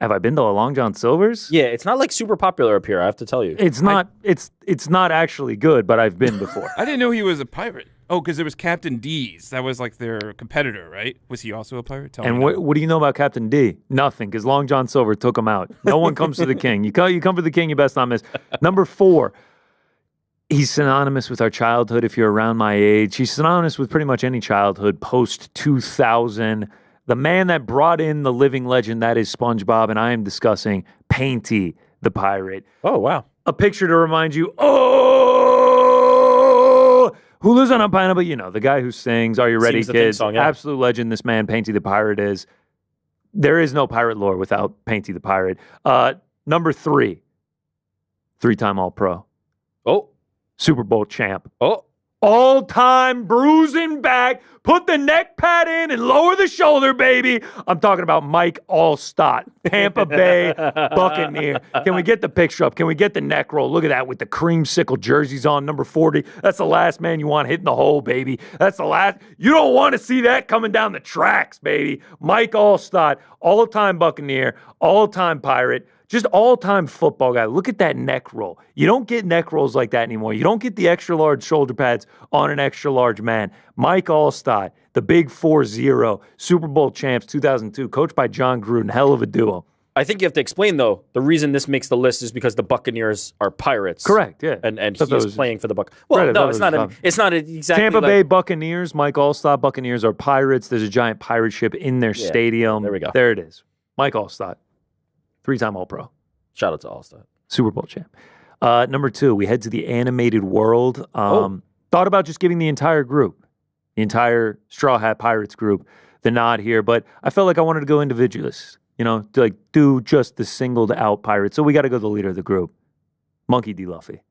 Have I been to a Long John Silver's? Yeah, it's not like super popular up here, I have to tell you. It's not it's not actually good, but I've been before. I didn't know he was a pirate. Oh, because there was Captain D's. That was like their competitor, right? Was he also a pirate? And what do you know about Captain D? Nothing, because Long John Silver took him out. No one comes to the king. You come for the king, you best not miss. Number 4, he's synonymous with our childhood if you're around my age. He's synonymous with pretty much any childhood post-2000. The man that brought in the living legend that is SpongeBob, and I am discussing Painty the Pirate. Oh, wow. A picture to remind you, who lives on a pineapple? You know, the guy who sings, Are You Ready, Kids? Song, yeah. Absolute legend, this man, Painty the Pirate, is. There is no pirate lore without Painty the Pirate. Number 3, 3-time All-Pro. Oh. Super Bowl champ. Oh. All-time bruising back. Put the neck pad in and lower the shoulder, baby. I'm talking about Mike Allstott, Tampa Bay Buccaneer. Can we get the picture up? Can we get the neck roll? Look at that with the creamsicle jerseys on, number 40. That's the last man you want hitting the hole, baby. That's the last. You don't want to see that coming down the tracks, baby. Mike Allstott, all-time Buccaneer, all-time Pirate. Just all-time football guy. Look at that neck roll. You don't get neck rolls like that anymore. You don't get the extra-large shoulder pads on an extra-large man. Mike Allstott, the big 4-0, Super Bowl champs 2002, coached by John Gruden. Hell of a duo. I think you have to explain, though, the reason this makes the list is because the Buccaneers are pirates. Correct, yeah. And he is playing for the Buc. Well, right, no, it's not exactly Tampa Bay Buccaneers, Mike Allstott Buccaneers are pirates. There's a giant pirate ship in their stadium. There we go. There it is. Mike Allstott. 3-time All-Pro. Shout out to Allstott. Super Bowl champ. Number 2, we head to the animated world. Thought about just giving the entire group, the entire Straw Hat Pirates group, the nod here, but I felt like I wanted to go individualist, to do just the singled out Pirates. So we got to go to the leader of the group, Monkey D. Luffy.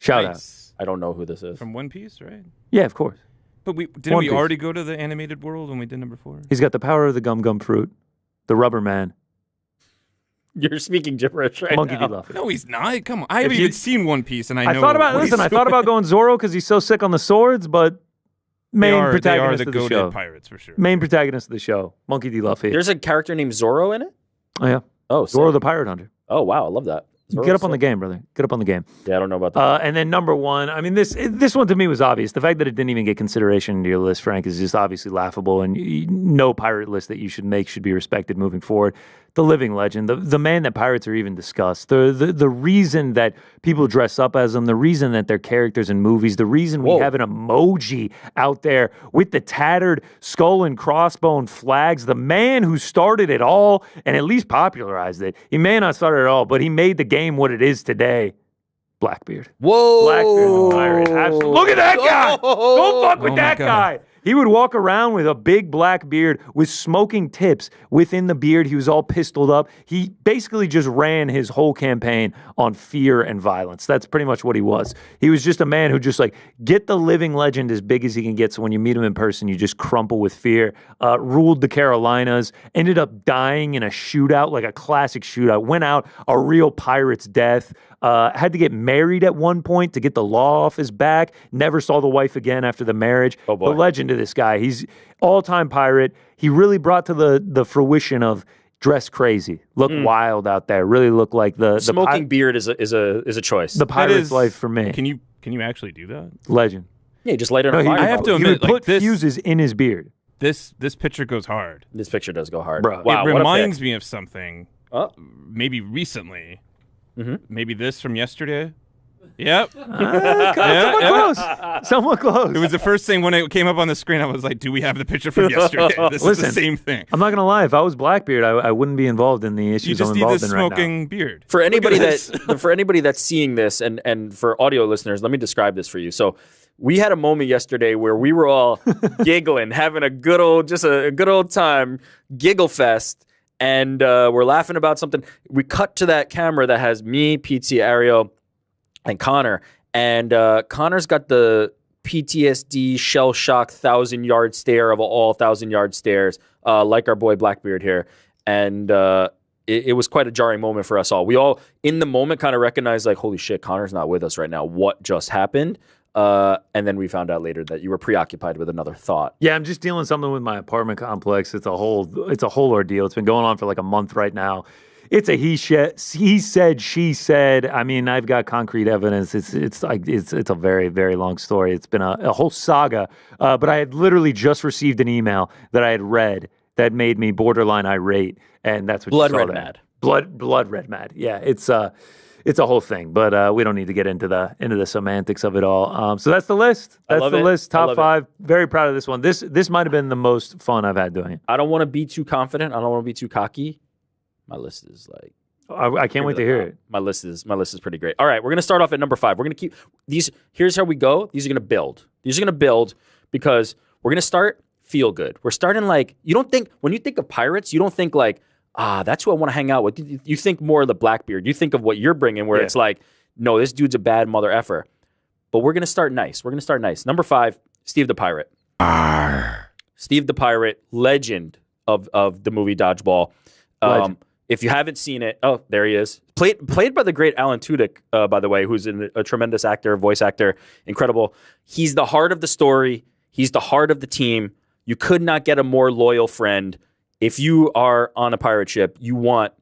Shout out. I don't know who this is. From One Piece, right? Yeah, of course. But didn't we already go to the animated world when we did number 4? He's got the power of the gum fruit, the rubber man. You're speaking gibberish right Monkey now. D. Luffy. No, he's not. Come on. I haven't even seen One Piece, and I know. I thought about going Zoro because he's so sick on the swords, but protagonist of the show. Pirates for sure. Main protagonist of the show, Monkey D. Luffy. There's a character named Zoro in it? Oh, yeah. Oh, Zoro the Pirate Hunter. Oh, wow. I love that. Get up on the game, brother. Get up on the game. Yeah, I don't know about that. And then number 1, I mean, this one to me was obvious. The fact that it didn't even get consideration in your list, Frank, is just obviously laughable. And no pirate list that you should make should be respected moving forward. The living legend, the man that pirates are even discussed, the reason that people dress up as them, the reason that they're characters in movies, the reason we have an emoji out there with the tattered skull and crossbone flags, the man who started it all and at least popularized it. He may not start it all, but he made the game what it is today. Blackbeard. Whoa. Blackbeard the pirate. Absolutely. Look at that guy. Don't fuck with that guy. He would walk around with a big black beard with smoking tips within the beard. He was all pistoled up. He basically just ran his whole campaign on fear and violence. That's pretty much what he was. He was just a man who just like get the living legend as big as he can get. So when you meet him in person, you just crumple with fear. Ruled the Carolinas, ended up dying in a shootout, like a classic shootout. Went out a real pirate's death. Had to get married at one point to get the law off his back. Never saw the wife again after the marriage. Oh boy. The legend of this guy. He's all-time pirate. He really brought to the fruition of dress crazy, look wild out there. Really look like the smoking beard is a choice. The pirate's life for me. Can you actually do that? Legend. Yeah, just light it on fire. I have to He admit, would put this fuses in his beard. This picture goes hard. This picture does go hard. Bro. Wow, It what a reminds pick. me of something. Maybe recently. Mm-hmm. Maybe this from yesterday. Yep. Somewhat close. It was the first thing when it came up on the screen. I was like, "Do we have the picture from yesterday?" This is the same thing. I'm not gonna lie. If I was Blackbeard, I wouldn't be involved in the issues You just I'm need involved this in right now. smoking beard. For anybody this. for anybody that's seeing this and for audio listeners, let me describe this for you. So we had a moment yesterday where we were all giggling, having a good old time, giggle fest, and we're laughing about something. We cut to that camera that has me, PT, Ariel, and Connor, and Connor's got the PTSD shell shock 1,000-yard stare of all 1,000-yard stares, like our boy Blackbeard here, and it was quite a jarring moment for us all. We all, in the moment, kind of recognized, like, holy shit, Connor's not with us right now. What just happened? And then we found out later that you were preoccupied with another thought. Yeah, I'm just dealing something with my apartment complex. It's a whole ordeal. It's been going on for like a month right now. It's a he said, she said. I mean, I've got concrete evidence. It's a very, very long story. It's been a whole saga. But I had literally just received an email that I had read that made me borderline irate, and that's what Blood you saw red there. mad. Blood red mad. Yeah, it's a whole thing, but we don't need to get into the semantics of it all. So that's the list. That's the list. Top 5. Very proud of this one. This might have been the most fun I've had doing it. I don't want to be too confident. I don't want to be too cocky. My list is like I can't wait to hear it. My list is pretty great. All right, we're gonna start off at number 5. We're gonna keep these. Here's how we go. These are gonna build. Because we're gonna start feel good. We're starting like, you don't think, when you think of pirates, you don't think like, that's who I want to hang out with. You think more of the Blackbeard. You think of what you're bringing, where it's like, no, this dude's a bad mother effer. But we're gonna start nice. Number 5, Steve the Pirate. Steve the Pirate, legend of the movie Dodgeball. If you haven't seen it, oh, there he is. Played by the great Alan Tudyk, by the way, who's a tremendous actor, voice actor, incredible. He's the heart of the story. He's the heart of the team. You could not get a more loyal friend. If you are on a pirate ship, you want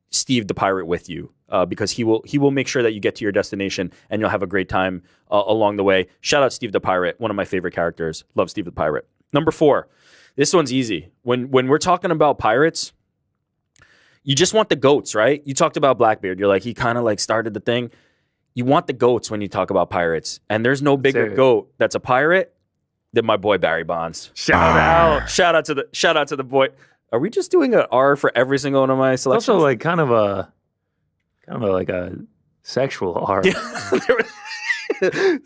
Steve the Pirate with you, because he will make sure that you get to your destination and you'll have a great time along the way. Shout out Steve the Pirate, one of my favorite characters. Love Steve the Pirate. Number 4, this one's easy. When we're talking about pirates, you just want the goats, right? You talked about Blackbeard. You're like, he kind of like started the thing. You want the goats when you talk about pirates. And there's no bigger goat that's a pirate than my boy Barry Bonds. Shout out to the boy. Are we just doing an R for every single one of my selections? It's also like kind of a sexual R.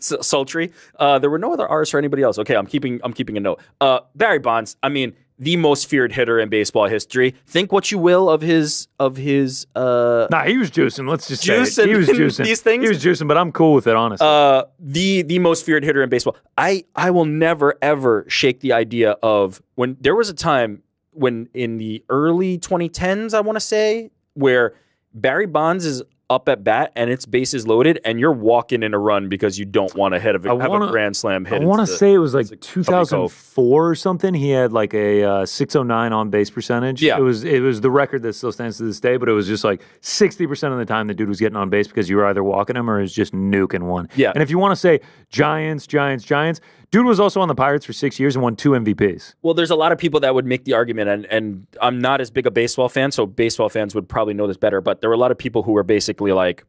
Sultry. There were no other R's for anybody else. Okay, I'm keeping a note. Barry Bonds, I mean, the most feared hitter in baseball history. Think what you will of his Nah, he was juicing. Let's just say it. He was juicing. These things? He was juicing, but I'm cool with it, honestly. The most feared hitter in baseball. I will never ever shake the idea of, when there was a time when in the early 2010s, I want to say, where Barry Bonds is up at bat and it's bases loaded and you're walking in a run because you don't want to have a grand slam hit. I want to say it was like 2004 or something. He had like a 609 on base percentage. Yeah. It was the record that still stands to this day, but it was just like 60% of the time the dude was getting on base because you were either walking him or he was just nuking one. Yeah. And if you want to say Giants, dude was also on the Pirates for 6 years and won 2 MVPs. Well, there's a lot of people that would make the argument, and I'm not as big a baseball fan, so baseball fans would probably know this better, but there were a lot of people who were basically like,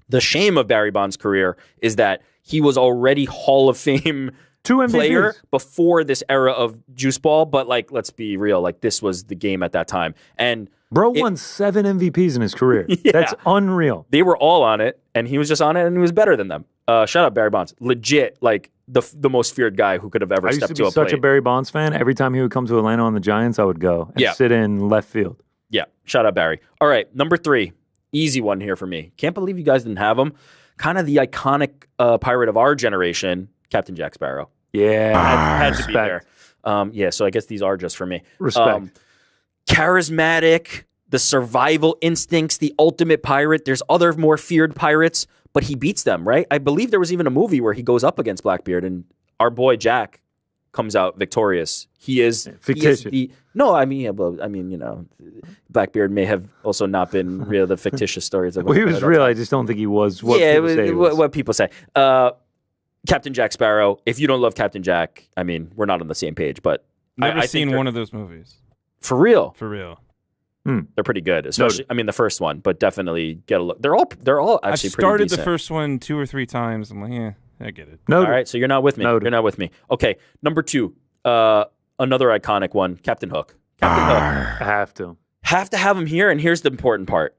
the shame of Barry Bonds' career is that he was already Hall of Fame 2 MVPs. Player before this era of juice ball, but like, let's be real, like this was the game at that time. And Bro won 7 MVPs in his career. Yeah. That's unreal. They were all on it, and he was just on it, and he was better than them. Shout out Barry Bonds. Legit, like, the most feared guy who could have ever I used stepped to be a such plate. a Barry Bonds fan. Every time he would come to Atlanta on the Giants, I would go and sit in left field. Yeah, shout out Barry. All right, number 3, easy one here for me. Can't believe you guys didn't have him. Kind of the iconic pirate of our generation, Captain Jack Sparrow. Yeah, had to be there. So I guess these are just for me. Respect. Charismatic, the survival instincts, the ultimate pirate. There's other more feared pirates, but he beats them, right? I believe there was even a movie where he goes up against Blackbeard, and our boy Jack comes out victorious. He is fictitious. Blackbeard may have also not been real. The fictitious stories of him. Well, he was real. I just don't think he was. What people say he was. What people say. Captain Jack Sparrow. If you don't love Captain Jack, I mean, we're not on the same page. But Never seen one of those movies. For real. For real. They're pretty good, especially. I mean, the first one, but definitely get a look. They're all actually I've pretty started decent. the first one 2 or 3 times. I'm like, yeah, I get it. All right, so you're not with me. You're not with me. Okay, number 2, another iconic one, Captain Hook. Captain Hook. I have to have him here, and here's the important part.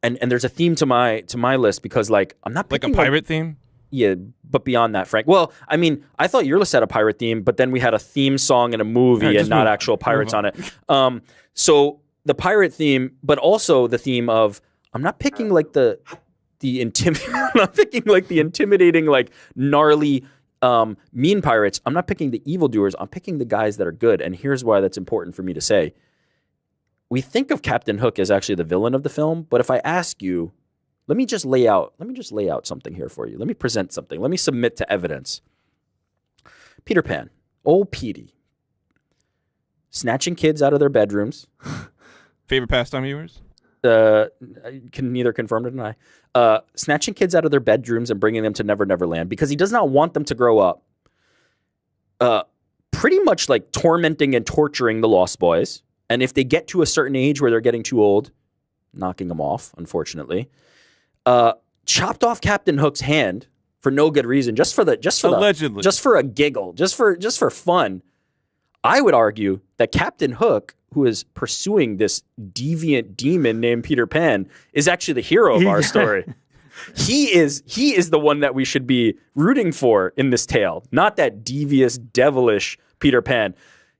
And there's a theme to my list because like I'm not picking like a pirate theme. Yeah, but beyond that, Frank. Well, I mean, I thought your list had a pirate theme, but then we had a theme song and a movie and not actual pirates on it. So the pirate theme, but also the theme of I'm not picking like the I'm not picking like the intimidating, like gnarly, mean pirates. I'm not picking the evildoers. I'm picking the guys that are good. And here's why that's important for me to say. We think of Captain Hook as actually the villain of the film, but if I ask you, let me just lay out something here for you. Let me present something. Let me submit to evidence. Peter Pan, old Petey, snatching kids out of their bedrooms. Favorite pastime of yours? I can neither confirm nor deny. Snatching kids out of their bedrooms and bringing them to Never Never Land because he does not want them to grow up. Pretty much like tormenting and torturing the Lost Boys. And if they get to a certain age where they're getting too old, knocking them off, unfortunately. Chopped off Captain Hook's hand for no good reason, just for allegedly, just for a giggle, just for fun. I would argue that Captain Hook, who is pursuing this deviant demon named Peter Pan, is actually the hero of our story. He is the one that we should be rooting for in this tale, not that devious, devilish Peter Pan.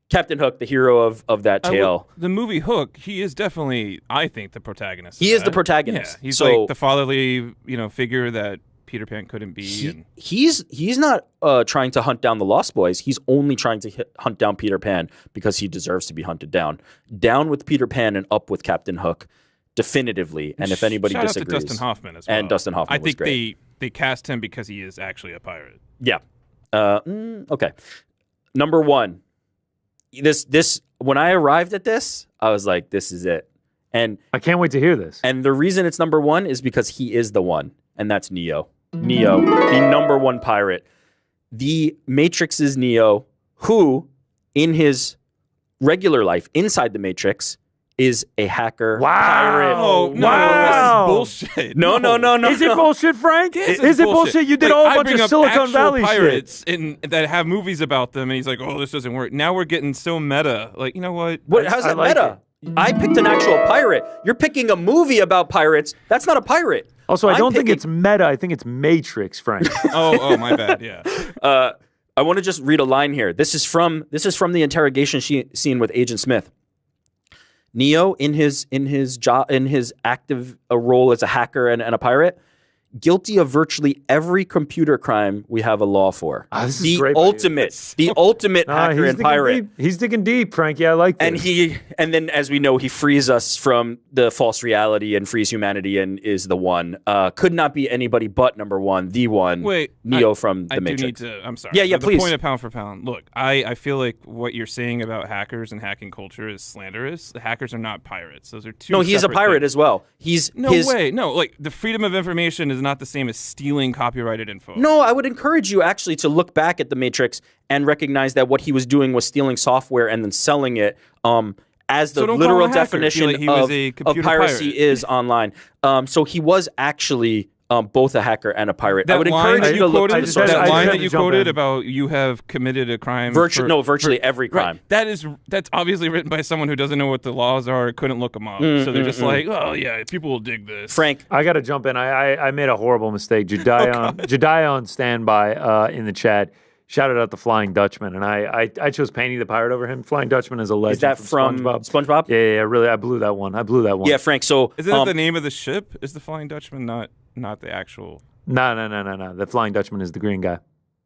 Captain Hook, the hero of that tale. The movie Hook, he is definitely, I think, the protagonist. He is the protagonist. Yeah, he's like the fatherly, figure that Peter Pan couldn't be. He's not trying to hunt down the Lost Boys. He's only trying to hunt down Peter Pan because he deserves to be hunted down. Down with Peter Pan and up with Captain Hook, definitively. And if anybody Shout disagrees, out to Dustin Hoffman as well. And Dustin Hoffman, I think was great. they cast him because he is actually a pirate. Yeah. Okay. Number 1. This when I arrived at this, I was like, this is it. And I can't wait to hear this. And the reason it's number 1 is because he is the one, and that's Neo. Neo, the number 1 pirate. The Matrix's Neo, who in his regular life inside the Matrix is a hacker pirate. Oh, no, this is bullshit. No. Is it bullshit, Frank? Is it bullshit? You did like, a whole I bunch bring of up Silicon Valley pirates shit. that have movies about them, and he's like, oh, this doesn't work. Now we're getting so meta. Like, you know what? How's that meta? I picked an actual pirate. You're picking a movie about pirates. That's not a pirate. Also, I don't think it's meta. I think it's Matrix, Frank. oh, my bad. Yeah. I want to just read a line here. This is from the interrogation scene with Agent Smith. Neo, in his active role as a hacker and a pirate, guilty of virtually every computer crime we have a law for. This is the great ultimate hacker and pirate. He's digging deep, Frankie. I like this. And then, as we know, he frees us from the false reality and frees humanity and is the one. Could not be anybody but number 1, the one. Wait, Neo from the I Matrix. do need to. I'm sorry. Yeah, the please. point of pound for pound. Look, I feel like what you're saying about hackers and hacking culture is slanderous. The hackers are not pirates. Those are two. No, he's a pirate things. as well. No, like the freedom of information is not the same as stealing copyrighted info. No, I would encourage you actually to look back at the Matrix and recognize that what he was doing was stealing software and then selling it as the literal definition of piracy is online. So he was actually both a hacker and a pirate. That I would line encourage that you to look quoted, to the source. that line had that to you jump quoted in. about you have committed a crime. Virtually every crime. Right. That's obviously written by someone who doesn't know what the laws are, couldn't look them up. So they're just like, oh yeah, people will dig this. Frank, I got to jump in. I made a horrible mistake. Jediah on standby in the chat shouted out the Flying Dutchman, and I chose Panty the Pirate over him. Flying Dutchman is a legend. is that from SpongeBob? Yeah, really, I blew that one. Yeah, Frank. So Isn't it the name of the ship? Is the Flying Dutchman not the actual? No. The Flying Dutchman is the green guy,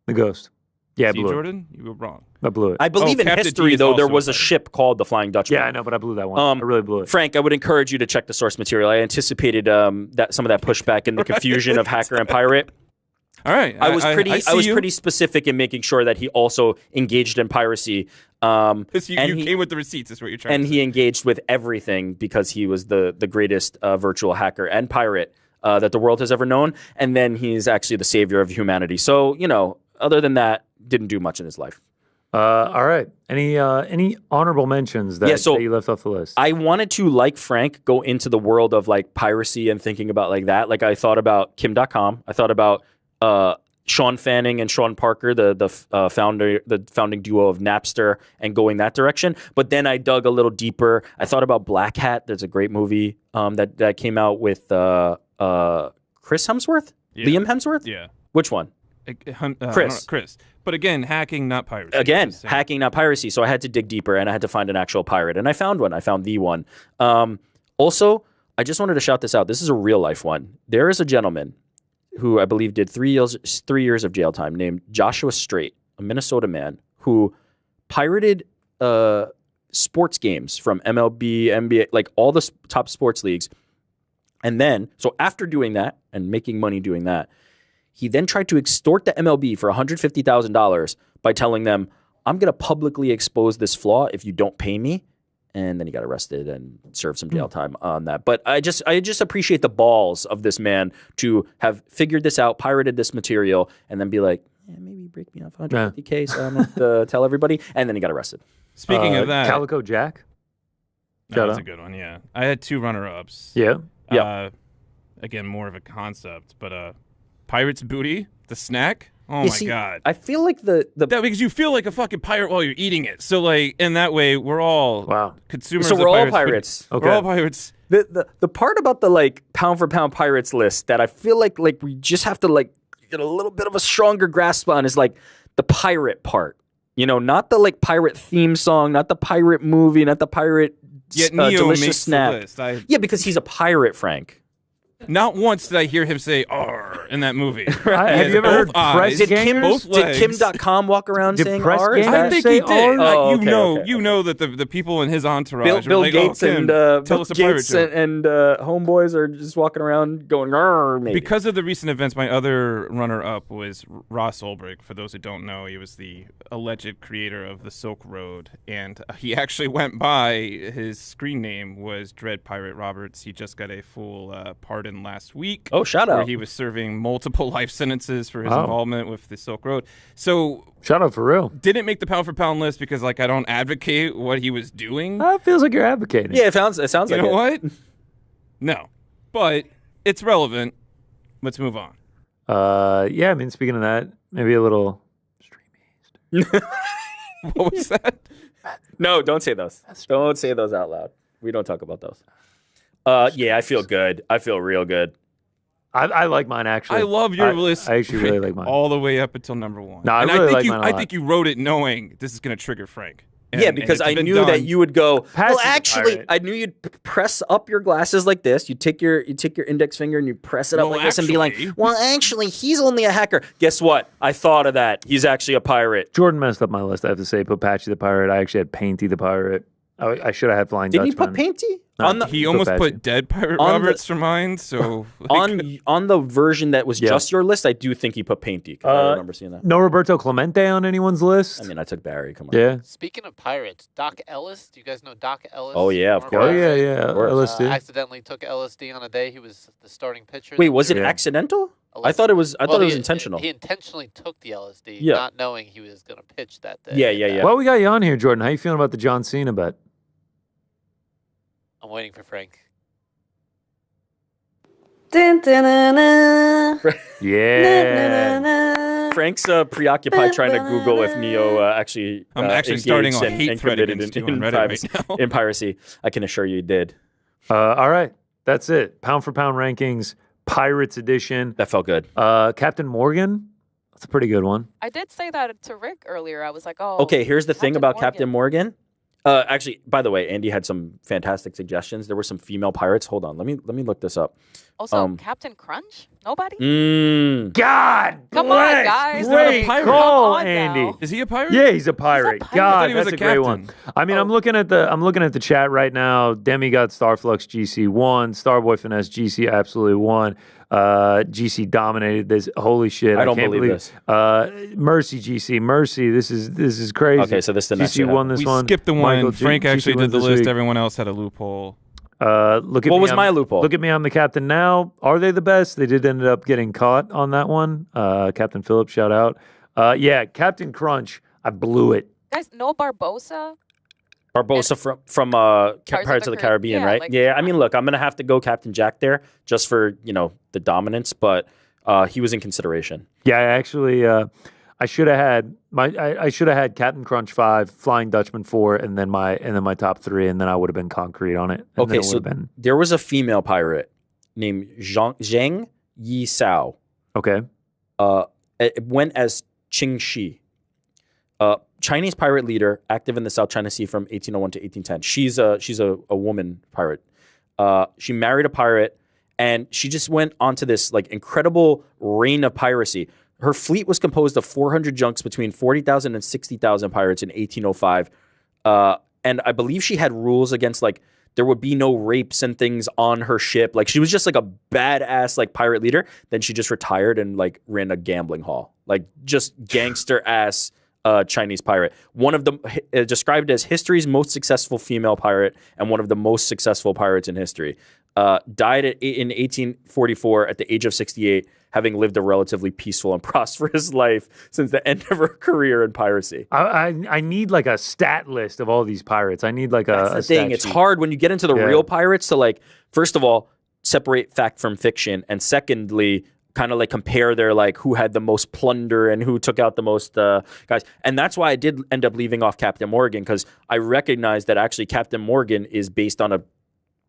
the ghost. Yeah, I blew Jordan, you were wrong. I blew it. I believe in Captain history, T is though, there also was a a ship called the Flying Dutchman. Yeah, I know, but I blew that one. I really blew it. Frank, I would encourage you to check the source material. I anticipated that some of that pushback and the confusion of hacker and pirate. All right, I was pretty specific in making sure that he also engaged in piracy. Because you came with the receipts, is what you're trying to say. And he engaged with everything because he was the greatest virtual hacker and pirate that the world has ever known. And then he's actually the savior of humanity. So, other than that, didn't do much in his life. All right. Any honorable mentions that you left off the list? I wanted to, like Frank, go into the world of like piracy and thinking about like that. Like I thought about Kim.com. I thought about Sean Fanning and Sean Parker, the founding duo of Napster, and going that direction. But then I dug a little deeper. I thought about Black Hat. There's a great movie that came out with Chris Hemsworth, Liam Hemsworth. Yeah. Which one? Chris. But again, hacking, not piracy. Again, hacking, not piracy. So I had to dig deeper, and I had to find an actual pirate. And I found one. I found the one. Also, I just wanted to shout this out. This is a real life one. There is a gentleman who I believe did 3 years of jail time named Joshua Strait, a Minnesota man who pirated sports games from MLB, NBA, like all the top sports leagues. And then, so after doing that and making money doing that, he then tried to extort the MLB for $150,000 by telling them, I'm going to publicly expose this flaw if you don't pay me. And then he got arrested and served some jail time on that. But I just appreciate the balls of this man to have figured this out, pirated this material, and then be like, maybe break me off 150K so I don't have to tell everybody. And then he got arrested. Speaking of that. Calico Jack? That's a good one, yeah. I had 2 runner-ups. Yeah. Again, more of a concept, but Pirate's Booty, the snack. Oh my God! I feel like that because you feel like a fucking pirate while you're eating it. So like, in that way, we're all consumers. So we're all pirates. Okay. We're all pirates. The part about the like pound for pound pirates list that I feel like we just have to like get a little bit of a stronger grasp on is like the pirate part. Not the like pirate theme song, not the pirate movie, not the pirate delicious snack. Yeah, because he's a pirate, Frank. Not once did I hear him say "R" in that movie. Have you ever heard press did Kim.com walk around saying R? I think he did. Oh, you know that the people in his entourage Bill were like, Gates Kim, tell us a pirate joke. and homeboys are just walking around going R. Maybe because of the recent events. My other runner-up was Ross Ulbricht. For those who don't know, he was the alleged creator of the Silk Road, and he actually went by his screen name was Dread Pirate Roberts. He just got a full pardon last week. Oh, shout out! Where he was serving multiple life sentences for his involvement with the Silk Road. So shout out for real. Didn't make the pound for pound list because I don't advocate what he was doing. It feels like you're advocating. Yeah, it sounds like it. You know what? No, but it's relevant. Let's move on. Yeah, I mean, speaking of that, maybe a little stream. What was that? No, don't say those. Don't say those out loud. We don't talk about those. Yeah, I feel good. I feel real good. I like mine, actually. I love your list. I actually really like mine. All the way up until number 1. No, I think you wrote it knowing this is going to trigger Frank. Because I knew that you would go. Well, actually, I knew you'd press up your glasses like this. You take your index finger and you press it up like this and be like, "Well, actually, he's only a hacker." Guess what? I thought of that. He's actually a pirate. Jordan messed up my list. I have to say, put Patchy the pirate. I actually had Painty the pirate. I should have had Flying Dutchman. Didn't he put Painty? He almost put Dead Pirate Roberts for mine. So on the version that was just your list, I do think he put Painty. I remember seeing that. No Roberto Clemente on anyone's list. I mean, I took Barry. Come on. Yeah. Speaking of pirates, Doc Ellis. Do you guys know Doc Ellis? Oh yeah, of course. Oh yeah. LSD. Accidentally took LSD on a day. He was the starting pitcher. Wait, was it accidental? I thought it was. I thought it was intentional. He intentionally took the LSD, not knowing he was going to pitch that day. Yeah. Well, we got you on here, Jordan. How you feeling about the John Cena bet? I'm waiting for Frank. Dun, dun, dun, dun. Yeah. Frank's preoccupied trying to Google if Neo actually. I'm actually starting a hate thread against you on Reddit piracy, right now. in piracy. I can assure you, he did. All right, that's it. Pound for pound rankings, Pirates edition. That felt good. Captain Morgan. That's a pretty good one. I did say that to Rick earlier. I was like, oh. Okay, here's the thing about Morgan. Captain Morgan. Actually, by the way, Andy had some fantastic suggestions. There were some female pirates. Hold on, let me look this up. Also, Captain Crunch? Nobody? God Come on, guys. Great call, Come on Andy. now. Is he a pirate? Yeah, he's a pirate. I thought God, he was that's a a great captain. one. I mean, I'm looking at the chat right now. Demigod Starflux GC won. Starboy Finesse GC absolutely won. GC dominated this. Holy shit! I don't can't believe this. Mercy GC, Mercy. This is crazy. Okay, so this did not GC won this We one. skipped the one. Michael, Frank GC actually wins did the this list. week. Everyone else had a loophole. Look at What me, was I'm- my loophole? Look at me, I'm the captain now. Are they the best? They did end up getting caught on that one. Captain Phillips, shout out. Yeah, Captain Crunch, I blew it. Guys, no Barbosa? Barbosa from Pirates of the Caribbean, Yeah, right? like- Yeah, I mean, look, I'm gonna have to go Captain Jack there just for the dominance, but he was in consideration. Yeah, I actually, I should have had I should have had Captain Crunch 5, Flying Dutchman 4, and then my top 3, and then I would have been concrete on it. And then Okay, it so would have been there was a female pirate named Zhang Yi Sao. okay. It went as Qing Shi. Chinese pirate leader, active in the South China Sea from 1801 to 1810. She's a woman pirate. She married a pirate, and she just went onto this like incredible reign of piracy. Her fleet was composed of 400 junks between 40,000 and 60,000 pirates in 1805. And I believe she had rules against like there would be no rapes and things on her ship. Like she was just like a badass like pirate leader. Then she just retired and like ran a gambling hall. Like just gangster ass Chinese pirate. One of them described as history's most successful female pirate and one of the most successful pirates in history. Died in 1844 at the age of 68, having lived a relatively peaceful and prosperous life since the end of her career in piracy. I need like a stat list of all these pirates. I need like That's a the stat thing. It's sheet. hard when you get into the real pirates to like, first of all, separate fact from fiction, and secondly, kind of like compare their like who had the most plunder and who took out the most guys. And that's why I did end up leaving off Captain Morgan, because I recognized that actually Captain Morgan is based on a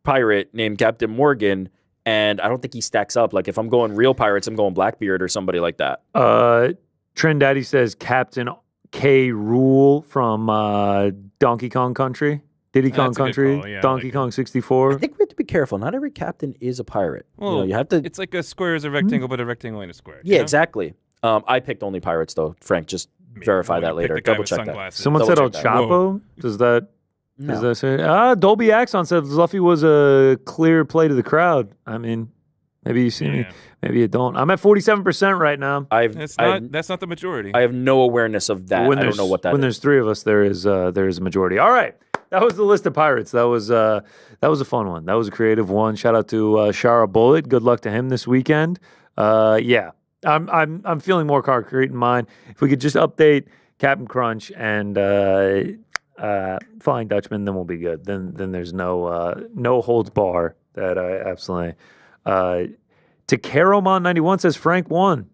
pirate named Captain Morgan, and I don't think he stacks up. Like if I'm going real pirates, I'm going Blackbeard or somebody like that. Trend Daddy says Captain K. Rool from Donkey Kong Country. Diddy Kong That's a good Country, call, yeah, Donkey Kong 64. I think we have to be careful. Not every captain is a pirate. Well, you have to. It's like a square is a rectangle, but a rectangle ain't a square. Yeah, exactly. I picked only pirates though. Frank, just verify you that picked later. the guy Double with check that. sunglasses. Someone Double said El check that. Chapo. Does No. that say? Dolby Axon said Luffy was a clear play to the crowd. I mean, maybe you see me, maybe you don't. I'm at 47% right now. That's not the majority. I have no awareness of that. I don't know what that when is. there's 3 of us, there is a majority. All right. That was the list of pirates. That was a fun one. That was a creative one. Shout out to Shara Bullet. Good luck to him this weekend. Yeah, I'm feeling more concrete in mine. If we could just update Captain Crunch and Flying Dutchman, then we'll be good. Then there's no holds bar. That I absolutely. Takeromon 91 says Frank won.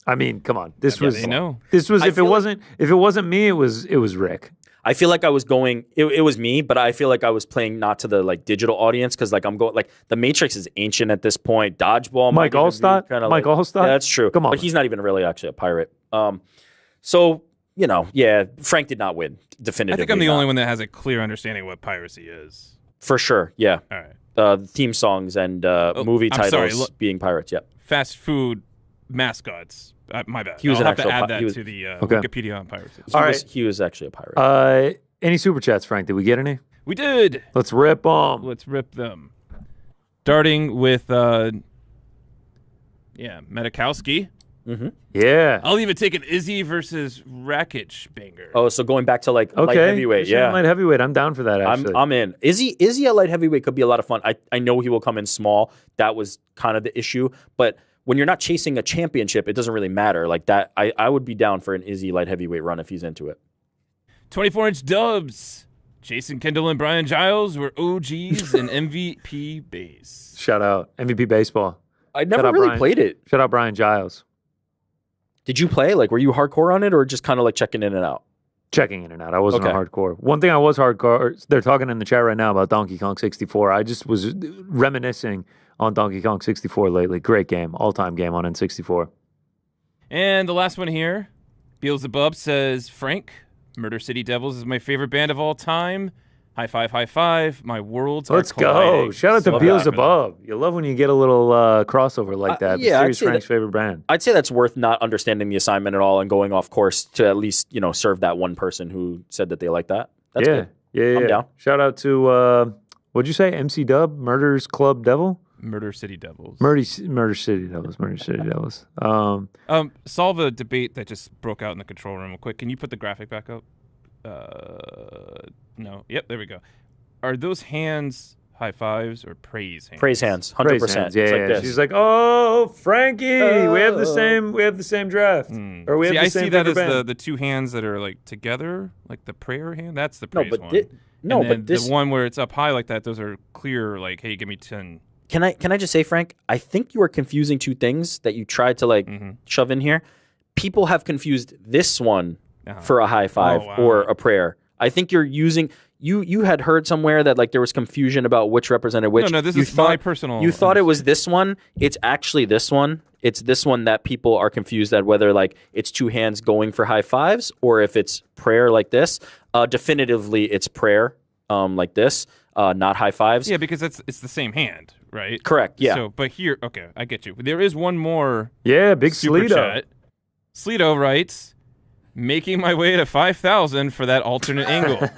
I mean, come on. This was if it wasn't me, it was Rick. I feel like I was going. It was me, but I feel like I was playing not to the like digital audience, because like I'm going like the Matrix is ancient at this point. Dodgeball, Mike Allstott, Yeah, that's true. Come on, but he's not even really actually a pirate. So yeah, Frank did not win definitively. I think I'm the not. only one that has a clear understanding of what piracy is. For sure. Yeah. All right. Theme songs and movie I'm sorry, titles being pirates. Yep. Fast food mascots. My bad. He was I'll an have to actual add pi- that he was- to the Okay. Wikipedia on piracy. He was actually a pirate. Any super chats, Frank? Did we get any? We did. Let's rip them. Let's rip them. Starting with Medikowski. Mm-hmm. Yeah. I'll even take an Izzy versus Rakic banger. Oh, so going back to like light heavyweight, yeah. Light heavyweight. I'm down for that. Actually, I'm in. Izzy at light heavyweight could be a lot of fun. I know he will come in small. That was kind of the issue. But when you're not chasing a championship, it doesn't really matter. Like that, I would be down for an Izzy light heavyweight run if he's into it. 24-inch dubs. Jason Kendall and Brian Giles were OGs and MVP base. Shout out MVP baseball. I never really played it. Shout out Brian Giles. Did you play? Like, were you hardcore on it or just kind of like checking in and out? Checking in and out. I wasn't a hardcore. One thing I was hardcore, they're talking in the chat right now about Donkey Kong 64. I just was reminiscing on Donkey Kong 64 lately. Great game. All-time game on N64. And the last one here, Beelzebub says, Frank, Murder City Devils is my favorite band of all time. High five, high five. My worlds Let's are colliding. go. Shout out to Beelzebub. You love when you get a little crossover like that. Yeah, Serious Frank's favorite band. I'd say that's worth not understanding the assignment at all and going off course to at least, serve that one person who said that they like that. That's good. Yeah. I'm down. Shout out to, what'd you say? MC Dub? Murders Club Devil? Murder City Devils. Murder City Devils. Murder City Devils. Solve a debate that just broke out in the control room real quick. Can you put the graphic back up? No. Yep, there we go. Are those hands high fives or praise hands? Praise hands, 100%. Praise hands. Yeah. She's like, "Oh, Frankie, we have the same draft." Or we have the same I see that as band. the two hands that are like together, like the prayer hand. That's the praise one. But the one where it's up high like that, those are clear. Like, hey, give me 10. Can I just say, Frank? I think you are confusing two things that you tried to shove in here. People have confused this one for a high five or a prayer. I think you're using. You had heard somewhere that like there was confusion about which represented which. No, this is my personal. You thought it was this one. It's actually this one. It's this one that people are confused at whether like it's two hands going for high fives or if it's prayer like this. Definitively, it's prayer like this, not high fives. Yeah, because it's the same hand, right? Correct. Yeah. So, but here, okay, I get you. There is one more. Yeah, big super Sleeto. Chat. Sleeto writes, making my way to 5,000 for that alternate angle.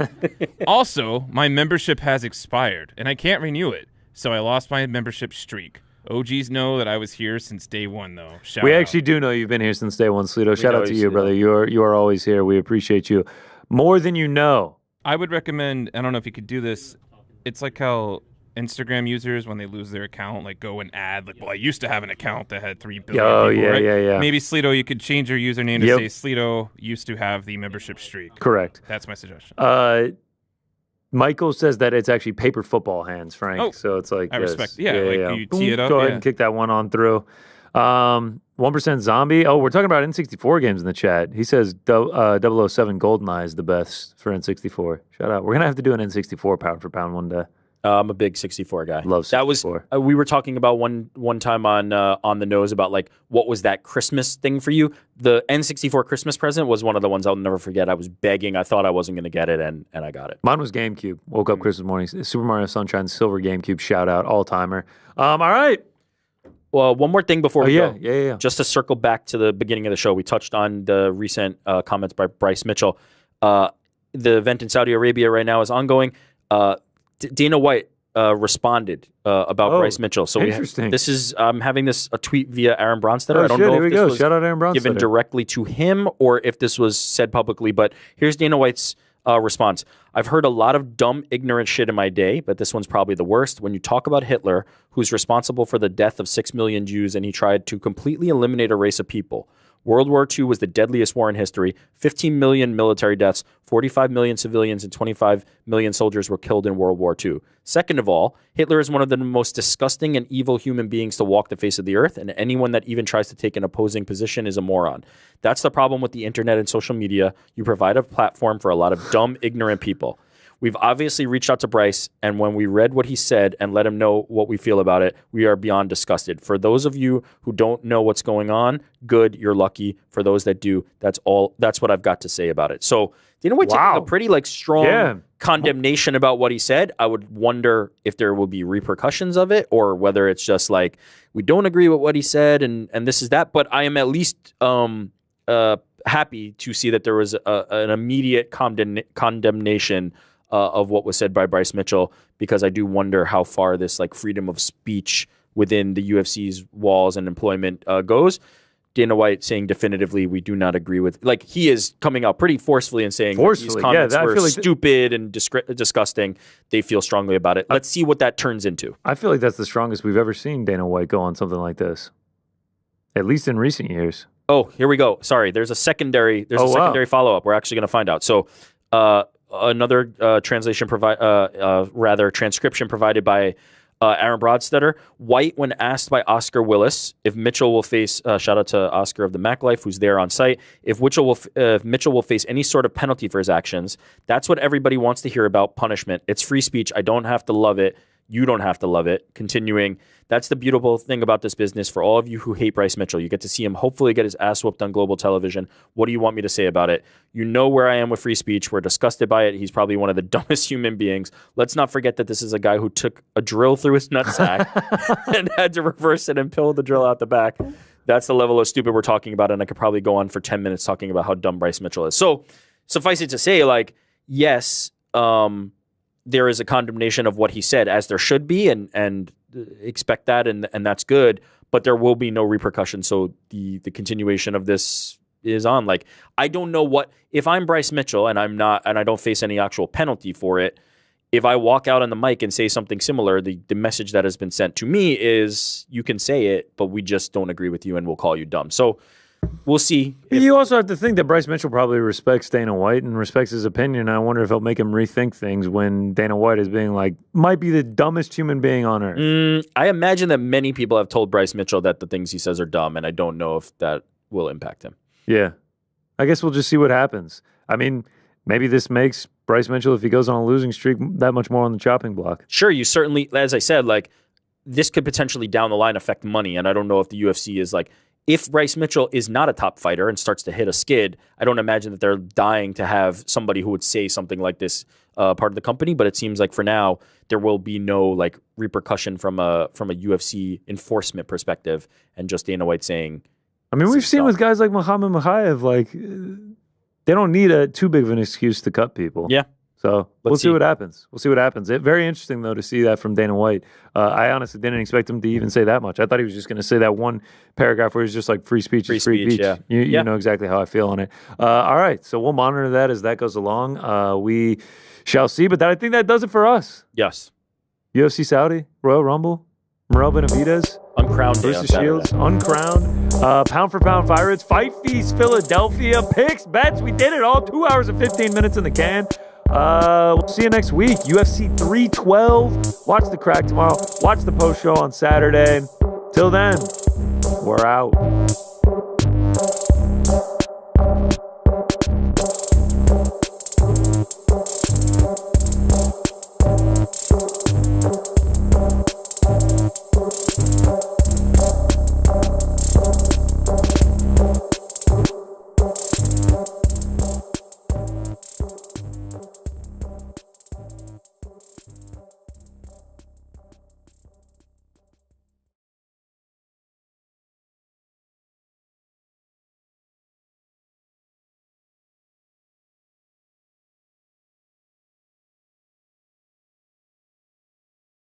Also, my membership has expired, and I can't renew it, so I lost my membership streak. OGs know that I was here since day one, though. Shout We out. actually do know you've been here since day one, Sleeto. Shout out to you, brother. You are always here. We appreciate you more than you know. I would recommend, I don't know if you could do this, it's like how Instagram users, when they lose their account, like go and add, like, well, I used to have an account that had 3 billion people, right? Yeah. Maybe Sleeto, you could change your username to say Sleeto used to have the membership streak. Correct. That's my suggestion. Michael says that it's actually paper football hands, Frank. Oh, so it's like I this. respect. Yeah, like you tee it up. Go ahead and kick that one on through. 1% Zombie. Oh, we're talking about N64 games in the chat. He says 007 GoldenEye is the best for N64. Shout out. We're going to have to do an N64 pound for pound one day. I'm a big 64 guy. Love 64. That was we were talking about one time on the nose about like what was that Christmas thing for you? The N64 Christmas present was one of the ones I'll never forget. I was begging. I thought I wasn't going to get it, and I got it. Mine was GameCube. Woke up Christmas morning. Super Mario Sunshine Silver GameCube. Shout out, all timer. All right. Well, one more thing before we go. Yeah. Just to circle back to the beginning of the show, we touched on the recent comments by Bryce Mitchell. The event in Saudi Arabia right now is ongoing. Dana White responded about Bryce Mitchell. So interesting. This is having a tweet via Aaron Bronstetter. I don't shit, know here if we this go. was Shout out Aaron Bronstetter. given directly to him or if this was said publicly. But here's Dana White's response. I've heard a lot of dumb, ignorant shit in my day, but this one's probably the worst. When you talk about Hitler, who's responsible for the death of 6 million Jews, and he tried to completely eliminate a race of people. World War II was the deadliest war in history. 15 million military deaths, 45 million civilians, and 25 million soldiers were killed in World War II. Second of all, Hitler is one of the most disgusting and evil human beings to walk the face of the earth, and anyone that even tries to take an opposing position is a moron. That's the problem with the internet and social media. You provide a platform for a lot of dumb, ignorant people. We've obviously reached out to Bryce, and when we read what he said and let him know what we feel about it, we are beyond disgusted. For those of you who don't know what's going on, good, you're lucky. For those that do, that's what I've got to say about it. So, Dana White taking a pretty strong condemnation about what he said. I would wonder if there will be repercussions of it or whether it's just like, we don't agree with what he said and this is that. But I am at least happy to see that there was an immediate condemnation of what was said by Bryce Mitchell, because I do wonder how far this freedom of speech within the UFC's walls and employment goes. Dana White saying definitively we do not agree with, he is coming out pretty forcefully and saying these comments were stupid and disgusting. They feel strongly about it. Let's see what that turns into. I feel like that's the strongest we've ever seen Dana White go on something like this, at least in recent years. Oh, here we go. Sorry, there's a secondary follow-up. We're actually going to find out. So another transcription provided by Aaron Brodstetter. White, when asked by Oscar Willis if Mitchell will face, shout out to Oscar of the Mac Life, who's there on site, if Mitchell will face any sort of penalty for his actions. That's what everybody wants to hear about, punishment. It's free speech. I don't have to love it. You don't have to love it. Continuing, that's the beautiful thing about this business. For all of you who hate Bryce Mitchell, you get to see him hopefully get his ass whooped on global television. What do you want me to say about it? You know where I am with free speech. We're disgusted by it. He's probably one of the dumbest human beings. Let's not forget that this is a guy who took a drill through his nutsack and had to reverse it and peel the drill out the back. That's the level of stupid we're talking about, and I could probably go on for 10 minutes talking about how dumb Bryce Mitchell is. So suffice it to say, like, yes, there is a condemnation of what he said, as there should be, and expect that, and that's good, but there will be no repercussions. So the continuation of this is on. Like, I don't know what, if I'm Bryce Mitchell and I don't face any actual penalty for it, if I walk out on the mic and say something similar, the message that has been sent to me is, you can say it, but we just don't agree with you and we'll call you dumb. So we'll see. You also have to think that Bryce Mitchell probably respects Dana White and respects his opinion. I wonder if it'll make him rethink things when Dana White is being like, might be the dumbest human being on earth. I imagine that many people have told Bryce Mitchell that the things he says are dumb, and I don't know if that will impact him. Yeah. I guess we'll just see what happens. I mean, maybe this makes Bryce Mitchell, if he goes on a losing streak, that much more on the chopping block. Sure, you certainly, as I said, like, this could potentially down the line affect money, and I don't know if the UFC is like, if Bryce Mitchell is not a top fighter and starts to hit a skid, I don't imagine that they're dying to have somebody who would say something like this part of the company. But it seems like for now there will be no like repercussion from a UFC enforcement perspective, and just Dana White saying. I mean, we've seen with guys like Muhammad Makhachev, like they don't need too big of an excuse to cut people. Yeah. So we'll see what happens. We'll see what happens. Very interesting, though, to see that from Dana White. I honestly didn't expect him to even say that much. I thought he was just going to say that one paragraph where he's just like, free speech is free speech. Yeah. You know exactly how I feel on it. All right. So we'll monitor that as that goes along. We shall see. But I think that does it for us. Yes. UFC Saudi, Royal Rumble, Morel Benavidez. Uncrowned. Versus Shields. Uncrowned. Pound for pound pirates. Fight Feast Philadelphia. Picks, bets. We did it all. 2 hours and 15 minutes in the can. We'll see you next week. UFC 312. Watch the crack tomorrow. Watch the post show on Saturday. Till then, we're out.